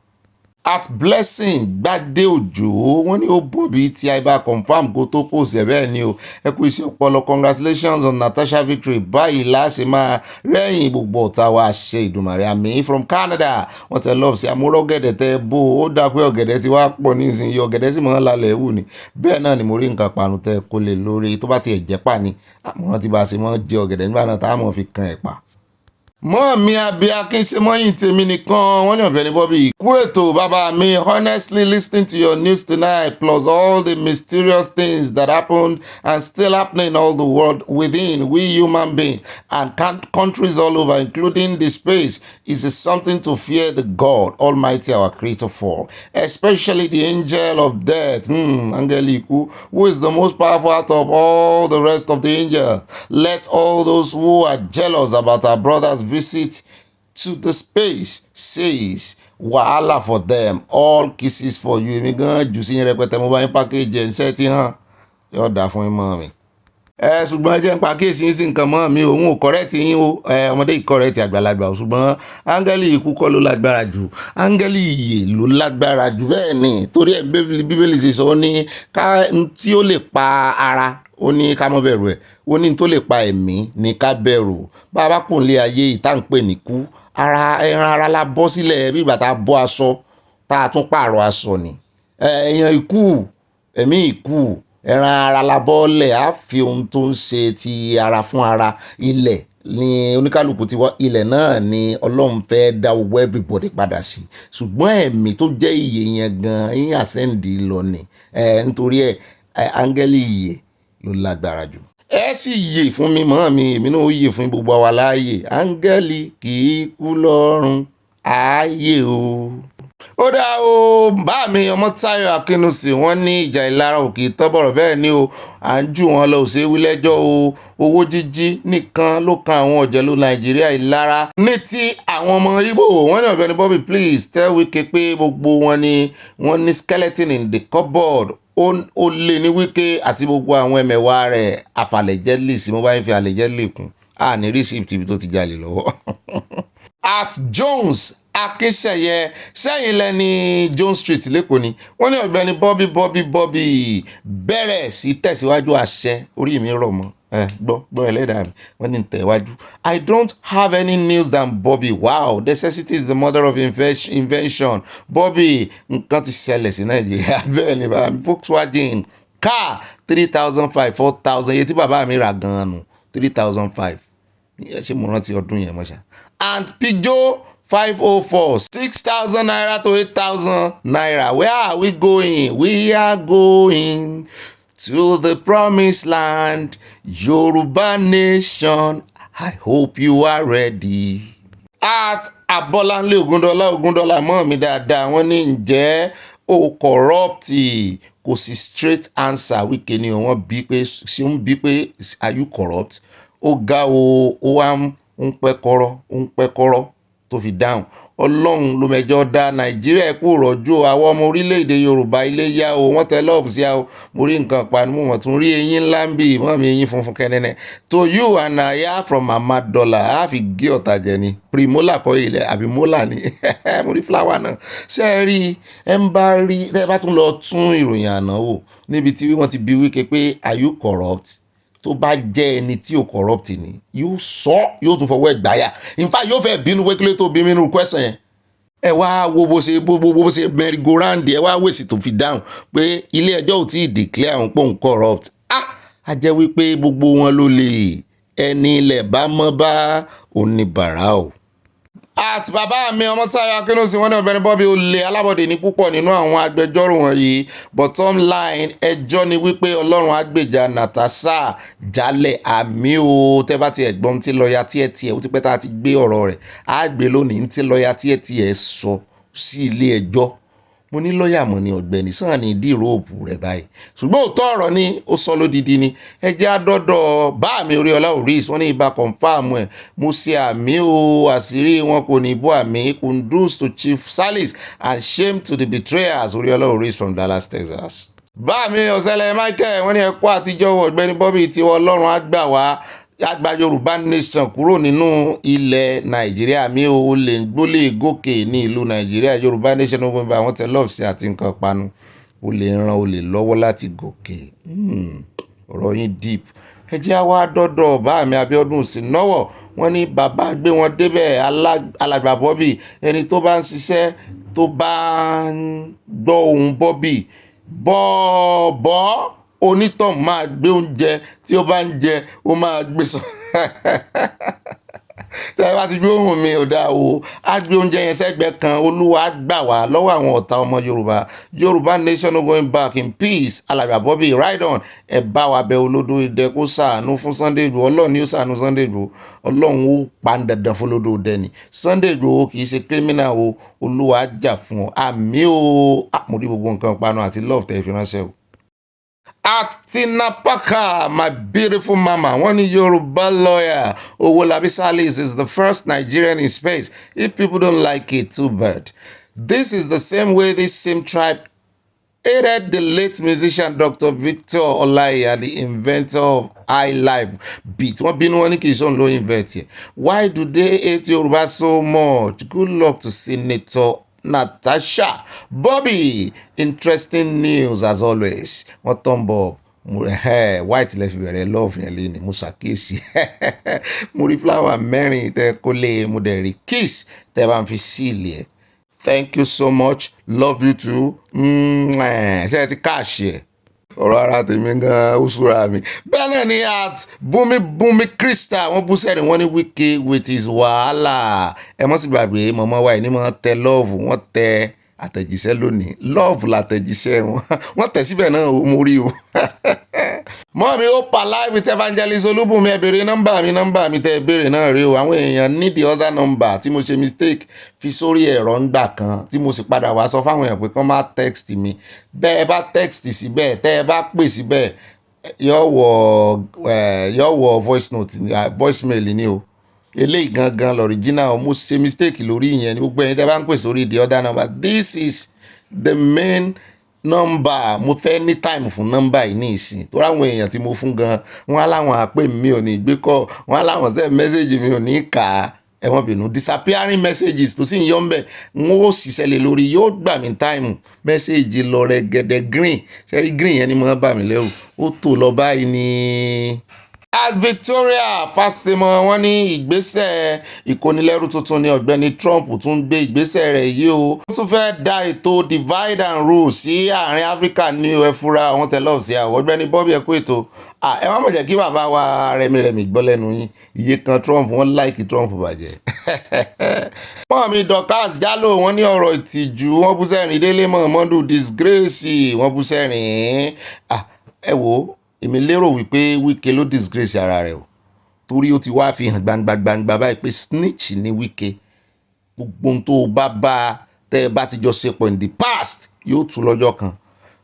at blessing Gbadé Òjò wọ́n ní ó Bobby tí Ìbà confam kó tó post ẹ̀ bẹ́ẹ̀ ni o. ẹ kú iṣẹ́ ọpọlọ, congratulations on Natasha victory. báyìí láṣẹ máa rẹ́yìn gbogbo ọ̀tá wa ṣe Ìdùmarè. àmì from Canada wọ́n tẹ love sí amúrọ̀ ọ̀gẹ̀dẹ̀ tẹ bó. ó dáa pé ọ̀gẹ̀dẹ̀ ti wá pọ̀ nísìnyí, ọ̀gẹ̀dẹ̀ sì máa ń lálẹ́ wù ni. bẹ́ẹ̀ náà ni mo rí nǹkan panu tẹ kó lè lórí tó bá ti ẹ̀ jẹ́ pà ní. àmúràn ti bá a ṣe mọ́ jẹ ọ̀gẹ̀dẹ̀ nígbà náà tá a mọ̀ fi kan ẹ̀ pa. mọ́ mi àbí akínṣemọ́yìn tèmi nìkan wọ́n ní Ọ̀gbẹ́ni Bobby kú ètò bàbá mi. Honestly listening to your news tonight plus all the mysterious things that happened and still happening all the world within we human beings and countries all over including the space is something to fear the God Almighty our creator for, especially the angel of death, Angeliku, who is the most powerful out of all the rest of the angels. Let all those who are jealous about our brothers visit to the space, says wahala for them, all kisses for you. Èmi gan jù sí yín rẹpẹtẹ mo bá yín package ẹ̀ ń ṣẹ́ ti hàn yóò dà fún yín mọ́ mi. Ṣùgbọ́n jẹ́ ń pa kéèsì yín sí nǹkan mọ́ mi òun ò kọ́rẹ́tì yín o ọmọdé ìkọ́rẹ́tì àgbàlagbà ṣùgbọ́n áńgẹ́lì ikú kọ́ ló lágbára jù áńgẹ́lì ìyè ló lágbára jù bẹ́ẹ̀ ni torí ẹ̀ bíbélì ṣe sọ ní ká tí ó lè pa ara ó ní ká mọ́ bẹ̀rù ẹ̀ ó ní tó lè pa ẹ̀mí ní ká bẹ̀rù bá a bá kùn lé ayé ìta ń pè ní kú ẹran ara la bọ́ sílẹ̀ bí ìgbà tá a bọ́ aṣọ tá a tún pààrọ̀ aṣọ ni èèyàn ikú ẹ̀mí ikú ẹran ara la bọ́ọ̀lẹ̀ á fi ohun tó ń ṣe ti ara fún ara ilẹ̀ ní oníkálukú ti wá ilẹ̀ náà ni Ọlọ́run fẹ́ dá owó everybody padà sí ṣùgbọ́n ẹ̀mí tó jẹ́ ìyè yẹn gan yín àsẹ́ǹdì lọ ni nítorí áńgẹ́lì ìyè ló lágbára jù. Ẹ sì yè fún mi mọ́ mi èmi náà ó yè fún gbogbo àwa láàyè áńgẹ́lì kì í kú lọ́run ààyè o. Ó dá o bá mi Ọmọ́táyọ̀ Akínúsì wọ́n ní ìjà ìlara òkè tọ́bọ̀rọ̀ bẹ́ẹ̀ ni o à ń jù wọ́n lọ òsè wílẹ́jọ́ o owó jíjí nìkan ló kan àwọn ọ̀jẹ̀lú Nàìjíríà ìlara ní ti àwọn ọmọ Ìgbò wọ́n ní Ọ̀gbẹ́ni Bobby please tell Wike pé gbogbo wọn ni wọ́n ní skeleton in the cupboard ó lé ní Wike àti gbogbo àwọn ẹ̀mẹ̀wá rẹ̀ àfàlẹ̀jẹ́ sí mo bá ń fi àlẹ̀jẹ́ lè kún ní receipt ibi tó ti jalè lọ́wọ́. At Jones Akínsẹ̀yẹ sẹ́yìn lẹ́ni Jones Street lẹ́kọ̀ọ́ ni wọ́n ní Ọ̀gbẹ́ni Bobby bẹ̀rẹ̀ sí tẹ̀síwájú àṣẹ orí mi rọ̀ mọ́ gbọ́ ẹlẹ́dàá mi wọ́n ní tẹ̀wájú. I don't have any news than Bobby. Wow, necessity is the mother of invention. Bobby nǹkan ti ṣẹlẹ̀ sí Nàìjíríà bẹ́ẹ̀ ni bàbá mi Volkswagen car 3,500 4,000 iye tí bàbá mi rà gan-an nù 3,500 ṣé mo rántí ọdún yẹn mọ́ṣá. And Peugeot 504 6,000 naira to 8,000 naira. Where are we going? We are going to the promised land, Yoruba nation. I hope you are ready. At Abolanle Ogundola mọ́ mi dáadáa wọ́n ní ǹjẹ́ o corrupt kò sí straight answer Wike ni wọ́n bí pé ṣé ń bí pé are you corrupt? Ó ga o ó wá ń pẹ́ kọ́rọ́ tó fi dáhùn Ọlọ́run ló mẹjọ dá Nàìjíríà kú rọ̀jò àwọn ọmọ orílẹ̀-èdè Yorùbá ilé yá o wọ́n tẹ lọ́ọ̀fù sí àwọn mo rí nǹkan panu wọ́n tún rí eyín ńlá ń bì mọ́ mi eyín funfun kẹ́nẹ́nẹ́ to you and I hear from Mama Dollar á fi gé ọ̀tá jẹ ni primola kọ́ ilẹ̀ àbí mola ni mo rí flower náà ṣé ẹ rí ẹ ń bá rí ẹ bá tún lọ tún ìròyìn àná wò níbi tí wọ́n ti bi Wike pé are you corrupt? Tó bá jẹ́ ẹni tí ò corrupt ni yóò yóò tún fọwọ́ ẹgbàáyà in fact yóò fẹ́ bínú wékílé tó bí nínú question yẹn ẹ wá wo bó ṣe merry go round ẹ wá wèsì tó fi dáhùn pé ilé ẹjọ́ ò tí ì declare àwọn pòun corrupt a jẹ́ wípé gbogbo wọn ló lè ẹni ilẹ̀ bá mọ́ bá oníbàárà o. Àti bàbá mi Ọmọ́táyọ̀ Akínúsì wọ́n ní Ọ̀gbẹ́ni Bobby ó lé alábọ̀dé ní púpọ̀ nínú àwọn agbẹjọ́rò wọ̀nyí bottom line ẹjọ́ ni wípé Ọlọ́run á gbèjà Natasha jálẹ̀ àmì o tẹ́ bá ti ẹ̀gbọ́n tí lọ́ọ̀yà tiẹ̀ ó ti pẹ́ tá a ti gbé ọ̀rọ̀ rẹ̀ á gbé lónìí tí lọ́ọ̀yà tiẹ̀ sọ sí ilé ẹjọ́ mo ní lọ́ọ̀yà mọ̀ ní Ọ̀gbẹ́ni sàn ní ìdí róòpù rẹ̀ báyìí ṣùgbọ́n òótọ́ ọ̀rọ̀ ni ó sọ lódìdí ni ẹjẹ́ àdọ́dọ̀ bá mi Oríọlá Oris wọ́n ní ibà kọ̀ǹfàmù ẹ̀ mo ṣe àmì o àṣírí wọn kò ní bó àmì kundus to Chief Salis and shame to the betrayers Oríọlá Oris from Dallas, Texas. Bá mi Ọ̀sẹ̀lẹ̀ Michael wọ́n ní ẹ̀kọ́ àtijọ́ Ọ̀gbẹ́ni Bobby tiwọn Ọlọ́run á gbà wá àgbà Yorùbá nation kúrò nínú ilẹ̀ Nàìjíríà mi ò lè gbólé gòkè ní ìlú Nàìjíríà Yorùbá nation ó gbọ́n bá àwọn tẹ lọ́ọ̀fù sí àti nǹkan panu ó lè ran ó lè lọ́wọ́ láti gòkè ọ̀rọ̀ yín deep ẹ jẹ́ wá dọ́dọ̀ bá mi Abíọ́dún Sìnọ́wọ̀ wọ́n ní bàbá gbé wọn débẹ̀ alàgbà Bobby ẹni tó bá ń ṣiṣẹ́ tó bá ń gbọ́ ohùn Bobby bọ́ọ̀bọ́ onítàn máa gbé oúnjẹ tí ó bá ń jẹ ó máa gbé sọ tẹ́ ẹ bá ti gbé ohùn mi ò dáa o á gbé oúnjẹ yẹn sẹ́gbẹ̀ẹ́ kan olúwa gbà wá lọ́wọ́ àwọn ọ̀tá ọmọ yorùbá nation no going back in peace alàgbà Bobby ride on ẹ bá wa bẹ olódò idẹ kó ṣàánú fún Sunday Igboho ọlọ́run ni ó ṣàánú Sunday Igboho ọlọ́run ó pa ń dandan fún olódò idẹ ni Sunday Igboho kì í ṣe criminal o olúwa jà fún ọ àmì o mo rí gbogbo nǹkan panu àti love tẹ́ fi ránṣẹ́ o. At Tinapaka, my beautiful mama, one Yoruba lawyer, Owolabi Salis is the first Nigerian in space. If people don't like it, too bad. This is the same way this same tribe aided the late musician Dr. Victor Olaiya, the inventor of high life beat. Wọ́n bínú wọn ní kì í ṣe òun ló invent here. Why do they hate Yoruba so much? Good luck to Senator Natasha. Bobby, interesting news as always. Wọ́n tán bọ̀ white left bẹ̀rẹ̀ love yẹn lé ní mo ṣàkíyèsí mo rí flower mẹ́rin tẹ́ kó lé mo dẹ̀ rí kiss tẹ́ bá ń fi síìlì ẹ̀. Thank you so much. Love you too. Ṣé ẹ ti káàṣì ẹ̀? Ọ̀rọ̀ ara tèmi gan-an ó súra mi. Bẹ́ẹ̀ náà ni at Bumi Crystal wọ́n bú sẹ́ni wọ́n ní Wike with his wàhálà. Ẹ mọ́ sí gbàgbé mọ̀mọ́ wa ní mọ́ tẹ love wọ́n tẹ àtẹ̀jíṣẹ́ lónìí. Love làtẹ̀jíṣẹ́ wọn. Wọ́n tẹ̀ síbẹ̀ náà ó mú rí o. Mọ́ mi ó pa live with evangelist Olúbùnmi ẹ béèrè nọ́mbà mi tẹ́ béèrè náà rí o. Àwọn èèyàn ní the other number tí mo ṣe mistake fi sórí ẹ̀rọ ńgbà kan tí mo sì padà wá sọ fáwọn èèyàn pé kán má text mi. Bẹ́ ẹ bá text síbẹ̀ tẹ́ ẹ bá pè síbẹ̀ yóò wọ voice note voicemail ni o. Eléyìí gangan l'original mo ṣe mistake lórí ìyẹn ni gbogbo ẹ̀yin tẹ́ bá ń pè sórí the other number. This is the main number. Mo fẹ́ ní time fún nọ́mbà yìí ní ìsìn tó ráwọn èèyàn tí mo fún gan wọn aláwọn àpè mi ò ní gbé kọ́ wọn aláwọn send message mi ò ní kà á ẹ wọ́n bínú disappearing messages tó sì ń yọ ńbẹ̀ n ó ṣiṣẹ́ lé lórí yóò gbà mí time message lọ rẹ gẹ́dẹ́ green sẹ́rí green yẹn ni mo bá mi lẹ́rù ó tò lọ báyìí ní. At Victoria Fáṣemọ wọ́n ní ìgbésẹ̀ ìkónilẹ́rú tuntun ní ọ̀gbẹ́ni Trump tún gbé ìgbésẹ̀ rẹ̀ yìí o. Ó tún fẹ́ da ètò divide and rule sí àárín Áfíríkà ní ẹ̀fúra àwọn tẹ̀lé ọ̀sẹ̀ àwọ̀ ọ̀gbẹ́ni Bobby ẹ̀kú ètò. Ẹ má mọ̀ jẹ́ kí bàbá wa rẹ̀mí gbọ́ lẹ́nu yín iye kan Trump wọ́n láìkì Trump bàjẹ́. Mọ́ mi Dorcas Jalo wọ́n ní ọ̀rọ̀ ìtìjú wọ́n bú sẹ́rìn Délé Mọ̀mọ́dù disgrace wọ́n bú sẹ́rìn ẹ wò èmi lérò wípé Wike ló disgrace ara rẹ̀ o torí ó ti wá fi hàn gbangba báyìí pé snitch ni Wike gbogbo ohun tó bá tẹ́ ẹ bá ti jọ ṣepọ̀ in the past yóò tú lọ́jọ́ kan.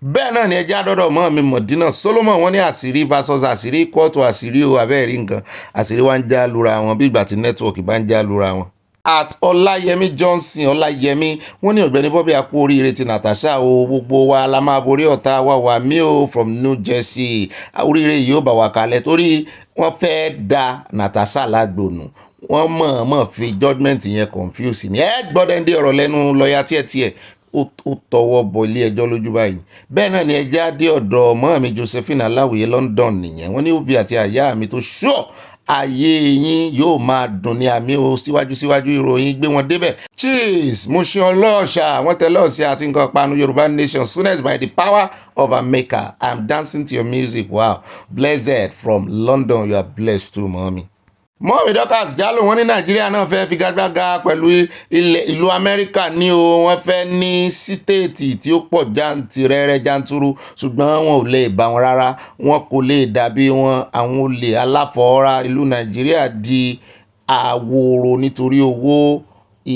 Bẹ́ẹ̀ náà ni ẹjẹ́ àdọ́dọ̀ mọ́ mi Mọ̀dínà Solomon wọ́n ní Asiri versus Asiri kóòtù Asiri o abẹ́ẹ̀rí nǹkan Asiri wá ń já lura wọn bí ìgbà tí nẹ́tíwọ̀kì bá ń já lura wọn. At Ọláyẹmí Johnson Ọláyẹmí wọ́n ní ọ̀gbẹ́ni Bobby a kú oríire ti Natasha o gbogbo wa la máa borí ọ̀tá wa wà mí o from New Jersey oríire yìí ó bà wá kalẹ̀ torí wọ́n fẹ́ da Natasha lágbónú wọ́n mọ̀ọ́mọ̀ fi judgement yẹn confuse ni ẹ gbọ́dọ̀ ń dé ọ̀rọ̀ lẹ́nu lọ́ọ̀yà tiẹ̀ ó tọwọ́ bọ ilé ẹjọ́ lójú báyìí. Bẹ́ẹ̀ náà ni ẹjẹ́ adé ọ̀dọ̀ ọmọ mi Josephine Aláwìyé London nìyẹn wọ́n ní òbí àti àyà mi tó ṣọ́ ayé yín yóò máa dùn ní àmì o síwájú ìròyìn gbé wọn débẹ̀. Cheers Mushin ọlọ́ọ̀ṣà wọ́n tẹ lọ́ọ̀ṣà àti nǹkan panu Yorùbá nation students by the power of a maker I am dancing to your music wow blessed from London you are blessed too mommy. Mọ́mí Dorcas Jalo wọ́n ní Nàìjíríà náà fẹ́ figagbága pẹ̀lú ìlú Amẹ́ríkà ní o wọ́n fẹ́ ní sítéètì tí ó pọ̀ janturu ṣùgbọ́n wọn ò lè bá wọn rárá wọn kò lè dàbí wọn àwọn olè aláfọwọ́rá ìlú Nàìjíríà di àwòrò nítorí owó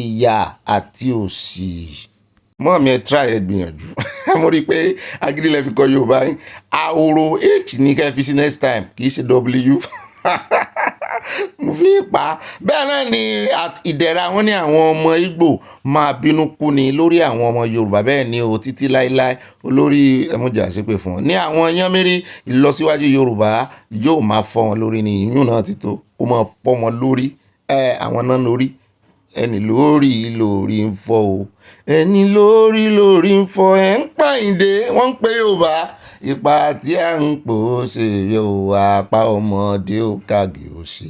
ìyà àti òṣì. Mọ́mí ẹ try ẹ gbìyànjú mo rí i pé agídílẹ̀ fi kọ Yorùbá yín àwòrò h ní kẹ́ fi sí next time kì í ṣe w mo fi pa. Bẹ́ẹ̀ náà ni at Ìdẹ̀ra wọ́n ní àwọn ọmọ Ìgbò máa bínú kú ni lórí àwọn ọmọ Yorùbá bẹ́ẹ̀ ni o títí láíláí olórí ẹmújà ṣépè fún wọn ní àwọn yánmírí ìlọsíwájú Yorùbá yóò máa fọ́ wọn lórí ni ìyún náà ti tó kó máa fọ́ wọn lórí àwọn náà lórí ẹni lórí ń fọ́ o ẹni lórí ń fọ́ ẹ̀ ń pàyìndé wọ́n ń pè Yorùbá ipa tí a ń pò ṣe yóò apá ọmọdé ó kàgé ó ṣe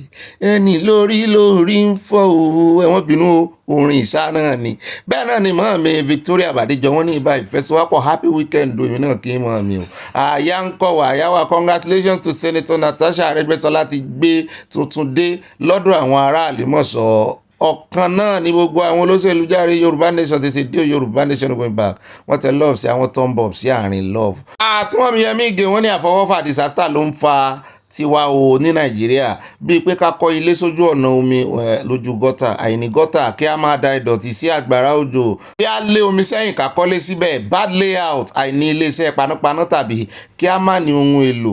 ẹni lórí ń fọ́ o ẹ̀wọ̀n bínú orin ìṣá náà ni bẹ́ẹ̀ náà ni mọ́ mi Victoria Bàdéjọ wọ́n ní ibà ìfẹsọ̀wápọ̀ happy weekend omi náà kí mọ́ mi o àyà ń kọ́ wà àyà wa congratulations to Senator Natasha Akpoti láti gbé tuntun dé lọ́dọ̀ àwọn ará Àlímọ̀ṣọ́ ọ̀kan náà ni gbogbo àwọn olóṣèlú járe Yorùbá nation tètè dé Yorùbá nation going back wọ́n tẹ love sí àwọn thumb up sí àárín love. àti wọ́n mi yẹn mí gé wọ́n ní àfọwọ́fà disaster ló ń fa tiwa o ní Nàìjíríà bíi pé ká kọ́ ilé sójú ọ̀nà omi lójú gọ́tà àìní gọ́tà kí a máa da ìdọ̀tí sí àgbàrá òjò bí a lé omi sẹ́yìn ká kọ́lé síbẹ̀ bad layout àìní iléeṣẹ́ panápaná tàbí kí a má ní ohun èlò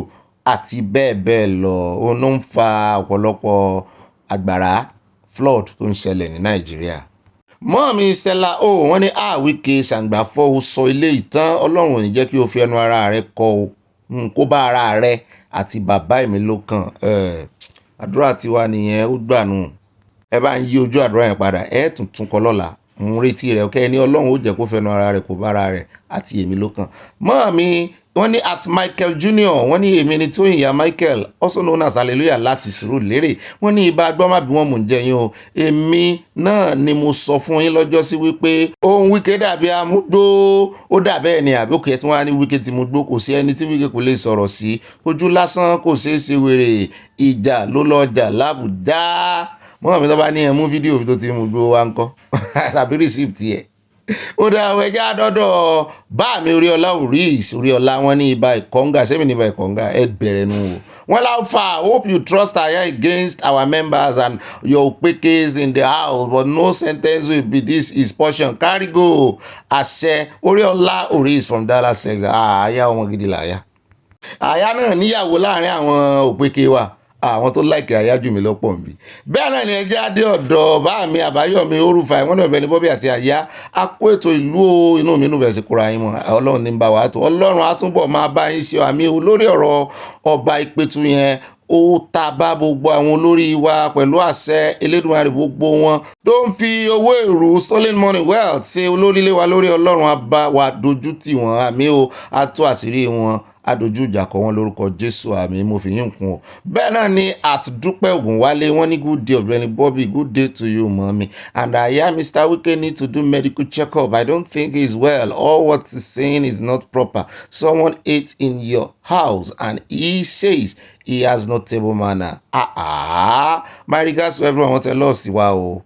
àti bẹ́ẹ̀ bẹ́ẹ̀ lọ òun ló ń fa ọ̀pọ̀lọpọ̀ àgbàrá flood tó ń ṣẹlẹ̀ ní Nàìjíríà. mọ́ọ̀mí Stella o wọ́n ní Wike ṣàǹgbàfọ́ o sọ ilé ìtàn Ọlọ́run ò ní jẹ́ kí o fi ẹnu ara rẹ kọ o kó bá ara rẹ àti bàbá mi ló kàn àdúrà tiwa nìyẹn ó gbànú ẹ bá ń yí ojú àdúrà yẹn padà ẹ tuntun kọ lọ́la ń retí rẹ ọkẹ́ ẹni Ọlọ́run ó jẹ́ kó fẹnu ara rẹ kó bá ara rẹ àti èmi ló kàn. mọ́ọ̀mí wọ́n ní at Michael Junior wọ́n ní èmi ni Tóyìn ìyá Michael also known as hallelujah láti Sùúrùlérè wọ́n ní ibà gbọ́mà bí wọ́n mú un jẹyìn o èmi náà ni mo sọ fún yín lọ́jọ́ sí wípé ohun Wike dàbí amúgbó ó dàbẹ́ ẹni àbí òkè tí wọ́n á ní Wike ti mú gbó kò sí ẹni tí Wike kò lè sọ̀rọ̀ sí ojú lásán kò ṣeé ṣe wèrè ìjà ló lọ́jà lábùjá mọ́ mi tó bá ní ẹ̀ mú fídíò tó ti mú gbó wa ń kọ́ tàbí rìsíìpù ẹ̀ ó dá àwọn ẹja dọ́dọ̀ bá mi Oríọlá Oríọlá wọn ní ibà ìkọ́ngà sẹ́mi ní ibà ìkọ́ngà ẹ bẹ̀rẹ̀ nu o wọn láǹfà hope you trust Aya against our members and your pekes in the house but no sentence will be this is portion carry go àṣẹ Oríọlá Oris from Dallas Texas Aya ọmọ gidi làyà Aya náà níyàwó láàrin àwọn òpèké wa àwọn tó láìkì Aya jù mí lọ́pọ̀ nbí bẹ́ẹ̀ náà ni ẹjẹ́ adé ọ̀dọ̀ bá mi Àbáyọ̀mí Orúfà ẹ̀wọ̀n náà bẹni Bọ́bí àti Aya a kó ètò ìlú o inú mi bẹ̀rẹ̀ sí kóra yín mọ́ Ọlọ́run ní bá wa tó Ọlọ́run á túnbọ̀ máa bá yín ṣe àmì olórí ọ̀rọ̀ Ọba Ìpẹ̀tù yẹn ó ta bá gbogbo àwọn olórí wa pẹ̀lú àṣẹ Elédùmarè gbogbo wọn tó ń fi owó èrú stolen money wealth ṣe olórí lé wa lórí Ọlọ́run á bá wa dojú tì wọ́n àmì o á tú àṣírí wọn adójú ìjà kọ wọn lórúkọ Jésù àmì mo fi yín kún o bẹ́ẹ̀ náà ni àtúndúpẹ́ Ògúnwálé wọ́n ní good day ọ̀gbẹ́ni Bobby good day to you mommy and I hear Mr. Wike need to do medical check-up I don't think he's well all what he's saying is not proper someone ate in your house and he says he has no table manner my regards to everyone wọ́n tẹ lọ́ọ̀ sí wa o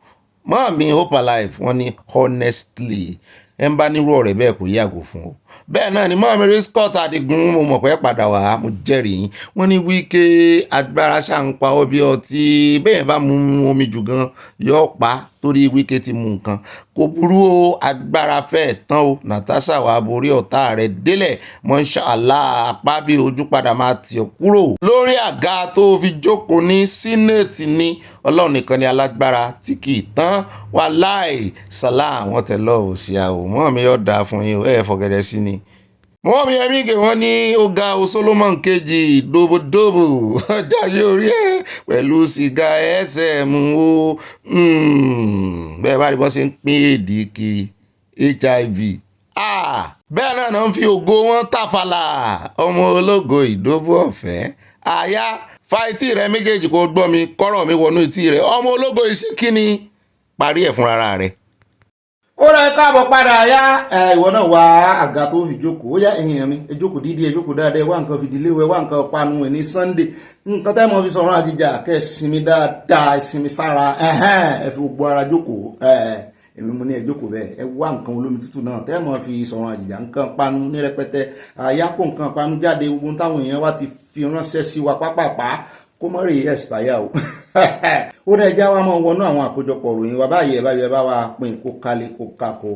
mọ́ọ̀mí hope alive wọ́n ní honestly ẹ ń bá nírú ọ̀rẹ́ bẹ́ẹ̀ kò yàgò fún o bẹ́ẹ̀ náà ni mọ́ọ̀mí Scott Adigun mo mọ̀ pé padà wá mo jẹ́rìí wọ́n ní Wike agbára ṣàǹpa ọbẹ̀ ọtí bẹ́ẹ̀ bá mu omi jù gan yóò pa torí Wike ti mu nǹkan kò burú o agbára fẹ́ẹ̀ tán o Natasha wàá borí ọ̀tá rẹ̀ délẹ̀ mọ́ṣáláà apá bí ojú padà máa tì ọ́ kúrò lórí àga tó fi jókòó ní Senate ní Ọlọ́run nìkan ni alágbára tí kì í tán wàláì sàlá àwọn tẹ̀ lọ́wọ́ sí àwọn mọ́ọ̀mí yóò dáa fún yín ẹ̀ fọ̀gẹ̀dẹ̀ sí ni mọ́ọ̀mí ẹ̀mí gẹ̀ wọ́n ní ó ga o Solomon kejì dóbòdóbò jáde orí ẹ̀ pẹ̀lú sìgá ẹsẹ̀ mú o bẹ́ẹ̀ bá rí bọ́ ṣe ń pín èdè kiri HIV bẹ́ẹ̀ náà ń fi ògo wọn tàfàlà ọmọ ológo ìdóbò ọ̀fẹ́ Aya fa etí rẹ méjèèjì kó gbọ́ mi kọ́rọ̀ mi wọnú etí rẹ ọmọ ológo iṣẹ́ kíni parí ẹ̀ fúnra rẹ̀. ó rẹ káàbọ̀ padà Aya ìwọ náà wá àga tó fi jókòó ó yá ẹ̀yìn mi ẹ jókòó dídí ẹ jókòó dáadáa wá nǹkan fìdílé wá nǹkan panu ẹ̀ ní Sunday nǹkan tẹ́ mọ́ fi sọ̀rọ̀ àjíjà kẹ́ ẹ sinmi dáadáa ẹ sinmi sára ẹ fi gbogbo ara jókòó èmi mo ní ẹ jókòó bẹ́ẹ̀ ẹ wá nǹkan olómi tútù náà tẹ́ mọ́ fi sọ̀rọ̀ àjíjà nǹkan panu ní rẹpẹtẹ Aya kó nǹkan panu jáde gbogbo táwọn èèyàn wá ti fi ránṣẹ́ sí wa pápápá kó mọ́ rèé ẹ̀sìpáyà o ó dẹ̀ já wa máa wọnú àwọn àkójọpọ̀ ròyìn wa báyìí ẹ̀ bá wa pín kó kálé kó kákó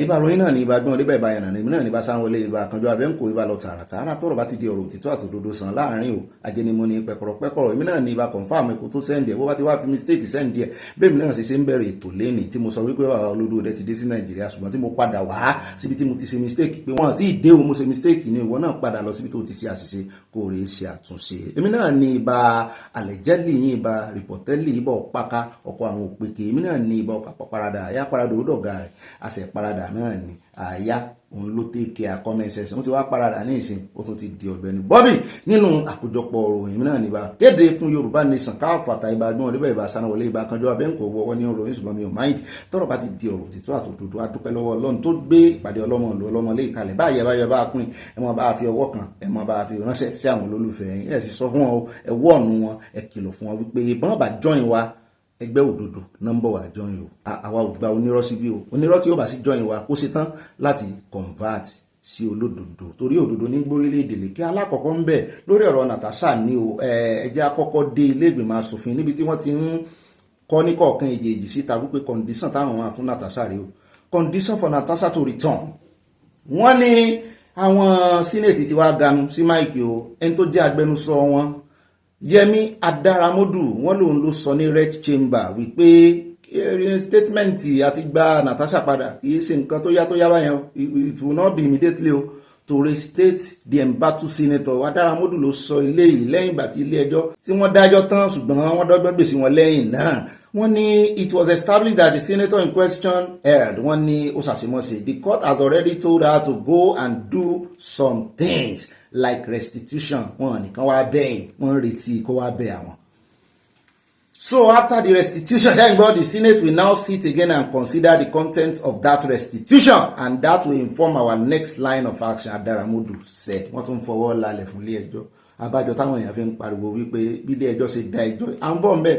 ibà ròyìn náà ní ibà gbọ́n débẹ̀ ibà yànnà èmi náà ní ibà sáwọlé ibà kanjọ abẹ́ǹkó ibà lọ tààràtààrà tọ́rọ̀ bá ti di ọ̀rọ̀ òtítọ́ àtòdodo sàn láàrin o ajẹnimọ́ ní pẹ̀kọ̀rọ̀ èmi náà ní ibà confam kó tó sẹ́ndì ẹ̀ bó bá ti wá fi mistake sẹ́ndì ẹ̀ bẹ́ẹ̀ mi náà ṣe ń bẹ̀rẹ̀ ètò lẹ́nì tí mo sọ wípé bàbá olódò rẹ ti dé sí Nàìjíríà ṣùgbọ́n tí mo padà wá síbi tí mo ti ṣe mistake pé wọ́n àti ìdé o mo ṣe mistake ni ìwọ náà padà lọ síbi tó ti ṣe àṣìṣe kó rèé ṣe àtúnṣe èmi náà ní ibà àlẹ́jẹ́lì yín ibà rìpọ̀tẹ́lì ìbọ̀ pàkà ọkọ̀ àwọn òpèkè èmi náà ní ìbọ̀ parada àyà parada ó dọ̀gá rẹ̀ àṣẹ parada náà ní àyà òun ló tẹ́kẹ̀ comment section ó ti wá parada ní ìsìn ó tún ti di ọ̀gbẹ́ni Bobby nínú àkójọpọ̀ òròyìn náà níbà kéde fún Yorùbá Nation káfàtà ìbàdàn ọ̀dẹ́bẹ̀ ìbá sanáwọlé ìbá kanjọ́ abẹ́ǹkò wọ́wọ́ ní òròyìn ṣùgbọ́n mi ò máìd tọ́rọ̀ bá ti di ọ̀rọ̀ òtítọ́ àtòdodo adúpẹ́ lọ́wọ́ Ọlọ́run tó gbé ìpàdé ọlọ́mọ lé ìkàlẹ̀ báyẹ̀ bá pín ẹ mọ́ bá fi ọwọ́ kan ẹ mọ́ bá fi ránṣẹ́ sí àwọn olólùfẹ́ yín ẹ sì sọ fún wọn ẹ wọ́ọ̀nù wọn ẹ kìlọ̀ fún wọn wípé bọ́n bá join wa ẹgbẹ́ òdodo nọ́mbọ̀ wà join o àwa ò gba onírọ́ síbí o onírọ́ tí ó bá sí join wa kó ṣe tán láti convert sí olódodo torí òdodo ní gbórílẹ̀-èdè lèkẹ́ alákọ̀ọ́kọ́ ń bẹ̀ lórí ọ̀rọ̀ Natasha ní o ẹjẹ́ àkọ́kọ́ dé ilé ìgbìmọ̀ asòfin níbi tí wọ́n ti ń kọ́ ní kọ̀ọ̀kan èjèèjì síta wípé condition táwọn wà fún Natasha rèé o condition for Natasha to return wọ́n ní àwọn senate ti wá ganu sí máìkì o ẹni tó jẹ́ agbẹnusọ wọn Yẹmi Adaramodu wọ́n lòun ló sọ ní red chamber wípé statement àti gba Natasha padà kìí ṣe nǹkan tó yá báyẹn it will not be immediately o to restate the embattled senator Adaramodu ló sọ eléyìí lẹ́yìn ìgbà tí ilé ẹjọ́ tí wọ́n dájọ́ tán ṣùgbọ́n wọ́n dọ́gbọ́n gbèsè wọn lẹ́yìn náà wọ́n ní it was established that the senator in question erred wọ́n ní ó ṣàṣemọ́ṣe the court has already told her to go and do some things like restitution wọ́n nìkan wá bẹ́yìn wọ́n retí kó wá bẹ́ àwọn. So after the restitution, thank God, the Senate will now sit again and consider the content of that restitution, and that will inform our next line of action. Adaramodu said. Wọ́n tún fọwọ́ lálẹ̀ fún ilé ẹjọ́. Abájọ táwọn èèyàn fi ń pariwo wípé bí ilé ẹjọ́ ṣe dá ẹjọ́. À ń bọ̀ ń bẹ̀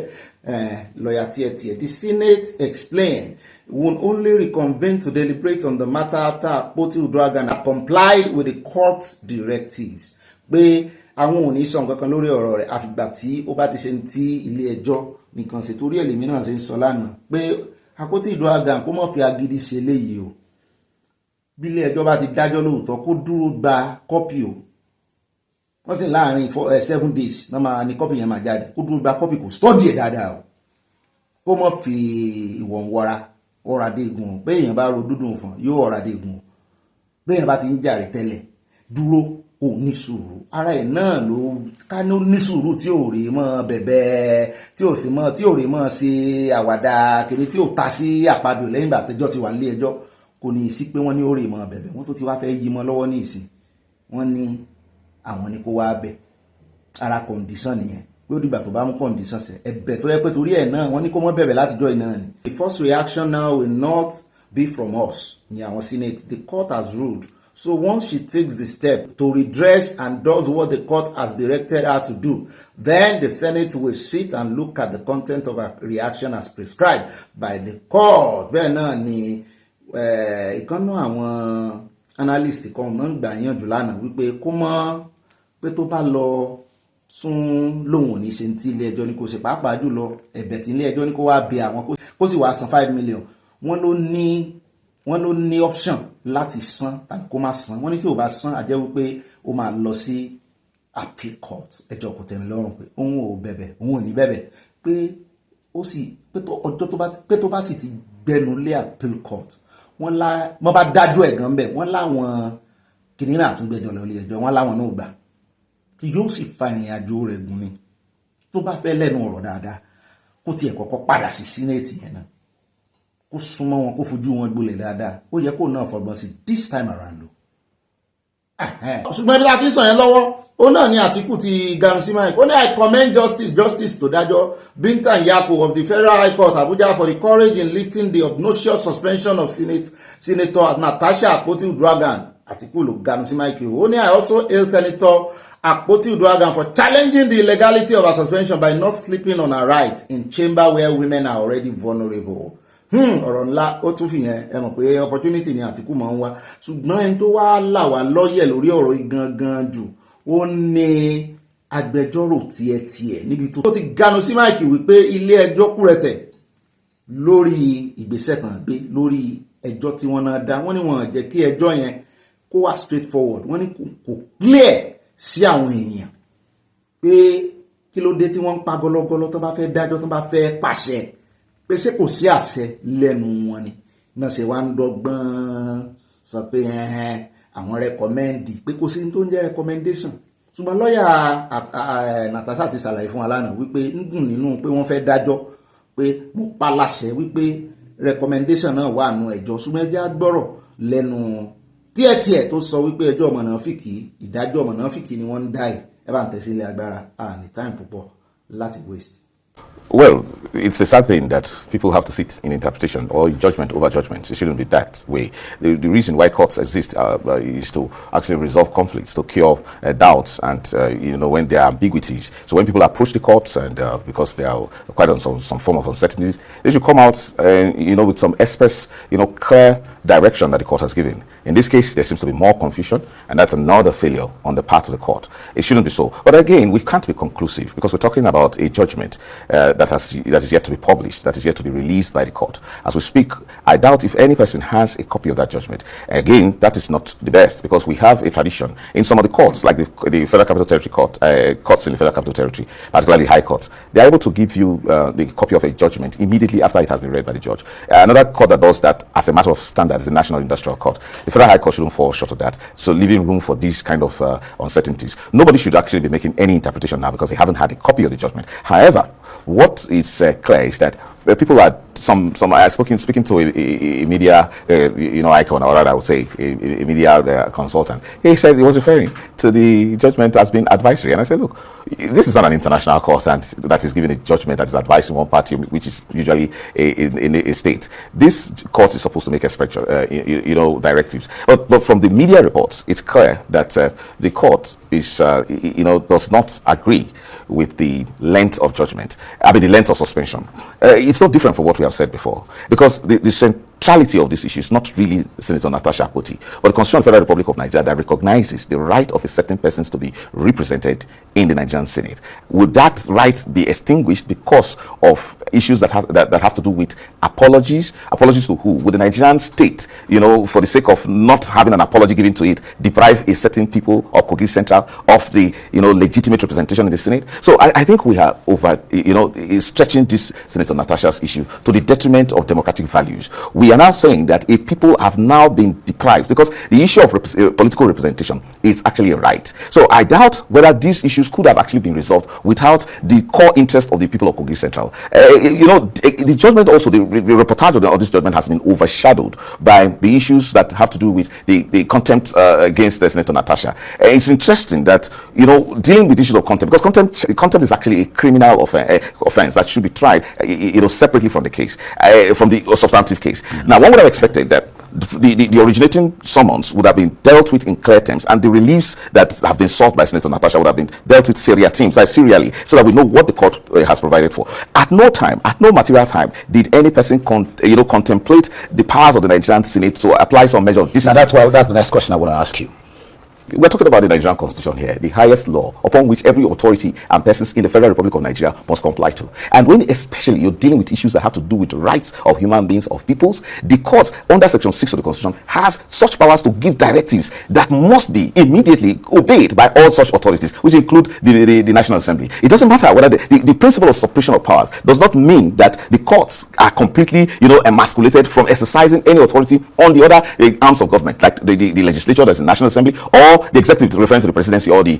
lọ́ọ̀yà tiẹ̀. The Senate explained will only reconvene to deliberate on the matter after Akpoti Uduaghan had complied with the court's directives. Pé àwọn ò ní sọ nǹkan kan lórí ọ̀rọ̀ rẹ̀ àfìgbà tí ó bá ti ṣe ti ilé ẹjọ́ nìkan ṣe torí ẹ̀lẹ́mí náà ṣe ń sọ lánàá pé Akpoti Uduaghan kó mọ̀ fi agídí ṣe léyìí o bí ilé ẹjọ́ bá ti dájọ́ lóòótọ́ kó dúró gba kọ́pì o wọ́n sì láàrin 7 days náà máa ní kọ́pì yẹn máa jáde kó dúró gba kọ́pì kò stọ́dì ẹ̀ dáadáa o kó mọ̀ fi ìwọ̀n wọra ọ̀rọ̀ adégun pé èèyàn bá ro dúdùn fún yóò ọ̀rọ̀ adégun pé èèyàn bá ti ń jàre tẹ́lẹ̀ dúró ò ní sùúrù ara ẹ̀ náà ló ká ní ó ní sùúrù tí ò rí mọ́ bẹ̀bẹ̀ tí ò rí mọ́ ṣe àwàdà kìíní tí ò ta sí àpabio lẹ́yìn ìgbà àtẹjọ́ ti wà nílé ẹjọ́ kò ní sí pé wọ́n ní ó rí mọ́ bẹ̀bẹ̀ wọ́n tó ti wá fẹ́ yí mọ́ lọ́wọ́ ní ìsìn wọ́n ní àwọn ní kó wá bẹ̀ ara condition nìyẹn pé ó dìgbà tó bá mú condition ṣẹ ẹ̀bẹ̀ tó yẹ pé torí ẹ̀ náà wọ́n ní kó mọ́ bẹ̀bẹ̀ látijọ́ iná ni. The first reaction now will not be from us ní àwọn senate. The court has ruled. So once she takes the step to redress and does what the court has directed her to do, then the Senate will sit and look at the content of her reaction as prescribed by the court. Bẹ́ẹ̀ náà ni ìkànnì àwọn analyst kan náà gbà yànjú lánàá wípé kó mọ́ pé tó bá lọ tún lòun ò ní ṣe tí ilé ẹjọ́ ní kó ṣe pàápàá jùlọ ẹ̀bẹ̀ tí ilé ẹjọ́ ní kó wá bẹ̀ àwọn kó sì wá san 5 million wọ́n ló ní option láti san tàbí kó má san wọ́n ní tí ò bá san àjẹ́ wípé ó máa lọ sí appeal court ẹjọ́ kò tẹ́mi lọ́rùn pé òun ò bẹ̀bẹ̀ òun ò ní bẹ̀bẹ̀ pé ó sì pé tó bá sì ti gbẹnu lé appeal court wọ́n bá dájú ẹ̀ gan bẹ̀ wọ́n láwọn kìnìún àtúngbẹ́jọ́ lọ ilé ẹjọ́ wọ́n láwọn náà gbà yóò sì fa ìrìn àjò rẹ̀ gùn ni tó bá fẹ́ lẹ́nu ọ̀rọ̀ dáadáa kó tiẹ̀ kọ́kọ́ padà sí senate yẹn náà kó súnmọ́ wọn kó fojú wọn gbolẹ̀ dáadáa ó yẹ kó náà fọgbọ́n sí this time around o. ṣùgbọ́n ibi láti sàn yẹn lọ́wọ́ ó náà ní Àtíkù ti ganu sí mike ó ní I commend justice tó dájọ́ Binta Nyako of the Federal High Court Abuja for the courage in lifting the obnoxious suspension of Senator Natasha Akpoti Uduaghan. Àtíkù ló ganu sí mike ó ní I also hail Senator Akpoti Uduaghan for challenging the illegality of her suspension by not sleeping on her right in chamber where women are already vulnerable. Ọ̀rọ̀ ńlá ó tún fi yẹn ẹ mọ̀ pé opportunity ni Àtíkù máa ń wá ṣùgbọ́n ẹni tó wá là wá lọ́yẹ̀ lórí ọ̀rọ̀ gangan jù ó ní agbẹjọ́rò tiẹ̀ níbi tó ti ganu sí máìkì wípé ilé ẹjọ́ kúrẹ̀tẹ̀ lórí ìgbésẹ̀ kan gbé lórí ẹjọ́ tí wọ́n náà dá wọ́n ní wọ́n jẹ́ kí ẹjọ́ yẹn kó wá straight forward wọ́n ní kò clear sí àwọn èèyàn pé kí ló dé tí wọ́n ń pa gọlọgọlọ tó bá fẹ́ dájọ́ tó bá fẹ́ pàṣẹ pé ṣé kò sí àṣẹ lẹ́nu wọn ni náà ṣe wá ń dọ́gbọ́n sọ pé àwọn rẹ́kọ́mẹ́ndì pé kò sí tó ń jẹ́ recommendation ṣùgbọ́n lọ́ọ̀yà Natasha ti ṣàlàyé fún alánà wípé ń gùn nínú pé wọ́n fẹ́ dájọ́ pé mo pa láṣẹ wípé recommendation náà wà nù ẹjọ́ ṣùgbọ́n ẹjẹ́ agbọ́rọ̀ lẹ́nu tiẹ̀ tó sọ wípé ẹjọ́ mọ̀nàfíkì ìdájọ́ mọ̀nàfíkì ni wọ́n ń dá ẹ bá ń tẹ̀sílẹ̀ agbára ní time púpọ̀ láti waste. Well, it's a sad thing that people have to sit in interpretation or in judgment over judgment. It shouldn't be that way. The reason why courts exist is to actually resolve conflicts, to cure doubts, and when there are ambiguities. So when people approach the courts and because they are quite on some form of uncertainties, they should come out, with some express, clear direction that the court has given. In this case, there seems to be more confusion, and that's another failure on the part of the court. It shouldn't be so. But again, we can't be conclusive because we're talking about a judgment that is yet to be published, that is yet to be released by the court. As we speak, I doubt if any person has a copy of that judgment. Again, that is not the best because we have a tradition in some of the courts, like the Federal Capital Territory Court, courts in the Federal Capital Territory, particularly high courts. They are able to give you the copy of a judgment immediately after it has been read by the judge. Another court that does that as a matter of standard is the National Industrial Court. The Federal High Court shouldn't fall short of that. So leaving room for these kind of uncertainties. Nobody should actually be making any interpretation now because they haven't had a copy of the judgment. However, what is clear is that people are speaking to a media icon, or rather I would say a media consultant. He said he was referring to the judgment as being advisory, and I said, look, this is not an international court and that is giving a judgment that is advising one party, which is usually a state. This court is supposed to make directives, but from the media reports, it's clear that the court is does not agree with the length of judgment. The length of suspension. It's not different from what we have said before, because the centrality of this issue is not really Senator Natasha Akpoti, but the Constitution of the Federal Republic of Nigeria that recognizes the right of a certain persons to be represented in the Nigerian Senate. Would that right be extinguished because of issues that have to do with apologies? Apologies to who? Would the Nigerian state, for the sake of not having an apology given to it, deprive a certain people of Kogi Central of the, legitimate representation in the Senate? So I think we are stretching this Senator Natasha's issue to the detriment of democratic values. We are now saying that a people have now been deprived because the issue of political representation is actually a right. So I doubt whether these issues could have actually been resolved without the core interest of the people of Kogi Central. The judgment also, the reportage of this judgment has been overshadowed by the issues that have to do with the contempt against Senator Natasha. It's interesting that, dealing with issues of contempt, because contempt is actually a criminal offense that should be tried, separately from the case, from the substantive case. Now, one would have expected that the originating summons would have been dealt with in clear terms, and the reliefs that have been sought by Senator Natasha would have been dealt with serially, so that we know what the court has provided for. At no material time, did any person contemplate the powers of the Nigerian Senate to apply some measure of discipline. Now that's the next question I want to ask you. We're talking about the Nigerian Constitution here, the highest law upon which every authority and persons in the Federal Republic of Nigeria must comply to. And when especially you're dealing with issues that have to do with the rights of human beings, of peoples, the court under Section 6 of the Constitution has such powers to give directives that must be immediately obeyed by all such authorities, which include the National Assembly. It doesn't matter whether the principle of separation of powers does not mean that the courts are completely, emasculated from exercising any authority on the other arms of government, like the legislature, that's the National Assembly, or the executive, referring to the presidency, or the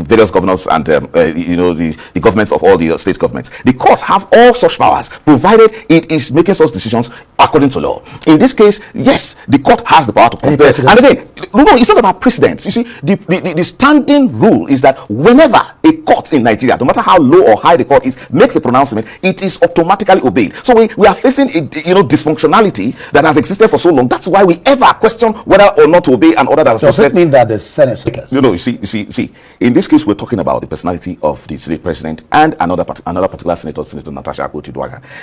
various governors and the governments of all the state governments. The courts have all such powers, provided it is making such decisions according to law. In this case, yes, the court has the power to compel. And again, no, it's not about precedents. You see, the standing rule is that whenever a court in Nigeria, no matter how low or high the court is, makes a pronouncement, it is automatically obeyed. So we are facing a dysfunctionality that has existed for so long. That's why we ever question whether or not to obey an order that has Does it mean that the Senate speakers? No, you see, in this case, we're talking about the personality of the Senate president and another particular senator, Senator Natasha Akpoti.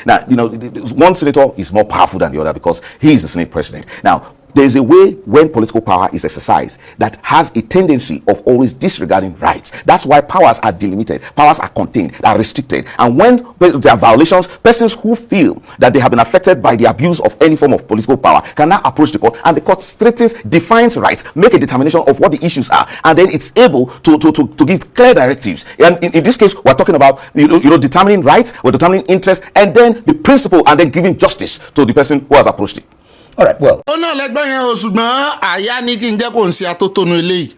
Now, one senator is more powerful than the other because he is the Senate president. Now, there is a way when political power is exercised that has a tendency of always disregarding rights. That's why powers are delimited, powers are contained, are restricted. And when there are violations, persons who feel that they have been affected by the abuse of any form of political power can now approach the court, and the court straightens, defines rights, make a determination of what the issues are, and then it's able to give clear directives. And in this case, we're talking about determining rights, we're determining interest, and then the principle, and then giving justice to the person who has approached it. All right, well. ó náà lẹ́gbọ́n yẹn o, ṣùgbọ́n àyà ní kí n jẹ́ kó n ṣe atótónu eléyìí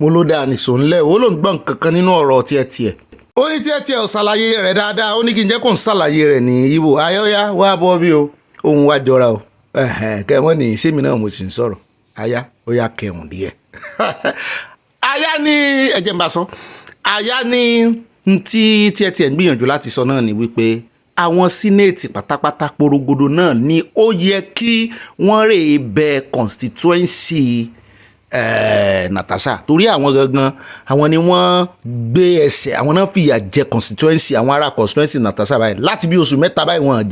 mo ló dáa nìṣó ńlẹ̀ ó ló ń gbọ́n kankan nínú ọ̀rọ̀ tiẹ̀ ó ní tiẹ̀ ò ṣàlàyé rẹ̀ dáadáa ó ní kí n jẹ́ kó ń ṣàlàyé rẹ̀ ní Ìgbò ayọ́yá wá bọ́ bí o ohun wá jọra o kẹ́wọ́n ní sẹ́mi náà mo sì ń sọ̀rọ̀ aya ó yá kẹrùn díẹ̀ aya ní ẹ̀jẹ̀ ń bá sọ aya ní tí tiẹ̀ ń gbìyànjú láti sọ náà ni wípé àwọn sínéètì pátápátá porogodo náà ni ó yẹ kí wọ́n rè bẹ constituency Natasha torí àwọn gangan àwọn ni wọ́n gbé ẹsẹ̀ àwọn náà fìyà jẹ constituency àwọn ará constituency Natasha báyìí láti bí oṣù mẹ́ta báyìí wọ́n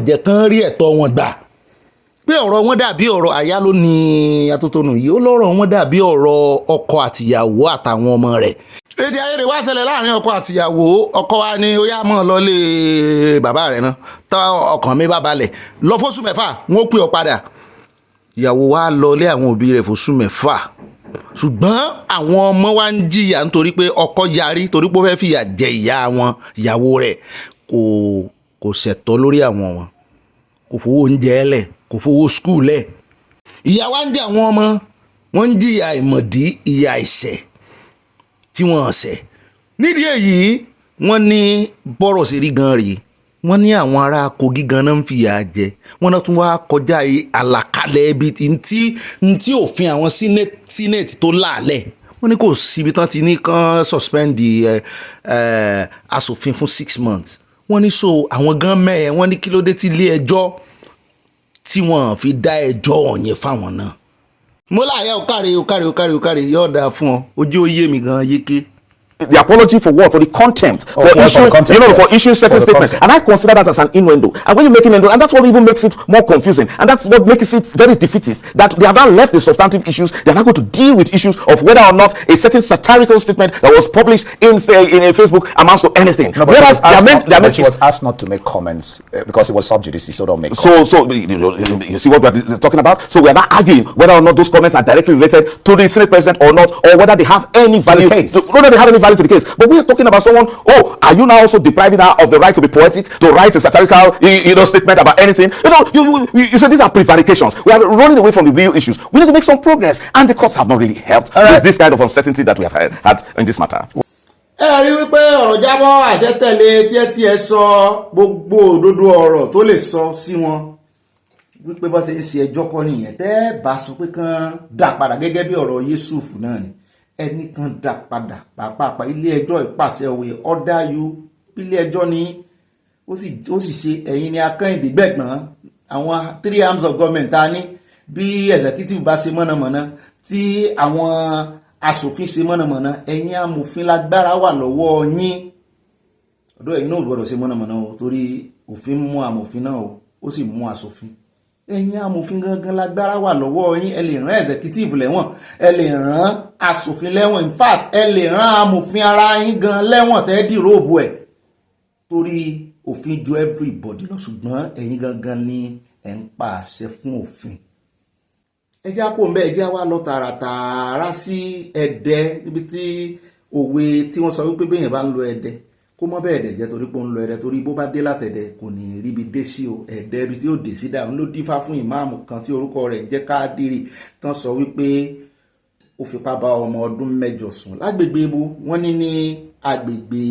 jẹ́ kán rí ẹ̀tọ́ wọn gbà pé ọ̀rọ̀ wọn dàbí ọ̀rọ̀ àyà ló ní atótónu yìí ó lọ́rọ̀ wọn dàbí ọ̀rọ̀ ọkọ àtìyàwó àtàwọn ọmọ rẹ̀ èdè ayédè wá ṣẹlẹ̀ láàrin ọkọ àtìyàwó ọkọ wa ni ó yá mọ́ lọ lé bàbá rẹ̀ náà tọ́ ọkàn mi bá balẹ̀ lọ fóṣù mẹ́fà wọ́n pè ọ́ padà ìyàwó wa lọ lé àwọn òbí rẹ̀ fóṣù mẹ́fà ṣùgbọ́n àwọn ọmọ wa ń jìyà nítorí pé ọkọ yarí torí pé ó fẹ́ fìyà jẹ ìyàwó rẹ̀ kò ṣẹ̀tọ́ lórí àwọn wọn kò fowó oúnjẹ lẹ̀ kò fowó skul lẹ̀ ìyà wa ń jẹ àwọn ọmọ wọn ń jìyà ìmọ̀dí ìyà ìṣẹ̀ tí wọ́n ṣẹ̀ nídìí èyí wọ́n ní bọ́rọ̀ sí rí gan rèé wọ́n ní àwọn ará Kogi gan náà ń fìyà jẹ wọ́n náà tún wá kọjá àlàkalẹ̀ ibi tí òfin àwọn senate tó láàlẹ̀ wọ́n ní kò síbi tán ti ní kán suspend asòfin fún 6 months wọ́n ní so àwọn gan mẹ́ẹ̀ wọ́n ní kí ló dé tí ilé ẹjọ́ tí wọ́n fi dá ẹjọ́ ọ̀yẹn fáwọn náà mo láyà ó kárí yóò dáa fún ọ ojú ó yé mi gan yéké. The apology for what? For the contempt. For issuing certain statements. And I consider that as an innuendo. And when you make innuendo, and that's what even makes it more confusing. And that's what makes it very defeatist. That they have now left the substantive issues. They're not going to deal with issues of whether or not a certain satirical statement that was published in a Facebook amounts to anything. No, whereas she was asked not to make comments because it was sub judice, so don't make comments. So you see what we're talking about? So we're not arguing whether or not those comments are directly related to the Senate President or not, or whether they have any value. Whether they have any value to the case. But we are talking about someone, are you now also depriving her of the right to be poetic, to write a satirical statement about anything? You say these are prevarications. We are running away from the real issues. We need to make some progress, and the courts have not really helped with this kind of uncertainty that we have had in this matter. ẹ rí wípé ọ̀rọ̀ jábọ́ àṣẹ tẹ̀lé tí ẹ sọ gbogbo òdodo ọ̀rọ̀ tó lè sọ sí wọn wípé bá ṣe ń ṣe ẹjọ́ kọ́ nìyẹn tẹ́ bá sọ pé kán dá padà gẹ́gẹ́ bí ọ̀rọ̀ Yusuf náà ni ẹni kan dá padà pàápàá ilé ẹjọ́ ìpàṣẹ òwe order you ilé ẹjọ́ ni ó sì ṣe ẹ̀yin ni akẹ́yìndé gbẹ̀gbọ́n àwọn 3 arms of government ta ní bí executive bá ṣe mọ̀nàmọ́ná tí àwọn aṣòfin ṣe mọ̀nàmọ́ná ẹ̀yin amòfin lágbára wà lọ́wọ́ yín ọ̀dọ̀ ẹ̀yin náà gbọ́dọ̀ ṣe mọ̀nàmọ́ná o torí òfin mú amòfin náà ó sì mú aṣòfin ẹ̀yin amòfin gangan lágbára wà lọ́wọ́ yín ẹ lè rán executive lẹ́wọ̀n ẹ lè rán aṣòfin lẹ́wọ̀n in fact ẹ lè rán amòfin ara yín gan lẹ́wọ̀n tẹ́ dìróòbù ẹ̀ torí òfin ju everybody lọ ṣùgbọ́n ẹ̀yin gangan ni ẹ̀ ń pa àṣẹ fún òfin. ẹjá kó ń bẹ́ ẹjá wá lọ tààràtààrà sí Ẹdẹ níbi tí òwe tí wọ́n sọ wípé bẹ́yẹn bá ń lo Ẹdẹ kó mọ́ bẹ́ẹ̀ dẹ̀ jẹ́ torí pé ó ń lọ Ẹdẹ torí bó bá dé látẹ̀dẹ̀ kò ní ríbi dé sí o Ẹdẹ ibi tí ó dé sí dáhùn ló dífá fún ìmáàmù kan tí orúkọ rẹ̀ jẹ́ Kádírì tán sọ wípé ó fipá bá ọmọ ọdún 8 sùn lágbègbè ibo wọ́n ní agbègbè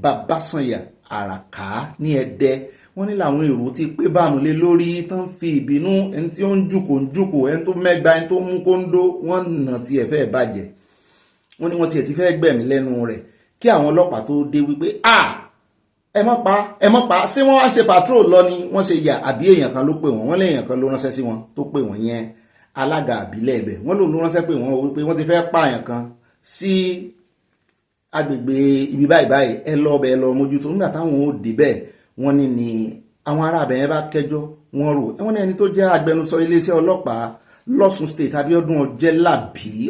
Babásànyà Àràká ní Ẹdẹ wọ́n ní làwọn èrò ti pé bánu lé lórí tán fi ìbínú ẹni tí ó ń jùkò ẹni tó mẹ́gba ẹni tó mú kóńdó wọ́n nà tí ẹ̀ fẹ́ bàjẹ́ wọ́n ní wọ́n tiẹ̀ ti fẹ́ gbẹ̀mí lẹ́nu rẹ̀ kí àwọn ọlọ́pàá tó dé wípé ẹ mọ́ pa ṣé wọ́n wá ṣe patrol lọ ni wọ́n ṣe yà àbí èèyàn kan ló pè wọ́n lé èèyàn kan ló ránṣẹ́ sí wọn tó pè wọ́n yẹn alága àbílẹ̀ ẹ̀bẹ̀ wọ́n lòun ló ránṣẹ́ pé wọ́n wípé wọ́n ti fẹ́ pààyàn kan sí agbègbè ibi báyìí ẹ lọ bẹ̀ ẹ lọ mójútó nígbà táwọn ò dé bẹ́ẹ̀ wọ́n ní àwọn ará abẹ̀ yẹn bá kẹjọ́ wọ́n rò wọ́n ní ẹni tó jẹ́ agbẹnusọ iléeṣẹ́ ọlọ́pàá lọ́sùn state Abíọ́dún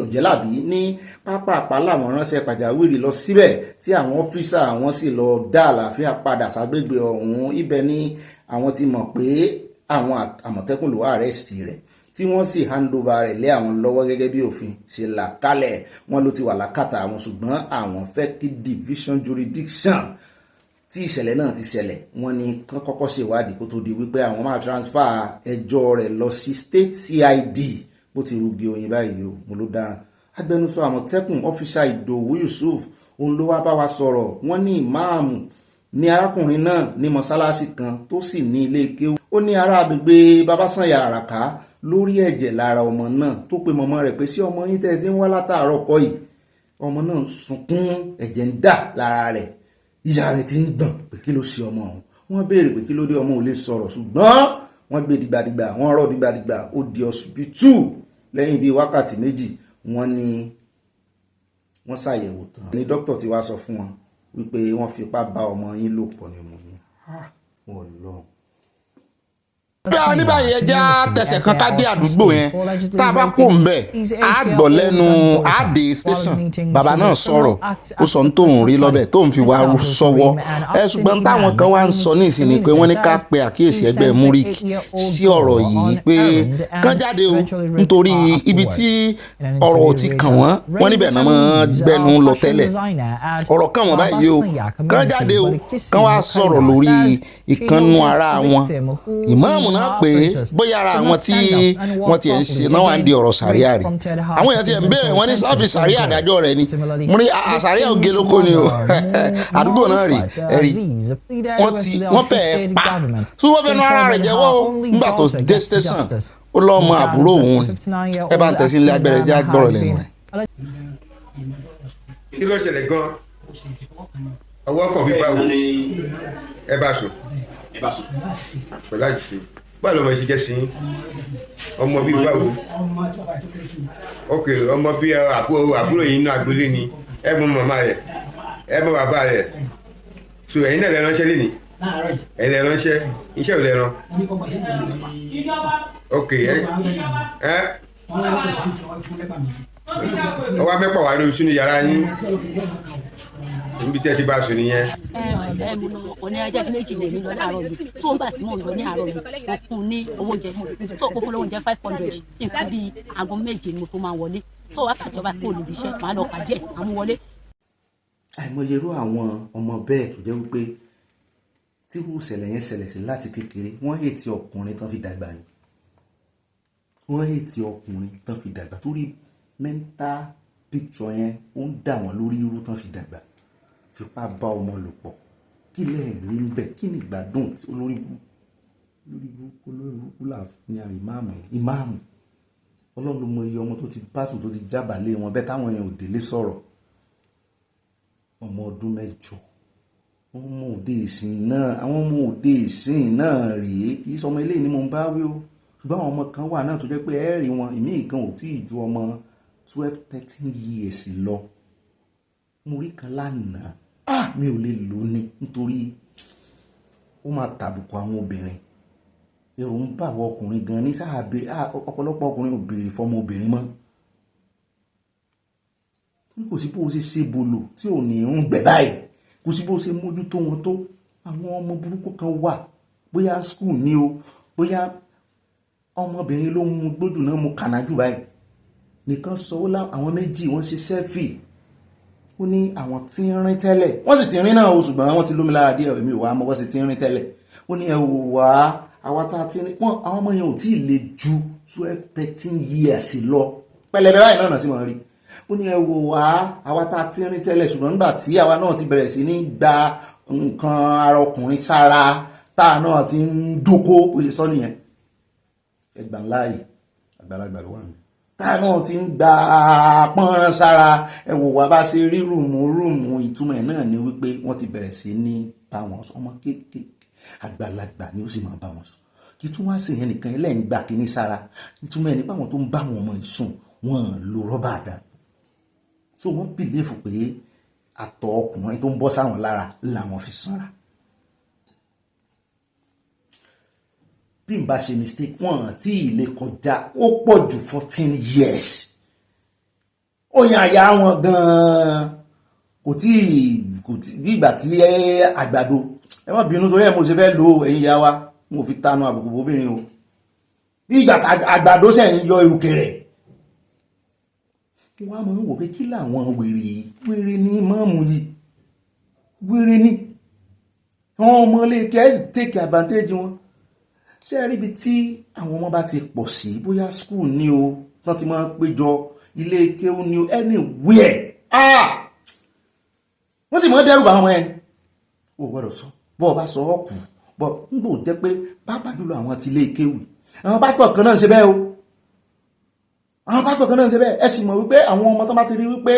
Ọ̀jẹ̀lábí ní pápápá làwọn ránṣẹ́ pàjáwìrì lọ síbẹ̀ tí àwọn ọ́fíìsà àwọn sì lọ dá àlàáfíà padà ságbègbè ọ̀hún ibẹ̀ ni àwọn ti mọ̀ pé àwọn àmọ̀tẹ́kùn ló arrest rẹ̀ tí wọ́n sì hand over rẹ̀ lé àwọn lọ́wọ́ gẹ́gẹ́ bí òfin ṣe là kalẹ̀ wọ́n ló ti wà lákàtà àwọn ṣùgbọ́n àwọn fẹ́ kí division jurisdiction tí ìṣẹ̀lẹ̀ náà ti ṣẹlẹ̀ wọ́n ní kán kọ́kọ́ ṣe ìwádìí kó tó di wípé àwọn máa transfer ẹjọ́ rẹ̀ lọ sí state CID bó ti rúgi oyin báyìí o mo ló dára agbẹnusọ Àmọ̀tẹ́kùn ọ́físà Ìdòwú Yusuf òun ló wá bá wa sọ̀rọ̀. Wọ́n ní ìmáàmù ní arákùnrin náà ní mọ́sálásí kan tó sì ní ilé kéwú. Ó ní ará agbègbè Babásànyà Àràká lórí ẹ̀jẹ̀ lára ọmọ náà tó pe mọ̀mọ́ rẹ̀ pé sí ọmọ yín tẹ́ ẹ ti ń wá látàárọ̀ kọ́ yìí. Ọmọ náà sunkún, ẹ̀jẹ̀ ń dà lára rẹ̀, ìyá rẹ̀ ti ń gbọ̀n pé kí ló ṣe ọmọ òun. Wọ́n béèrè pé kí ló dé, ọmọ ò lè sọ̀rọ̀, ṣùgbọ́n wọ́n gbé dìgbàdìgbà, wọ́n rọ̀ dìgbàdìgbà, ó di ọsibítù. Lẹ́yìn bíi wákàtí méjì wọ́n ní wọ́n ṣàyẹ̀wò tán ní dókítà ti wá sọ fún wọn wípé wọ́n fipá bá ọmọ yín lò pọ̀ ní ọmọ yín. Wọ́n lọ. bí a ní báyìí ẹja tẹsẹ̀ kan ká dé àdúgbò yẹn tá a bá kó ń bẹ̀ á gbọ́ lẹ́nu àdé station bàbá náà sọ̀rọ̀ ó sọ ní tóun rí lọ́bẹ̀ tóun fi wá sọ́wọ́ ṣùgbọ́n táwọn kan wá ń sọ ní ìsìn ni pé wọ́n ní ká pe àkíyèsí ẹgbẹ́ Murik sí ọ̀rọ̀ yìí pé kán jáde o nítorí ibi tí ọ̀rọ̀ ti kàn wọ́n níbẹ̀ náà máa gbẹ́nu lọ tẹ́lẹ̀ ọ̀rọ̀ kàn wọ́n báyìí o kán jáde o kán wá sọ̀rọ̀ lórí ìkànnù ara wọn. Ìmáàmù náà pé bóyá ara àwọn tí wọ́n ti ń ṣe náà wà ń di ọ̀rọ̀ sàríà rẹ̀ àwọn èèyàn ti ń béèrè wọ́n ní sáfì sàríà àdájọ́ rẹ̀ ni mo ní àsàríà ògè lóko ni o àdúgbò náà rí ẹ̀rí wọ́n fẹ́ẹ́ pa tí wọ́n fẹ́ẹ́ nu ara rẹ̀ jẹ́wọ́ nígbà tó dé station ó lọ́ọ́ mọ àbúrò òun ẹ bá ń tẹ̀sí ilé agbẹ̀rẹ̀ jẹ́ agbọ̀rọ̀ lẹ́nu ẹ̀. kí ló ṣẹlẹ̀ gan-an ọwọ́ kan fi bá wo ẹ bá sùn pẹ̀lú àṣìṣe báwo lọmọ ìṣe jẹ́ sí ọmọ bíi báwo ok ọmọ bíi àbúrò yìí inú agbolé ni ẹ mọ màmá rẹ ẹ mọ bàbá rẹ so ẹ̀yin náà lẹ ránṣẹ́ lé ní ẹ̀yin lẹ ránṣẹ́ iṣẹ́ ò lẹ rán ok ọwọ́ amẹ́pọ̀ wà ní sínú yàrá yín níbi tẹ́ ti bá sùn nìyẹn. òní ajá tí méjì lè ní lọ láàárọ̀ yìí tó ń gbà tí mò ń lọ ní àárọ̀ yìí mo fún ní owó oúnjẹ tó kó fún lóúnjẹ 500 nǹkan bíi aago méje ni mo tó máa wọlé tó wákàtí ọba kó olùbí iṣẹ́ máa lọ pàdé àmúwọlé. àìmọye irú àwọn ọmọ bẹ́ẹ̀ tó jẹ́ wípé tí irú ìṣẹ̀lẹ̀ yẹn ṣẹlẹ̀ sí láti kékeré wọ́n hètì ọkùnrin tán fi dàgbà ni wọ́n hètì ọkùnrin tán fi dàgbà torí mental picture yẹn ó ń dà wọ́n lórí irú tán fi dàgbà fipá bá ọmọ lò pọ̀ kí lẹ́yìn rí ń bẹ̀ kí ni ìgbádùn tí olórí burúkú là ní ìmáàmù ọlọ́run ló mọ iye ọmọ tó ti pásùn tó ti jábàálé wọn bẹ́ẹ̀ táwọn èèyàn ò délé sọ̀rọ̀ ọmọ ọdún 8 wọ́n mú òde ìsìn náà àwọn ọmọ òde ìsìn náà rèé kì í sọ ọmọ eléyìí ni mo ń bá wí o ṣùgbọ́n àwọn ọmọ kan wà náà tó jẹ́ pé ẹ̀ẹ́rì wọn ìmíì kan ò tí ì ju ọmọ 12-13 years lọ mo rí kan lánàá mi ò lè lò ní nítorí ó máa tàbùkù àwọn obìnrin èrò ń bà wọ ọkùnrin gan ní sáàbẹ ọ̀pọ̀lọpọ̀ ọkùnrin ò béèrè fọmọ obìnrin mọ́ torí kò sí bó ṣe ṣe bolo tí ò ní ń gbẹ báyìí kò sí bó ṣe mójútó wọn tó àwọn ọmọ burúkú kan wà bóyá skul ní o bóyá ọmọbìnrin ló mú gbójú náà mú kànájú báyìí nìkan sọ ó lá àwọn méjì wọ́n ṣe sẹ́fì ó ní àwọn tí ń rìn tẹ́lẹ̀ wọ́n sì ti rìn náà o ṣùgbọ́n wọ́n ti lómi lára díẹ̀ èmi ò wá mọ́ wọ́n sì ti ń rìn tẹ́lẹ̀ ó ní ẹ wò wá àwa tá a ti rìn wọ́n àwọn ọmọ yẹn ò tí ì lè ju 12-13 years lọ pẹlẹbẹ báyìí náà sì mọ̀ rí ó ní ẹ wò wá àwa tá a ti rìn tẹ́lẹ̀ ṣùgbọ́n nígbà tí àwa náà ti bẹ̀rẹ̀ sí ní gba nǹkan ara ọkùnrin sára tá a náà ti ń dóko ó lè sọ nìyẹn ẹgbàá láàyè àgbàlagbà ló wà ní táwọn ti ń gba pọ́nrán sára ẹ wò wá bá ṣe rí rùmù ìtumọ̀ ẹ̀ náà ni wípé wọ́n ti bẹ̀rẹ̀ sí ní bá wọn sọ ọmọ kéékèèké àgbàlagbà ni ó sì máa bá wọn sùn kí tún wá sí yẹn nìkan ẹlẹ́yìn gbà kínní sára ìtumọ̀ ẹ̀ ní báwọn tó ń bá wọn ọmọ ìsùn wọn lo rọ́bà dà so wọ́n bìlífù pé àtọ̀ ọkùnrin tó ń bọ́ sáwọn lára làwọn fi sanra. bí n bá ṣe mistake wọn tí ilé kọjá ó pọ̀ jù 14 years ó yan àyà wọn gan-an kò tí bí ìgbà tí àgbàdo ẹ má bínú torí ẹ mo ṣe fẹ́ lo ẹ̀yin ìyá wa mo fi tanu àbùkù bóbìnrin o bí ìgbà àgbàdo ṣe ń yọ ìrùkẹ̀rẹ̀ wọ́n á mọ̀ wò pé kí làwọn wèrè ní mọ́ọ̀mù yìí wèrè ní àwọn ọmọ ilé kẹ́sì take advantage wọn ṣé ẹ rí ibi tí àwọn ọmọ bá ti pọ̀ sí bóyá school ní o wọ́n ti máa ń péjọ ilé kéwú ni anywhere wọ́n sì mọ́ dẹ́rù bá wọn ẹni ó gbọ́dọ̀ sọ bọ́ ọba sọ ọ́ kù bọ́ ń gbò jẹ́ pé bàbá dúró àwọn ti ilé kéwú àwọn pásítọ̀ kan náà ń ṣe bẹ́ẹ̀ o àwọn pásítọ̀ kan náà ń ṣe bẹ́ẹ̀ ẹ sì mọ̀ wípé àwọn ọmọ tó bá ti rí wípé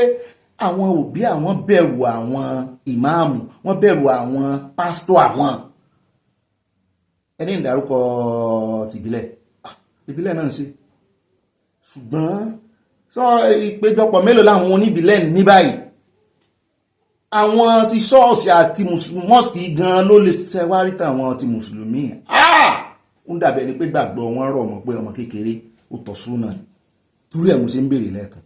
àwọn òbí àwọn bẹ̀rù àwọn ìmáàmù wọ́n bẹ̀rù àwọn pásítọ̀ àwọn ẹni ìdárúkọ tìbílẹ̀ ìbílẹ̀ náà ń ṣe ṣùgbọ́n sọ ìpéjọpọ̀ mélòó láwọn oníbílẹ̀ ní báyìí àwọn ti ṣọ́ọ̀ṣì àti mọ́sìkì gan ló lè ṣẹwárí tàwọn ti mùsùlùmí ó dàbí ẹni pé gbàgbọ́ wọn rọ̀ mọ́ pé ọmọ kékeré ó tọ́ súnà ni torí ẹ̀ mo ṣe ń béèrè lẹ́ẹ̀kan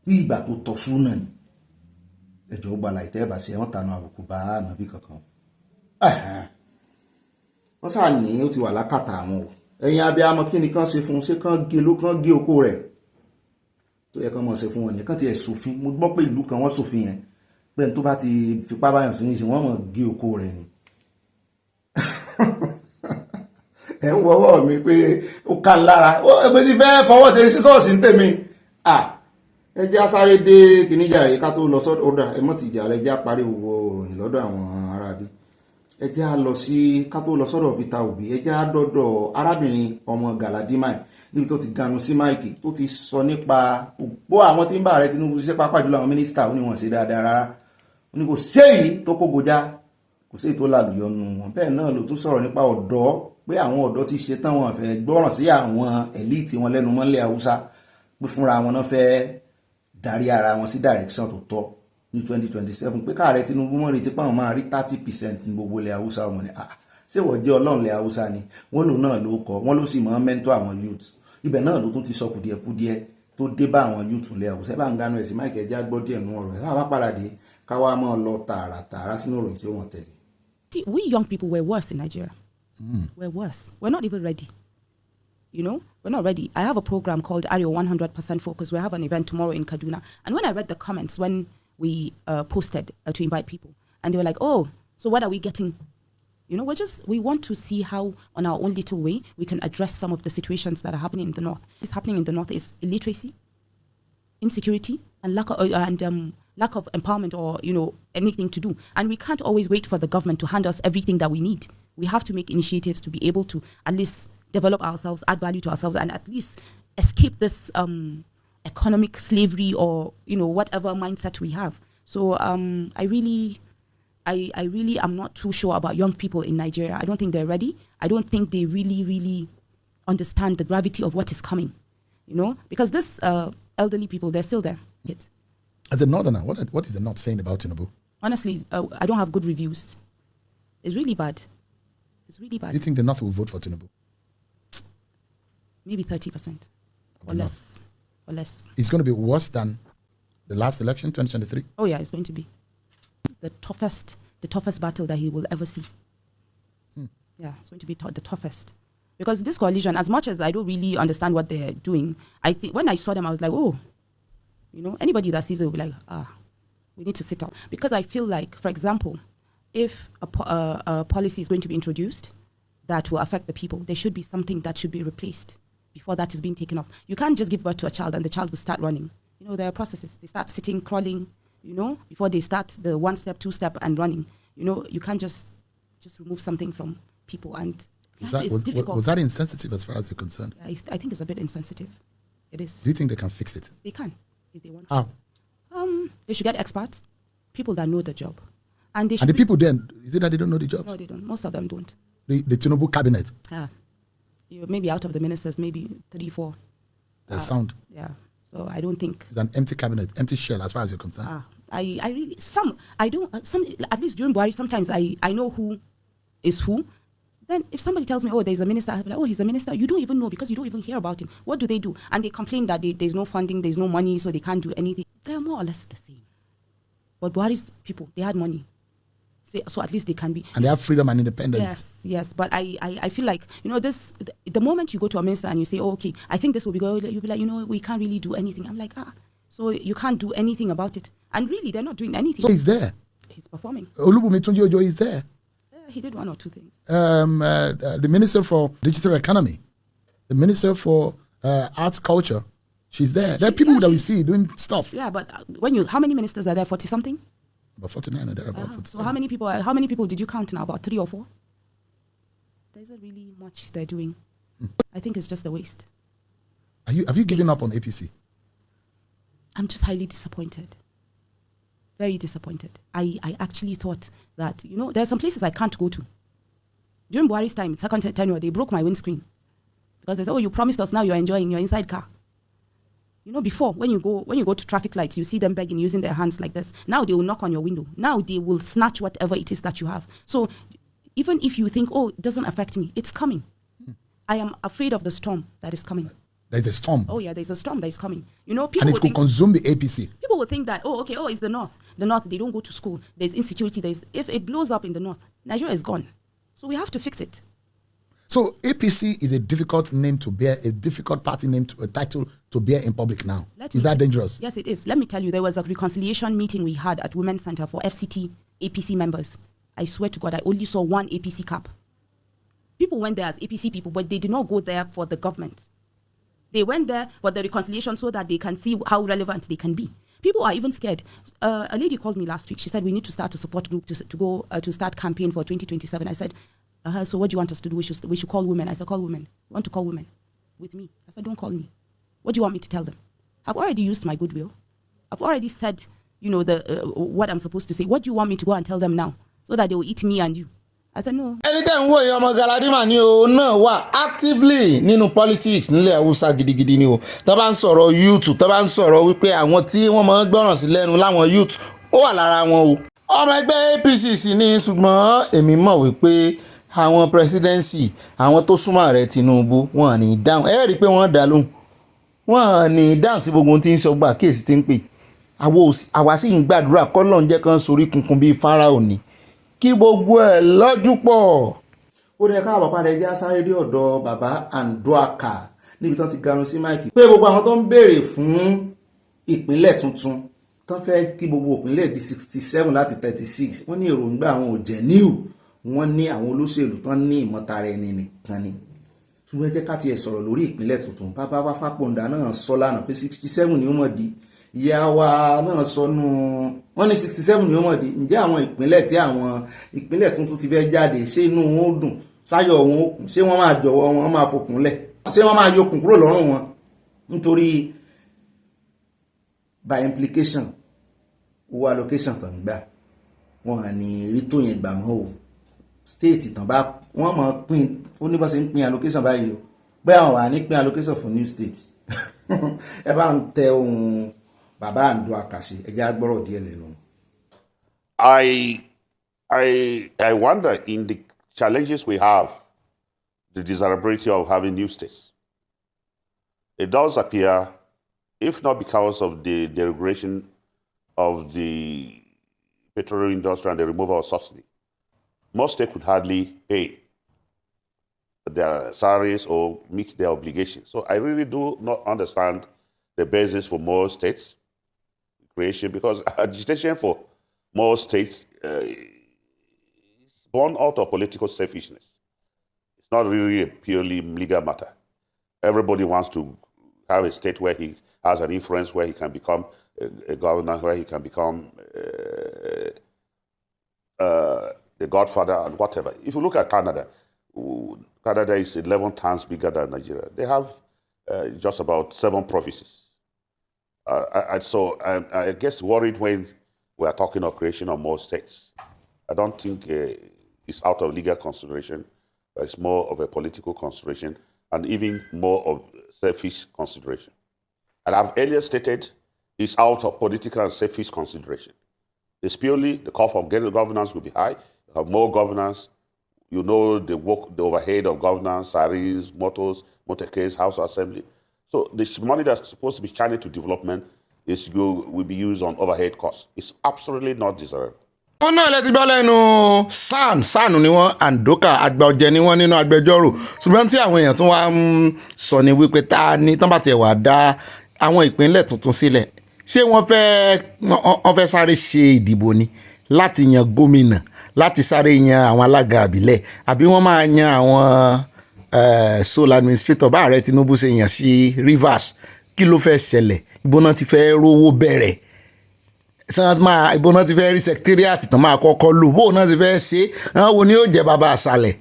bí ìgbà tó tọ́ súnà ni ẹjọ́ gbala ìtẹ́ẹ̀bà sí ẹ̀wọ̀n tanu àbùkù bá ànábì kankan wọ́n sáà ní ó ti wà lákàtà àwọn o ẹ̀yin abiyamọ kí ni kán ṣe fún un ṣé kán gé oko rẹ̀ tó yẹ kán mọ̀ ṣe fún wọn nìyẹn kán ti ẹ̀ ṣòfin mo gbọ́ pé ìlú kan wọ́n ṣòfin yẹn bẹ́ẹ̀ tó bá ti fipá báyọ̀ sí ìsìn wọ́n mọ̀ gé oko rẹ̀ ni ẹ̀ ń wọ́wọ́ mi pé ó ká lára ẹgbẹ́ ti fẹ́ fọwọ́ ṣe sísọ́ọ̀sì ń tèmi ẹ jẹ́ sáré dé kìíníjà rẹ̀ ká tó lọ sọ́dọ̀ ọ̀dà ẹ mọ̀ tìjà rẹ̀ jẹ́ parí owó òròyìn lọ́dọ̀ àwọn aráabí ẹ jẹ́ á lọ sí ká tó lọ sọ́dọ̀ Peter Obi ẹ jẹ́ á dọ́dọ̀ arábìnrin ọmọ Galadima níbi tó ti ganu sí máìkì tó ti sọ nípa gbogbo àwọn tí ń bá ààrẹ Tinubu ṣiṣẹ́ pápá jùlọ àwọn mínísítà ó ní wọ́n ṣe dáadáa rárá ó ní kò séyìí tó kó gojá kò séyìí tó lálùyọ nù wọn bẹ́ẹ̀ náà ló tún sọ̀rọ̀ nípa ọ̀dọ́ pé àwọn ọ̀dọ́ ti ṣe tán wọn fẹ́ gbọ́ràn sí àwọn ẹ̀líìtì wọn lẹ́nu mọ́lẹ̀ Haúsá pé fúnra wọn náà fẹ́ darí ara wọn sí direction tó tọ́ ní 2027 pé káàrẹ Tinubu mọ́ retí pé àwọn máa rí 30% ní gbogbo ilẹ̀ Haúsá wọn ni ṣé wọ́n jẹ́ ọlọ́run ilẹ̀ Haúsá ni wọ́n lò náà ló kọ́ wọ́n ló sì máa mẹ́ńtọ́ àwọn youth ibẹ̀ náà ló tún ti sọ kùdìẹ̀kùdìẹ̀ tó dé bá àwọn youth ilẹ̀ Haúsá bá ń ganu ẹ̀sìn máìkì ẹja gbọ́ díẹ̀ nú ọ̀rọ̀ ẹ̀ sábà pàdé káwá máa lọ tààràtààrà sínú ìròyìn tí ó wọ́n tẹ̀lé. See, we young people were worse in Nigeria. We're worse. We're not even ready. You know, we're not ready. I have a program called Ario 100% Focus. We have an event tomorrow in Kaduna. And when I read the comments, when we posted to invite people, and they were like, oh, so what are we getting? You know, we want to see how on our own little way we can address some of the situations that are happening in the North. What's happening in the North is illiteracy, insecurity, and lack of empowerment or, you know, anything to do. And we can't always wait for the government to hand us everything that we need. We have to make initiatives to be able to at least develop ourselves, add value to ourselves, and at least escape this economic slavery or, you know, whatever mindset we have. So I really am not too sure about young people in Nigeria. I don't think they're ready. I don't think they really understand the gravity of what is coming, you know, because this elderly people, they're still there. As a northerner, what is the North saying about Tinubu? Honestly, I don't have good reviews. It's really bad. It's really bad. Do you think the North will vote for Tinubu? Maybe 30% or less. Or less. It's going to be worse than the last election, 2023? Oh yeah, it's going to be the toughest battle that he will ever see. Yeah, it's going to be the toughest. Because this coalition, as much as I don't really understand what they're doing, I think when I saw them, I was like, oh, you know, anybody that sees it will be like, we need to sit down. Because I feel like, for example, if a policy is going to be introduced that will affect the people, there should be something that should be replaced before that is being taken off. You can't just give birth to a child and the child will start running. You know, there are processes. They start sitting, crawling, you know, before they start the 1 step, 2 step and running. You know, you can't just remove something from people. And it's difficult. Was that insensitive as far as you're concerned? I think it's a bit insensitive. It is. Do you think they can fix it? They can, if they want How? to. They should get experts, people that know the job. And the people then, is it that they don't know the job? No, they don't. Most of them don't. The Tinubu cabinet? Maybe out of the ministers, maybe 3, 4. The sound? Yeah. So I don't think. It's an empty cabinet, empty shell as far as you're concerned. At least during Buhari, sometimes I know who is who. Then if somebody tells me, oh, there's a minister, I'll be like, oh, he's a minister. You don't even know because you don't even hear about him. What do they do? And they complain that there's no funding, there's no money, so they can't do anything. They're more or less the same. But Buhari's people, they had money. So at least they can be. And they have freedom and independence. Yes. But I feel like, you know, the moment you go to a minister and you say, oh, okay, I think this will be good, you'll be like, you know, we can't really do anything. I'm like, so you can't do anything about it. And really, they're not doing anything. So he's there. He's performing. Olubunmi Tunji-Ojo is there. He did 1 or 2 things. The Minister for Digital Economy, the Minister for Arts, Culture, She's there. There are people that we see doing stuff. Yeah, but how many ministers are there? 40 something? About 49 or there, about 47. So how many people did you count now? About 3 or 4? There isn't really much they're doing. I think it's just a waste. Have you given up on APC? I'm just highly disappointed. Very disappointed. I actually thought that, there are some places I can't go to. During Buhari's time, second tenure, they broke my windscreen. Because they said, you promised us, now you're enjoying your inside car. Before, when you go to traffic lights, you see them begging, using their hands like this. Now they will knock on your window. Now they will snatch whatever it is that you have. So even if you think, it doesn't affect me, it's coming. I am afraid of the storm that is coming. There's a storm. Oh yeah, there's a storm that is coming. People and it could consume the APC. People will think that, it's the North. The North, they don't go to school. There's insecurity. If it blows up in the North, Nigeria is gone. So we have to fix it. So APC is a difficult name to bear, a difficult party name, a title to bear in public now. Is that dangerous? Yes, it is. Let me tell you, there was a reconciliation meeting we had at Women's Center for FCT APC members. I swear to God, I only saw one APC cap. People went there as APC people, but they did not go there for the government. They went there for the reconciliation so that they can see how relevant they can be. People are even scared. A lady called me last week. She said, we need to start a support group to go to start campaign for 2027. I said, so what do you want us to do? We should call women. I said, call women. You want to call women with me? I said, don't call me. What do you want me to tell them? I've already used my goodwill. I've already said, what I'm supposed to say. What do you want me to go and tell them now? So that they will eat me and you. I said, no. Anytime wo ọmọ Galadima ni o náà wà actively nínú politics nílẹ̀ Haúsá gidigidi ni o. Tá bá ń sọ̀rọ̀ youth, tá bá ń sọ̀rọ̀ wípé àwọn tí wọ́n máa ń gbọ́ràn sí lẹ́nu láwọn youth, ó wà lára wọn o. Ọmọ ẹgbẹ́ APC sì ni, ṣùgbọ́n èmi mọ̀ wípé àwọn presidency, àwọn tó súnmọ́ Ààrẹ Tinubu, wọ́n ní dáhùn. Ẹ rí pé wọ́n dá lóhùn. Wọ́n ní dáhùn sí gbogbo tí ń sọ gbà kéèsì tí ń pè. Àwa sì ń gbàdúrà k'Ọlọ́run jẹ́ kan sórí kunkun bíi Fáráò ni. Kí gbogbo ẹ̀ lọ́jú pọ̀. Ó ní ká bàbá rẹ̀ já sáré dé ọ̀dọ̀ bàbá Andoaka níbi tán ti garun sí máìkì pé gbogbo àwọn tó ń béèrè fún ìpínlẹ̀ tuntun tán fẹ́ kí gbogbo ìpínlẹ̀ di 67 láti 36 wọ́n ní èròǹgbà àwọn ò jẹ́ níhù, wọ́n ní àwọn olóṣèlú tán ní ìmọ̀tara ẹni nìkan ni. Ṣùgbọ́n jẹ́ ká tiẹ̀ sọ̀rọ̀ lórí ìpínlẹ̀ tuntun. Bàbá wa Fápọ̀ǹdà náà sọ lánàá pé 67 ni ó mọ̀ di. Ìyá wa náà sọnù wọ́n ní 67 ni ó mọ̀ di. Ǹjẹ́ àwọn ìpínlẹ̀ tí àwọn ìpínlẹ̀ tuntun ti fẹ́ jáde ṣé inú wọn ó dùn, sáyọ̀ wọn ó kún, ṣé wọ́n máa jọ̀wọ́ wọn máa fokùn lẹ̀, ṣé wọ́n máa yọkùn kúrò lọ́rùn wọn? Nítorí by implication owó allocation tàn gbà wọn à ní rí tó yẹn gbà mọ́ o. State tàn bá wọ́n mọ̀ pín ó ní bá ṣe ń pín allocation báyìí o, bẹ́ẹ̀ àwọn wà ní pín allocation for new state. Ẹ bá ń tẹ ohun bàbá Andoaka sí ẹ jẹ́ á gbọ́rọ̀ díẹ̀ lẹ́nu. I wonder in the challenges we have, the desirability of having new states. It does appear, if not because of the deregulation of the petroleum industry and the removal of subsidy, most states could hardly pay their salaries or meet their obligations. So I really do not understand the basis for more states creation, because agitation for more states is born out of political selfishness. It's not really a purely legal matter. Everybody wants to have a state where he has an influence, where he can become a governor, where he can become the godfather and whatever. If you look at Canada, Canada is 11 times bigger than Nigeria. They have just about 7 provinces. So I guess worried when we are talking of creation of more states. I don't think it's out of legal consideration. It's more of a political consideration and even more of selfish consideration. And I've earlier stated it's out of political and selfish consideration. It's purely the cost of getting governance will be high. You have more governance. You know the overhead of governance, salaries, motors, motorcades, house assembly. So the money that's supposed to be channeled to development will be used on overhead costs. It's absolutely not desirable. Wọ́n náà lẹ́ti gbọ́ lẹ́nu SAN ni wọ́n Andoaka àgbà ọ̀jẹ̀ ni wọ́n nínú agbẹjọ́rò, ṣùgbọ́n tí àwọn èèyàn tún wá ń sọ ni wípé ta ni tán bá tiẹ̀ wá dá àwọn ìpínlẹ̀ tuntun sílẹ̀, ṣé wọ́n fẹ́ sáré ṣe ìdìbò ni láti yan gómìnà, láti sáré yan àwọn alága àbílẹ̀, àbí wọ́n máa yan àwọn sole administrator bá Ààrẹ Tinubu ṣe yàn sí Rivers kí ló fẹ́ ṣẹlẹ̀ ibo náà ti fẹ́ rówó bẹ̀rẹ̀ ibo náà ti fẹ́ rí secretariat tán máa kọ́kọ́ lò bó náà ti fẹ́ ṣe àwọn wo ni yóò jẹ́ bàbá àṣàlẹ̀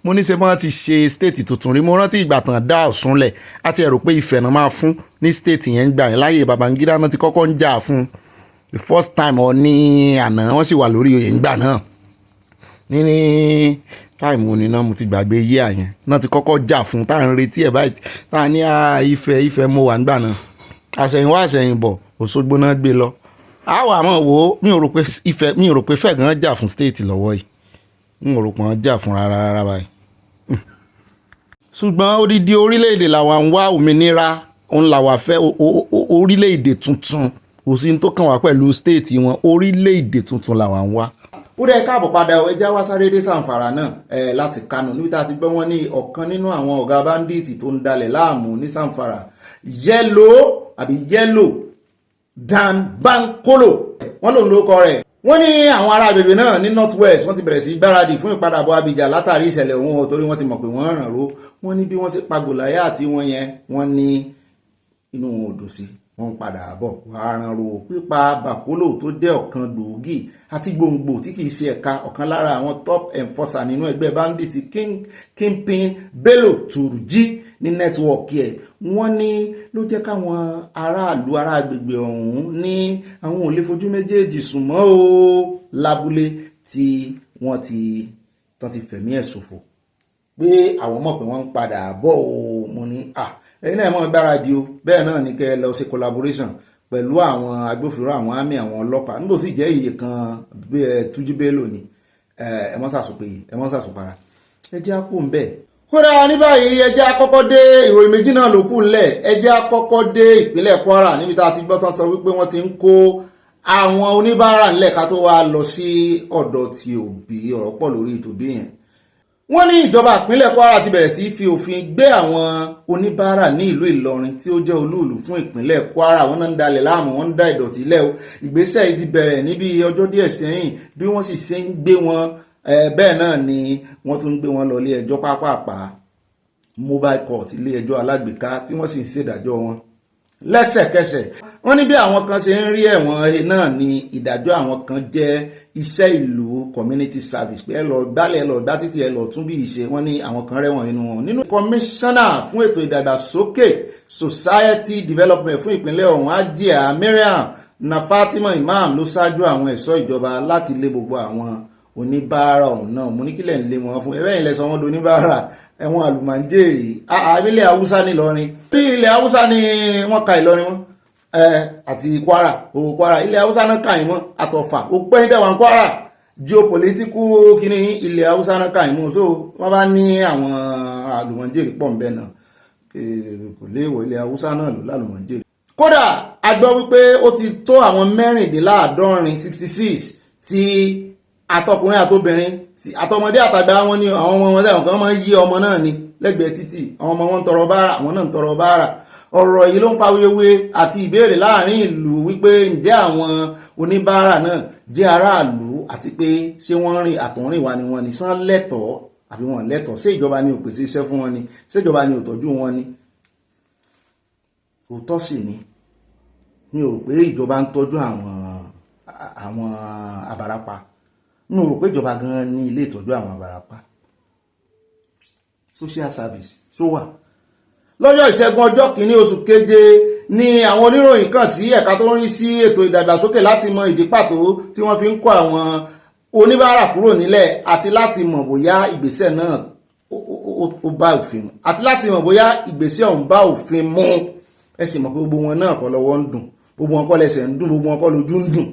mo ní ṣe wọ́n ti ṣe state tuntun rí mo rántí ìgbà tán dá Ọ̀ṣun lẹ̀ àti ẹ̀rù pé Ifẹ̀ náà máa fún ní state yẹn gbà yẹn láyé Babangida náà ti kọ́kọ́ ń jà fún the first time ọ ní àná wọ́n sì wà lórí oyè ńgbà náà ní táìmù òní náà mo ti gbàgbé yí àyẹn náà ti kọ́kọ́ jà fún tá à ń retí ẹ̀ báyìí tá a ní Ifẹ̀ mo wà ńgbà náà àṣẹ̀yìnwá àṣẹ̀yìnbọ̀ Òṣogbo náà gbé lọ àwọn àmọ́ wo mi ò rò pé Ifẹ̀ gan jà fún state lọ́wọ́ yìí mi ò rò pé wọ́n jà fún rárá báyìí ṣùgbọ́n odidi orílẹ̀-èdè làwa ń wá òmìnira òun làwa fẹ́ orílẹ̀-èdè tuntun kò sí ní tó kàn wá pẹ̀lú state wọn orílẹ̀-èdè tuntun làwa ń wá. ó dẹ́ káàbọ̀ padà ẹja wá sáré dé Zamfara náà láti Kano níbi tá a ti gbọ́ wọn ní ọ̀kan nínú àwọn ọ̀gá bandit tó ń dalẹ̀ láàmú ní Zamfara yellow Dan Bankolo wọ́n lòun ló kọ rẹ̀. wọ́n ní àwọn ará agbègbè náà ní north west wọ́n ti bẹ̀rẹ̀ sí gbáradì fún ìpadàbọ̀ Abidjan látàrí ìṣẹ̀lẹ̀ òun torí wọ́n ti mọ̀ pé wọ́n ràn ró. wọ́n ní bí wọ́n ṣe pa Gòláyà àti wọ́n yẹn wọ́n ní inú wọn ò dùn sí wọ́n ń padà bọ̀ àrùn ro pípa Bankolo tó jẹ́ ọ̀kan gbòógì àti gbòǹgbò tí kìí ṣe ẹ̀ka ọ̀kan lára àwọn top enforcer nínú ẹgbẹ́ bandit Kingpin Bello Turji ní nẹ́tíwọ̀kì ẹ̀ wọ́n ní ló jẹ́ káwọn aráàlú ará agbègbè ọ̀hún ní àwọn ò lè fojú méjèèjì sùn mọ́ o lábúlé tí wọ́n ti fẹ̀mí ẹ̀ ṣòfò pé àwọn mọ̀ pé wọ́n ń padà bọ̀ o mo ní ẹ̀yin náà mọ̀ gbáradì o bẹ́ẹ̀ náà ní kẹ́ ẹ lọ ṣe collaboration pẹ̀lú àwọn agbófinró àwọn àmì àwọn ọlọ́pàá nígbò sì jẹ́ iye kan Túnjí Bello ni ẹ mọ́ sàṣùpèyè ẹ mọ́ sàṣùpara ẹ jẹ́ àpò ń bẹ́ẹ̀. kódà ní báyìí ẹ jẹ́ àkọ́kọ́ dé ìròyìn méjì náà ló kù ńlẹ̀ ẹ jẹ́ àkọ́kọ́ dé ìpínlẹ̀ Kwara níbi tá a ti gbọ́ tán sọ wípé wọ́n ti ń kó àwọn oníbàárà ńlẹ̀ ká tó wá lọ sí ọ̀dọ̀ ti Òbí ọ̀rọ̀ pọ̀ lórí Òbí yẹn. wọ́n ní ìjọba ìpínlẹ̀ Kwara ti bẹ̀rẹ̀ sí fi òfin gbé àwọn oníbàárà ní ìlú Ìlọrin tí ó jẹ́ olúùlú fún ìpínlẹ̀ Kwara wọ́n náà ń dalẹ̀ láàmú wọ́n ń dá ìdọ̀tí lẹ̀ o ìgbésẹ̀ yìí ti bẹ̀rẹ̀ níbi ọjọ́ díẹ̀ sẹ́yìn bí wọ́n sì ṣe ń gbé wọn bẹ́ẹ̀ náà ni wọ́n tún gbé wọn lọ ilé ẹjọ́ pápápá mobile court ilé ẹjọ́ alágbèéká tí wọ́n sì ń ṣèdájọ́ wọn lẹ́sẹ̀kẹsẹ̀. wọ́n ní bí àwọn kan ṣe ń rí ẹ̀wọ̀n náà ni ìdájọ́ àwọn kan jẹ́ iṣẹ́ ìlú community service pé ẹ lọ gbálẹ̀ ẹ lọ gbá títì ẹ lọ tún bí ìṣe. wọ́n ní àwọn kan rẹ̀wọ̀n nínú wọn. nínú kọmíṣánná fún ètò ìdàgbàsókè society development fún ìpínlẹ̀ ọ̀hún Ajia Mariam na Fatima Imam ló ṣáájú àwọn ẹ̀ṣọ́ ìjọba láti lé gbogbo àwọn oníbàárà ọ̀hún náà. mo ní kílẹ̀ ń lé wọn fún ẹ̀bẹ́ ìlẹ̀ sọ wọn do oníbàárà ẹ̀wọ̀n àlùmọ̀ǹjèrè ilẹ̀ Haúsá ní Ìlọrin bí ilẹ̀ Haúsá ní wọ́n ka Ìlọrin wọn àti Kwara owó Kwara ilẹ̀ Haúsá náà kà yín mọ́ àtọ̀fà ó pẹ́ ní tẹ̀wọ̀n Kwara geopolitical kìíní ilẹ̀ Haúsá náà kà yín mọ́ so wọ́n bá ní àwọn àlùmọ̀ǹjèrè pọ̀ nbẹ náà kò léèwọ̀ ilẹ̀ Haúsá náà ló lálùmọ̀ǹjèrè. kódà a gbọ́ wípé ó ti tó àwọn 66 tí àtọkùnrin àtobìnrin àtọmọdé àtàgbà wọn ní àwọn ọmọ wọn sẹ́wọ̀n kan máa ń yí ọmọ náà ní lẹ́gbẹ̀ẹ́ títì àwọn ọmọ wọn ń tọrọ báárà àwọn náà ń tọrọ báárà. ọ̀rọ̀ yìí ló ń fa wéwé àti ìbéèrè láàrin ìlú wípé ǹjẹ́ àwọn oníbàárà náà jẹ́ aráàlú àti pé ṣé wọ́n rìn àtọ̀rìn wa ni wọ́n ní sán lẹ́tọ̀ọ́ àbí wọ́n lẹ́tọ̀ọ́ ṣé ìjọba ni ò pèsè iṣẹ́ fún wọn ni ṣé ìjọba ni ò tọ́jú wọn ni. òótọ́ sì ni mi ò rò pé ìjọba ń tọ́jú àwọn abarapa mi ò rò pé ìjọba gan ní ilé ìtọ́jú àwọn abarapa social service tó wà. lọ́jọ́ ìṣẹ́gun ọjọ́ kìíní oṣù keje ni àwọn oníròyìn kàn sí ẹ̀ka tó ń rí sí ètò ìdàgbàsókè láti mọ ìdí pàtó tí wọ́n fi ń kó àwọn oníbàárà kúrò nílẹ̀ àti láti mọ̀ bóyá ìgbésẹ̀ náà ó bá òfin mu àti láti mọ̀ bóyá ìgbésẹ̀ ọ̀hún bá òfin mu. ẹ sì mọ̀ pé gbogbo wọn náà kọ́ lọ́wọ́ ń dùn gbogbo wọn kọ́ lẹ́sẹ̀ ń dùn gbogbo wọn kọ́ lójú ń dùn.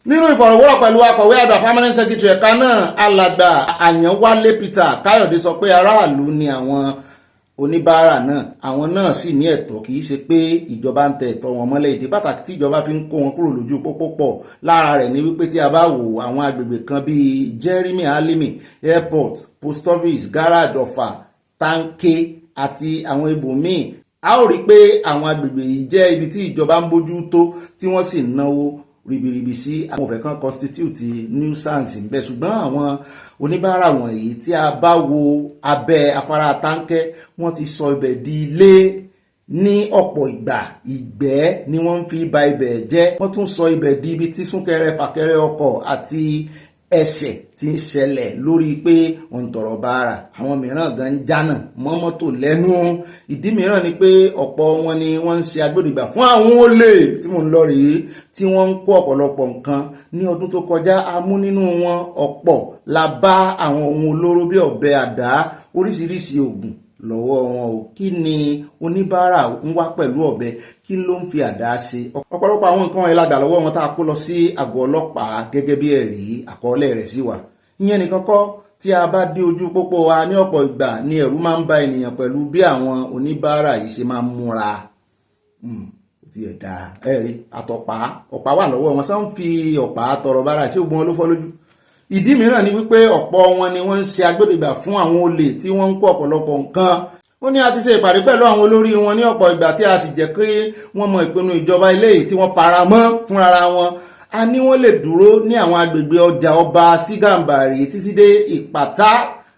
nínú ìfọ̀rọ̀wérọ̀ pẹ̀lú akọ̀wé àgbà permanent secretary ẹ̀ka náà alàgbà Àyànwálé Peter Káyọ̀dé sọ pé aráàlú ni àwọn oníbàárà náà àwọn náà sì ní ẹ̀tọ́ kì í ṣe pé ìjọba ń tẹ ẹ̀tọ́ wọn mọ́lẹ̀. ìdí pàtàkì tí ìjọba fi ń kó wọn kúrò lójú pópó pọ̀ lára rẹ̀ ní wípé tí a bá wo àwọn agbègbè kan bíi Jeremy Alimi airport post office garage Ọ̀fà Tanke àti àwọn ibòmíì a ó rí i pé àwọn agbègbè yìí jẹ́ ibi tí ìjọba ń bójú tó tí wọ́n sì náwó ribiribi sí àwọn òfẹ́ kan constitute nuisance ń bẹ. ṣùgbọ́n àwọn oníbàárà wọ̀nyí tí a bá wo abẹ́ afárá Táǹkẹ́ wọ́n ti sọ ibẹ̀ di ilé ní ọ̀pọ̀ ìgbà ìgbẹ́ ni wọ́n fi ba ibẹ̀ jẹ́, wọ́n tún sọ ibẹ̀ di ibi tí súnkẹrẹ fàkẹrẹ ọkọ̀ àti ẹsẹ̀ ti ń ṣẹlẹ̀ lórí pé wọ́n ń tọrọ báárà. Àwọn mìíràn gan ń jánà mọ́ mọ́tò lẹ́nu. Ìdí mìíràn ni pé ọ̀pọ̀ wọn ni wọ́n ń ṣe agbódegbà fún àwọn olè tí mò ń lọ rèé tí wọ́n ń kó ọ̀pọ̀lọpọ̀ nǹkan. Ní ọdún tó kọjá a mú nínú wọn ọ̀pọ̀ la bá àwọn ohun olóró bí ọ̀bẹ, àdá, oríṣiríṣi oògùn lọ́wọ́ wọn o. Kí ni oníbàárà ń wá pẹ̀lú ọ̀bẹ? Kí ló ń fi àdá ṣe? Ọ̀pọ̀lọpọ̀ àwọn nǹkan ẹ̀ la gbà lọ́wọ́ wọn tá a kó lọ sí àgọ́ ọlọ́pàá gẹ́gẹ́ bí ẹ̀rí, àkọọ́lẹ̀ rẹ̀ sì wà. Ìyẹn nìkan kọ́, tí a bá dé ojú pópó wa ní ọ̀pọ̀ ìgbà ni ẹ̀rù máa ń ba ènìyàn pẹ̀lú bí àwọn oníbàárà yìí ṣe máa ń múra. Ti ẹ̀dá ẹ̀rí àtọ̀pá, ọ̀pá wà lọ́wọ́ wọn, sá ń fi ọ̀pá tọrọ báárà tí ó gbọ́n ló fọ́ lójú. Ìdí mìíràn ni wípé ọ̀pọ̀ wọn ni wọ́n ń ṣe agbódegbà fún àwọn olè tí wọ́n ń kó ọ̀pọ̀lọpọ̀ nǹkan. Ó ní a ti ṣe ìpàdé pẹ̀lú àwọn olórí wọn ní ọ̀pọ̀ ìgbà tí a sì jẹ́ pé wọ́n mọ ìpinnu ìjọba eléyìí tí wọ́n fara mọ́ fúnra wọn. A ní wọ́n lè dúró ní àwọn agbègbè ọjà ọba sí Gàmbàrí títí dé Ìpàtà.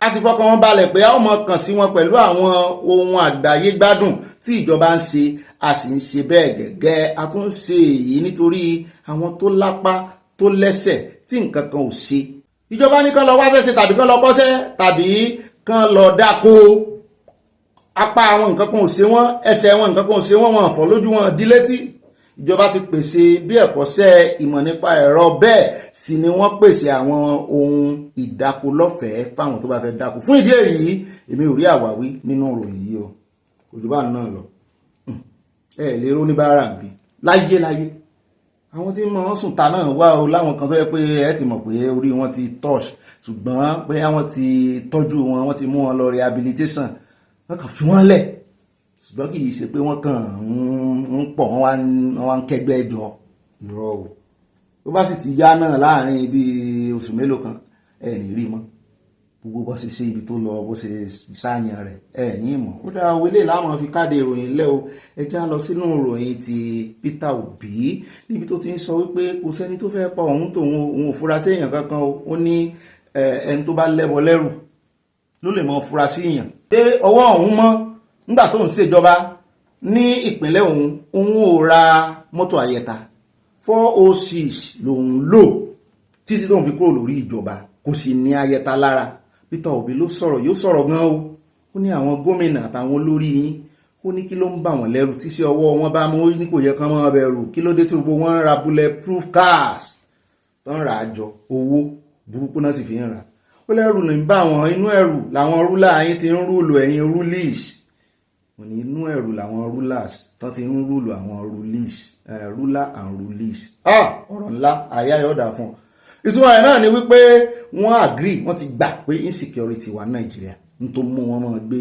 A sì fọkàn wọn balẹ̀ pé a ó mọ kàn sí wọn pẹ̀lú àwọn ohun àgbáyé gbádùn tí ìjọba ń ṣe. A sì ń ṣe bẹ́ẹ̀ gẹ́gẹ́. A tún ń ṣe èyí nítorí àwọn tó lápá tó lẹ́sẹ̀ tí nǹkan kan ò ṣe. Ìjọba ní kán lọ wáṣẹ́ ṣe tàbí kán lọ kọ́ṣẹ́ tàbí kán lọ dáko. Apá àwọn nǹkan kan ò ṣe wọ́n, ẹsẹ̀ wọn nǹkan kan ò ṣe wọ́n, wọn fọ́ lójú, wọn dí létí. Ìjọba ti pèsè bí ẹ̀kọ́ṣẹ́ ìmọ̀ nípa ẹ̀rọ, bẹ́ẹ̀ sì ni wọ́n pèsè àwọn ohun ìdáko lọ́fẹ̀ẹ́ fáwọn tó bá fẹ́ dáko. Fún ìdí èyí èmi ò rí àwáwí nínú ìròyìn yìí o. Òjòbá náà lọ ẹ lè ró oníbàárà bí láyé láyé. Àwọn tí wọ́n sùn ta náà wá o, láwọn kan tó yẹ pé ẹ ti mọ̀ pé orí wọn ti touch, ṣùgbọ́n pé àwọn ti tọ́jú wọn, wọ́n ti mú wọn lọ rehabilitation, wọ́n kàn fi wọ́n lẹ̀. Ṣùgbọ́n kì í ṣe pé wọ́n kàn ń pọ̀, wọ́n wá ń kẹ́gbẹ́ jọ irọ́ o. Tó bá sì ti yá náà láàrin ibi oṣù mélòó kan ẹ ní rí mọ́. Gbogbo bó ṣe ṣe ibi tó lọ, bó ṣe sáàyàn rẹ̀ ẹ ní ìmọ̀. Ó dáa wọlé láwọn fi káde ìròyìn lẹ́ o. Ẹ já lọ sínú ìròyìn ti Peter Obi níbi tó ti ń sọ wípé kò sẹ́ni tó fẹ́ pa òun tóun, òun ò fura sí èèyàn kankan o. Ó ní ẹni tó bá lẹ́bọ lẹ́rù ló lè mọ fura sí èèyàn. Pé ọwọ́ òun mọ́ nígbà tó ń ṣèjọba ní ìpínlẹ̀ òun ò ra mọ́tò àyẹ̀ta 406 lòun lò títí tóun fi kúrò lórí ìjọba, kò sì ní àyẹ̀ta lára. Peter Obi ló sọ̀rọ̀, yóò sọ̀rọ̀ gan o. Ó ní àwọn gómìnà àtàwọn olórí yín, ó ní kí ló ń bà wọ́n lẹ́rù tí sí ọwọ́ wọn bá mú, ní kò yẹ kán máa bẹ̀rù. Kí ló dé tí gbogbo wọn ń ra bulletproof cars tó ń ra àjọ owó burúkú náà sì fi ń ra. Ó lẹ́rù ní bá wọn, inú ẹ̀rù làwọn rúlà yín ti ń rúlò ẹ̀yin rúlìs. Wọ́n ní inú ẹ̀rù làwọn rulers tán ti ń rúlò àwọn ruler and rulers. Ọ̀rọ̀ ńlá àyà yọ̀ọ̀dà fún ọ. Ìtumọ̀ rẹ̀ náà ni wípé wọ́n agree, wọ́n ti gbà pé insecurity wà Nàìjíríà ń tó mú wọn máa gbé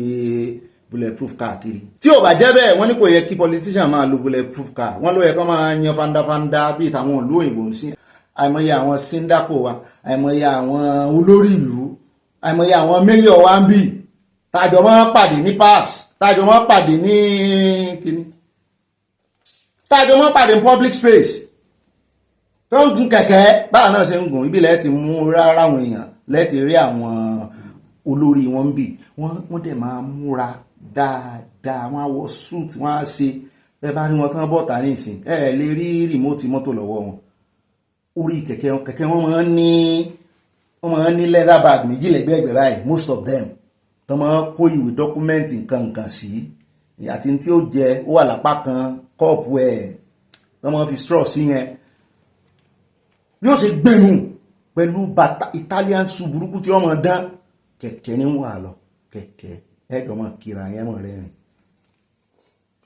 bulletproof car kiri. Tí ò bá jẹ́ bẹ́ẹ̀, wọ́n ní kò yẹ kí politician máa lo bulletproof car. Wọ́n ló yẹ kó máa yan fandafanda bíi tàwọn ìlú òyìnbó ń sìn. Àìmọye àwọn síndàkò wa, àìmọye àwọn olórí ìlú, àìmọye àwọn mayor wa ń bì tájọ máa pàdé ní parks, tájọ máa pàdé ní kíní, tájọ máa pàdé ní public space. Tó ń gun kẹ̀kẹ́ báà náà ṣe ń gùn ibi lẹ́ẹ̀tì mú rárá àwọn èèyàn lẹ́ẹ̀tì rí àwọn olórí wọn bì, wọ́n dẹ̀ máa múra dáadáa, wọ́n á wọ suit, wọ́n á ṣe ẹ bá rí wọn tán bọ́ta ní ìsìn ẹ lè rí rìmóòtì mọ́tò lọ́wọ́ wọn. Orí kẹ̀kẹ́ wọn máa ń ní leather bag méjì lẹ́gbẹ̀ẹ́gbẹ̀ báyìí, most of them tó máa kó ìwé dọ́kúmẹ́ǹtì nǹkan sí, àti tí ó jẹ ó wà lápá kan, kọ́ọ̀pù ẹ̀ tó máa fi straw sí yẹn. Yóò ṣe gbẹ̀nù pẹ̀lú bàtà Italian shoe burúkú tí wọ́n máa dán. Kẹ̀kẹ́ ní wà lọ, kẹ̀kẹ́ ẹ̀jọ̀ máa kíra yẹn mọ̀ rẹ́rìn.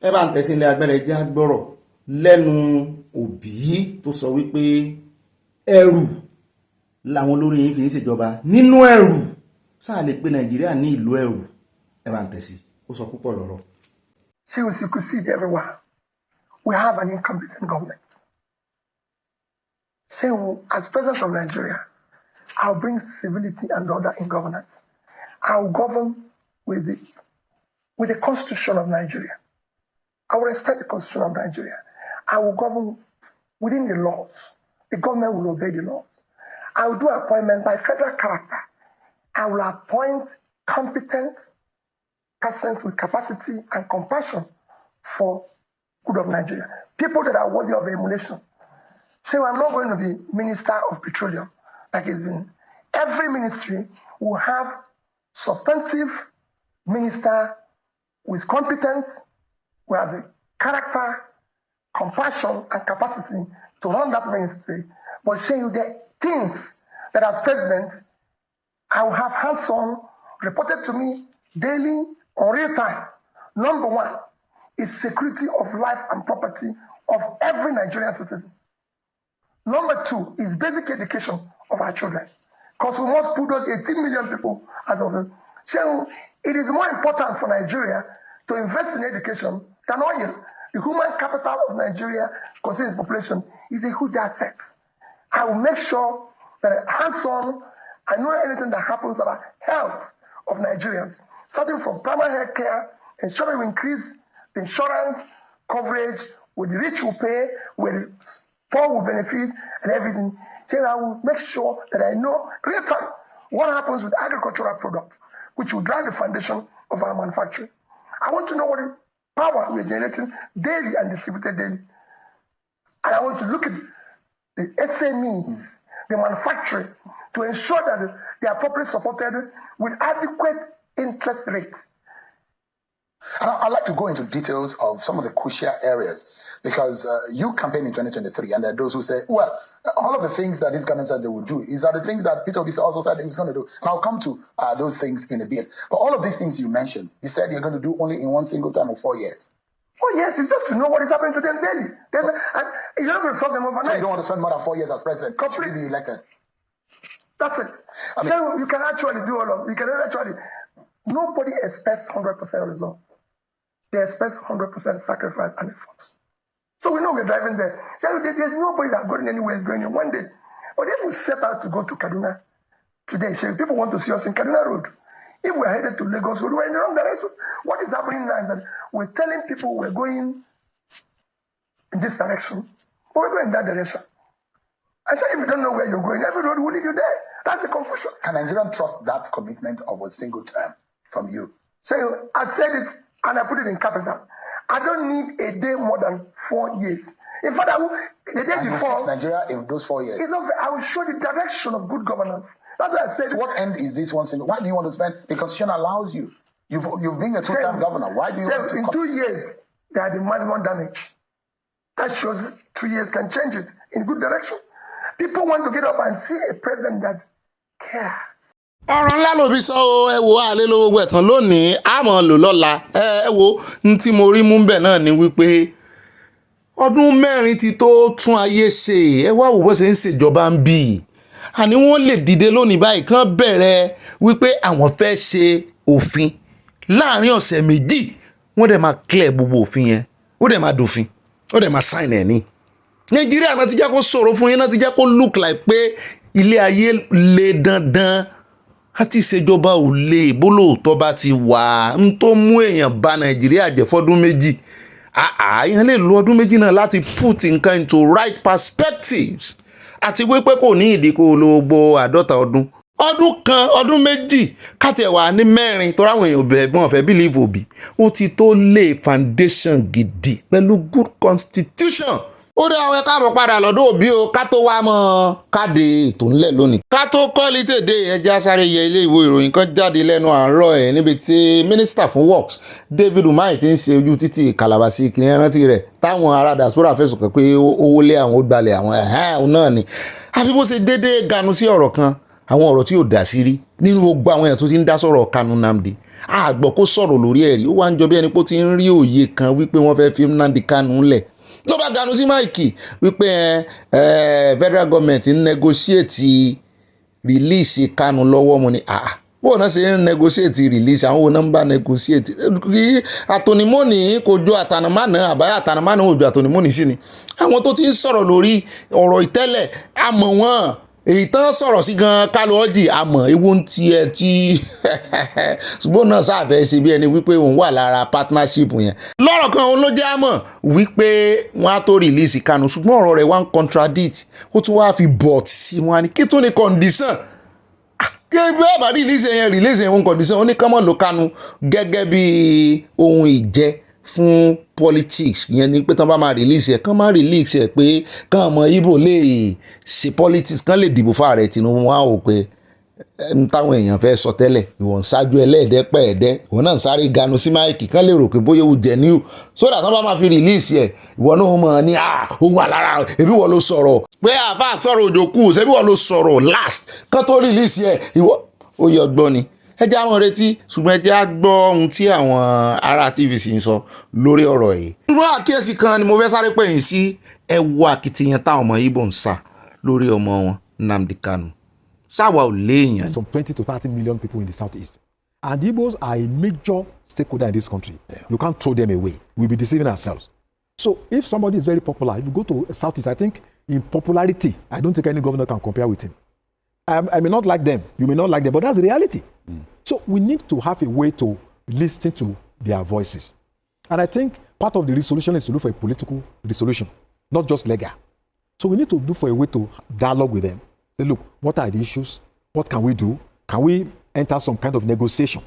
Ẹ bá ń tẹ̀sí ilé agbẹ́rẹ́ jẹ́ agbọ́rọ̀ lẹ́nu Obi tó sọ wípé ẹrù làwọn olórí yìí fi ń ṣèjọba. Nínú ẹrù sáà lè pe Nàìjíríà ní ìlú ẹrù. Ẹ bá ń tẹ̀sí, ó sọ púpọ̀ lọ́rọ̀. She will supersede everyone. We have an incompetent government. As president of Nigeria, I'll bring civility and order in governance. I'll govern with the constitution of Nigeria. I will respect the constitution of Nigeria. I will govern within the laws. The government will obey the laws. I will do appointment by federal character. I will appoint competent persons with capacity and compassion for good of Nigeria. People that are worthy of emulation. So I'm not going to be Minister of Petroleum like it's been. Every ministry will have substantive minister with competence, who have the character, compassion, and capacity to run that ministry. But saying the things that as president, I will have hands-on reported to me daily or real time. Number one is security of life and property of every Nigerian citizen. Number two is basic education of our children. Because we must put those 18 million people out of it. So it is more important for Nigeria to invest in education than oil. The human capital of Nigeria, considering its population, is a huge asset. I will make sure that hands-on, I know anything that happens about health of Nigerians, starting from primary health care, ensuring we increase the insurance coverage, where the rich will pay, where the poor will benefit, and everything. So I will make sure that I know real time what happens with agricultural products, which will drive the foundation of our manufacturing. I want to know what power we're generating daily and distributed daily. And I want to look at the SMEs, the manufacturing, to ensure that they are properly supported with adequate interest rates. And I'd like to go into details of some of the crucial areas, because you campaigned in 2023, and there are those who say, well, all of the things that this government said they would do is the things that Peter Obi also said he was going to do. And I'll come to those things in a bit. But all of these things you mentioned, you said you're going to do only in one single time of 4 years. Oh, yes, it's just to know what is happening to them daily. You don't have to solve them overnight. So you don't want to spend more than 4 years as president to be elected? That's it. So you can actually do all of it. You can actually, nobody expects 100% result. They expect 100% sacrifice and effort. So we know we're driving there. So there's nobody that's going anywhere is going in one day. But if we set out to go to Kaduna today, people want to see us in Kaduna Road. If we're headed to Lagos Road, we're in the wrong direction. What is happening now is that we're telling people we're going in this direction, but we're going in that direction. And so if you don't know where you're going, every road will lead you there. That's the confusion. Can Nigerians trust that commitment of a single term from you? So I said it and I put it in capital. I don't need a day more than 4 years. In fact, the day before, Nigeria in those 4 years. I will show the direction of good governance. That's what I said. To what end is this one single? Why do you want to spend? The Constitution allows you. You've been a two-term governor. Why do you want to? In 2 years, they are the maximum damage. That shows 2 years can change it in good direction. People want to get up and see a president that cares. ọ̀rọ̀ ńlá ló fi sọ ọ́ ẹ wo àlè ló gbogbo ẹ̀tàn lónìí àmọ́ lò lọ́la ẹ wo ní tí mo rí mú bẹ̀ náà ni wípé ọdún mẹ́rin ti tó tún ayé ṣe ẹ wá wò bó ṣe ń ṣèjọba ń bì àní wọ́n lè dìde lónìí báyìí kán bẹ̀rẹ̀ wípé àwọn fẹ́ ṣe òfin láàrin ọ̀sẹ̀ méjì wọ́n dẹ̀ máa clear gbogbo òfin yẹn ó dẹ̀ máa dòfin ó dẹ̀ máa sign ẹ̀ ní. Nàìjíríà náà ti jẹ́ kó sọ̀rọ̀ fún yín náà ti jẹ́ kó look like pé ilé ayé le dandan àti ìṣèjọba ò lè bólóòtọ́ bá ti wà ń tó mú èèyàn bà Nàìjíríà jẹ́ fọ́dún méjì èèyàn lè lo ọdún méjì náà láti put nǹkan into right perspectives àti wípé kò ní ìdí kó lo gbogbo 50 ọdún kan ọdún méjì káti ẹ̀ wà ní mẹ́rin tó ráwọn èèyàn bẹ̀ẹ̀gbọ́n fẹ́ believe Obi ó ti tó lay foundation gidi pẹ̀lú good constitution. Ó dé àwọn ẹ̀ka àbọ̀ padà lọ́dọ̀ Obi o ká tó wá mọ́ káde ètò ńlẹ̀ lónìí. Ká tó kọ́lí tèdè ẹja sáré yẹ ilé ìwé ìròyìn kan jáde lẹ́nu àárọ̀ ẹ̀ níbi tí Minister fún Works David Umahi ti ń ṣe ojú títì Calabashi kìnìún rántí rẹ̀ táwọn ará diaspora fẹ̀sùn kàn pé owó lé àwọn ó gbalẹ̀ àwọn òun náà ni. Àfi bó ṣe déédéé ganu sí ọ̀rọ̀ kan àwọn ọ̀rọ̀ tí ò dá sí rí nínú gbogbo àwọn èèyàn tó ti ń dá sọ̀rọ̀ Kanu Nnamdi àgbọ̀ kó sọ̀rọ̀ lórí ẹ̀rí ó wá ń jọ bí ẹni pé ó ti ń rí òye kan wípé wọ́n fẹ́ fi Nnamdi Kanu lẹ̀ ló bá ganu sí máìkì wípé federal government ń negotiate release Kanu lọ́wọ́ mu ni bó náà ṣe ń negotiate release àwọn wo náà ń bá negotiate kí àtònímọ́nì kò jọ àtànàmánà àbáyé àtànàmánà ò jọ àtònímọ́nì sí ni àwọn tó ti ń sọ̀rọ̀ lórí ọ̀rọ̀ ìtẹ́lẹ̀ àmọ́ wọn èyí tán sọ̀rọ̀ sí gan Kalu Orji àmọ́ ewu ń tiẹ̀ tí ṣùgbọ́n náà sáfẹ́ ṣe bí ẹni wípé òun wà lára partnership yẹn lọ́rọ̀ kan òun ló jẹ́ àmọ́ wípé wọ́n á tó release Kanu ṣùgbọ́n ọ̀rọ̀ rẹ̀ wá ń contradict ó tún wá fi but sí wọn ni kí tún ní condition kí bẹ́ẹ̀ bá release yẹn ń condition ó ní kán mọ́ lo Kanu gẹ́gẹ́ bí ohun ìjẹ́ fún politics yẹn ni pé tán bá máa release ẹ̀ kán máa release ẹ̀ pé kán ọmọ Ìgbò lè ṣe politics kán lè dìbò fún ààrẹ Tinubu wọn á wò pé táwọn èèyàn fẹ́ sọ tẹ́lẹ̀ ìwọ ń ṣáájú ẹlẹ́ẹ̀dẹ́pẹ̀ẹ́dẹ́ ìwọ náà ń sáré ganu sí máìkì kán lè rò pé bóyá ó jẹ níwò sódà tán bá máa fi release ẹ̀ ìwọ náà mọ̀ ní ó wà lára ẹbí wọ́n ló sọ̀rọ̀ pé àbá sọ̀rọ̀ òjòkú ṣebí wọ́n ló sọ̀rọ̀ last kán tó release ẹ̀ ìwọ ó yọ gbọ́ ni ẹ jẹ́ àwọn retí ṣùgbọ́n ẹ jẹ́ á gbọ́ ohun tí àwọn ará TVC ń sọ lórí ọ̀rọ̀ yìí. ṣùgbọ́n àkíyèsí kan ni mo fẹ́ sáré pè yín sí ẹ wo akitiyan táwọn ọmọ Ìgbò ń sà lórí ọmọ wọn Nnamdi Kanu sáwà ò léèyàn. Some 20 to 30 million people in the southeast and the Igbos are a major stakeholder in this country. You can't throw them away. We'll be deceiving ourselves. So if somebody is very popular, if you go to southeast, I think in popularity, I don't think any governor can compare with him. I may not like them, you may not like them, but that's the reality. So we need to have a way to listen to their voices. And I think part of the resolution is to look for a political resolution, not just legal. So we need to look for a way to dialogue with them. Say, look, what are the issues? What can we do? Can we enter some kind of negotiation?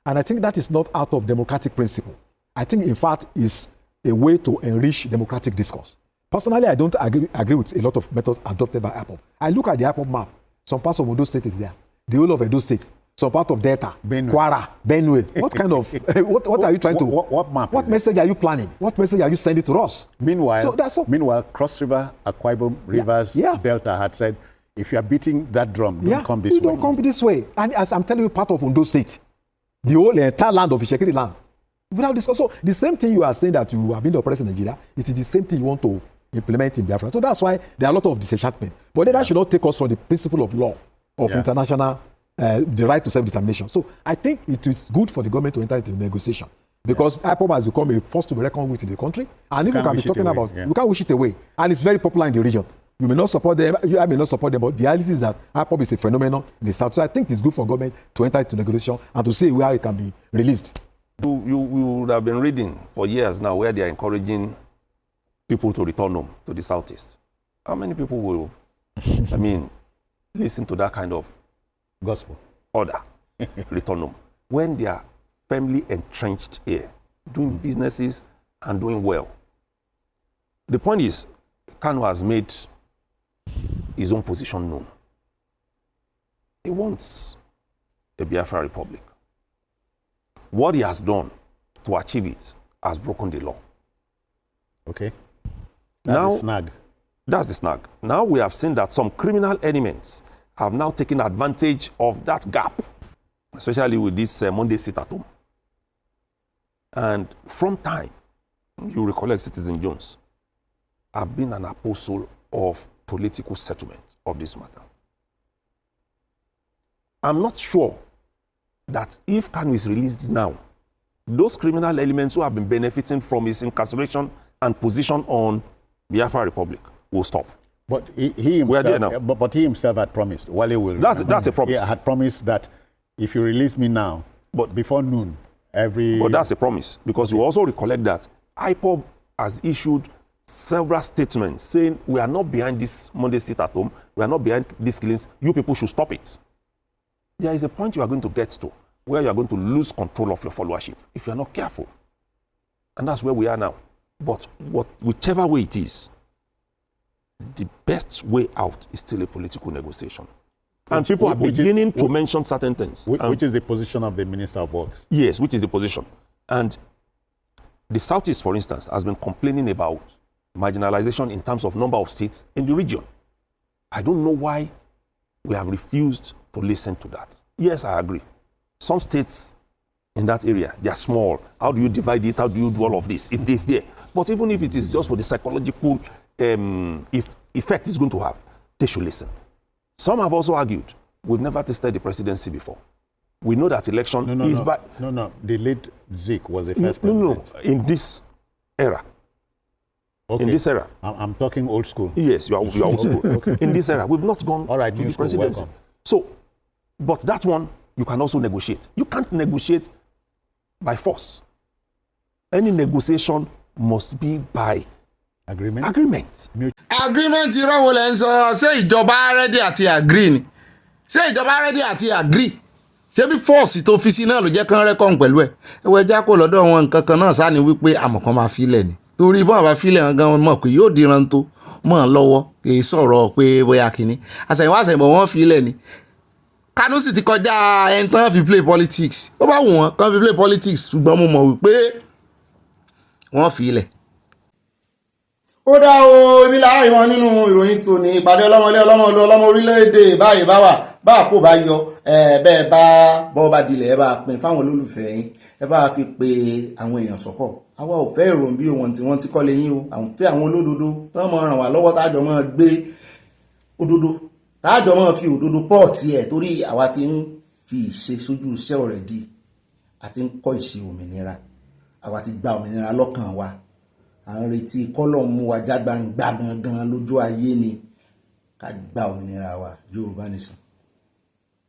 And I think that is not out of democratic principle. I think, in fact, is a way to enrich democratic discourse. Personally, I don't agree with a lot of methods adopted by IPOB. I look at the IPOB map. Some parts of Ondo State is there. The whole of Edo State. Some part of Delta, Kwara, Benue. What kind of, what are you trying to, what map? What message are you planning? What message are you sending to us? Meanwhile, Cross River, Akwa Ibom, Rivers, Delta had said, if you are beating that drum, don't come this way. Don't come this way. And as I'm telling you, part of Ondo State, the whole entire land of Ishekiri land. Without this, so the same thing you are saying that you have been oppressed in Nigeria, it is the same thing you want to implement in Biafra. So that's why there are a lot of disenchantment. But that should not take us from the principle of law, of international, the right to self-determination. So I think it is good for the government to enter into negotiation. Because IPOB has become a force to be reckoned with in the country. And if we can be talking about, we can't wish it away. And it's very popular in the region. You may not support them, I may not support them, but the reality is that IPOB is a phenomenon in the South. So I think it's good for government to enter into negotiation and to see where it can be released. You would have been reading for years now where they are encouraging people to return home to the Southeast. How many people will, listen to that kind of gospel order, return home, when they are firmly entrenched here, doing businesses and doing well? The point is, Kanu has made his own position known. He wants a Biafra Republic. What he has done to achieve it has broken the law. Okay. That's the snag. That's the snag. Now we have seen that some criminal elements have now taken advantage of that gap, especially with this Monday sit at home. And from time, you recollect Citizen Jones, I've been an apostle of political settlement of this matter. I'm not sure that if Kanu is released now, those criminal elements who have been benefiting from his incarceration and position on Biafra Republic will stop. But he himself, but he himself had promised. Wale will. That's a promise. He had promised that if you release me now, but before noon, But that's a promise, because you also recollect that IPOB has issued several statements saying we are not behind this Monday sit at home, we are not behind these killings, you people should stop it. There is a point you are going to get to where you are going to lose control of your followership if you are not careful. And that's where we are now. But whichever way it is, the best way out is still a political negotiation. And people are beginning to mention certain things. Which is the position of the Minister of Works? Yes, which is the position. And the Southeast, for instance, has been complaining about marginalization in terms of number of seats in the region. I don't know why we have refused to listen to that. Yes, I agree. Some states in that area, they are small. How do you divide it? How do you do all of this? It's this there. But even if it is just for the psychological effect it's going to have, they should listen. Some have also argued, we've never tested the presidency before. We know that election is by... No. The late Zik was the first president. No. In this era. Okay. In this era. I'm talking old school. Yes, you are old school. Okay. In this era, we've not gone to the presidency. So, but that one, you can also negotiate. You can't negotiate by force. Any negotiation must be by agreement. Agreement irọ́ wo lẹ́ ń sọ ṣé ìjọba ready àti agree ni ṣé ìjọba ready àti agree ṣé ṣé bí fọ́ọ̀sì tó fi sí náà ló jẹ́ kán rẹ́kọ̀n pẹ̀lú ẹ̀ ẹwọ́ ẹja kó lọ́dọ̀ wọn nǹkan kan náà sáà ní wípé àmọ̀kan máa filẹ̀ ni torí bọ́n àbá filẹ̀ gan mọ̀ pé yóò dìran tó mọ̀ lọ́wọ́ kì í sọ̀rọ̀ pé bóyá kínní àṣẹ̀yìnwá àṣẹ̀yìnbọ̀ wọ́n filẹ̀ ni Kanu sì ti kọjá ẹni tán fi play politics ó bá wù wọ́n kán fi play politics ṣùgbọ́n mo mọ̀ wípé wọ́n filẹ̀. Ó dá o ibi láàrin wọn nínú ìròyìn tòní ìpàdé ọlọ́mọlé ọlọ́mọlú ọlọ́mọ orílẹ̀-èdè báyìí bá wà bá àpò bá yọ bẹ́ẹ̀ bá bọ́ bá dilẹ̀ ẹ bá pín fáwọn olólùfẹ́ yín ẹ bá fi pe àwọn èèyàn sọ́kọ̀ àwa ò fẹ́ ìròyìn bí ohun tí wọ́n ti kọ́ lẹ́yìn o àwọn fẹ́ àwọn olódodo tó mọ̀ ràn wá lọ́wọ́ tájọ mọ́ gbé òdodo tájọ mọ́ fi òdodo pọ̀ tiẹ̀ torí àwa ti ń fi ìṣe sójú iṣẹ́ ọ̀rẹ́ di àti ń kọ́ ìṣe òmìnira àwa ti gba òmìnira lọ́kàn wa à ń retí kọ́lọ̀ mú wa já gbangba gangan lójú ayé ni ká gba òmìnira wa Yorùbá Nation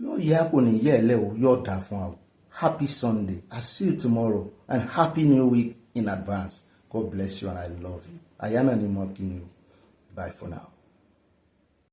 yóò yẹ kò ní yẹ ẹlẹ́ o yóò dà fún wa o happy Sunday I see you tomorrow and happy new week in advance God bless you and I love you ayana ni mo kí ni o bye for now.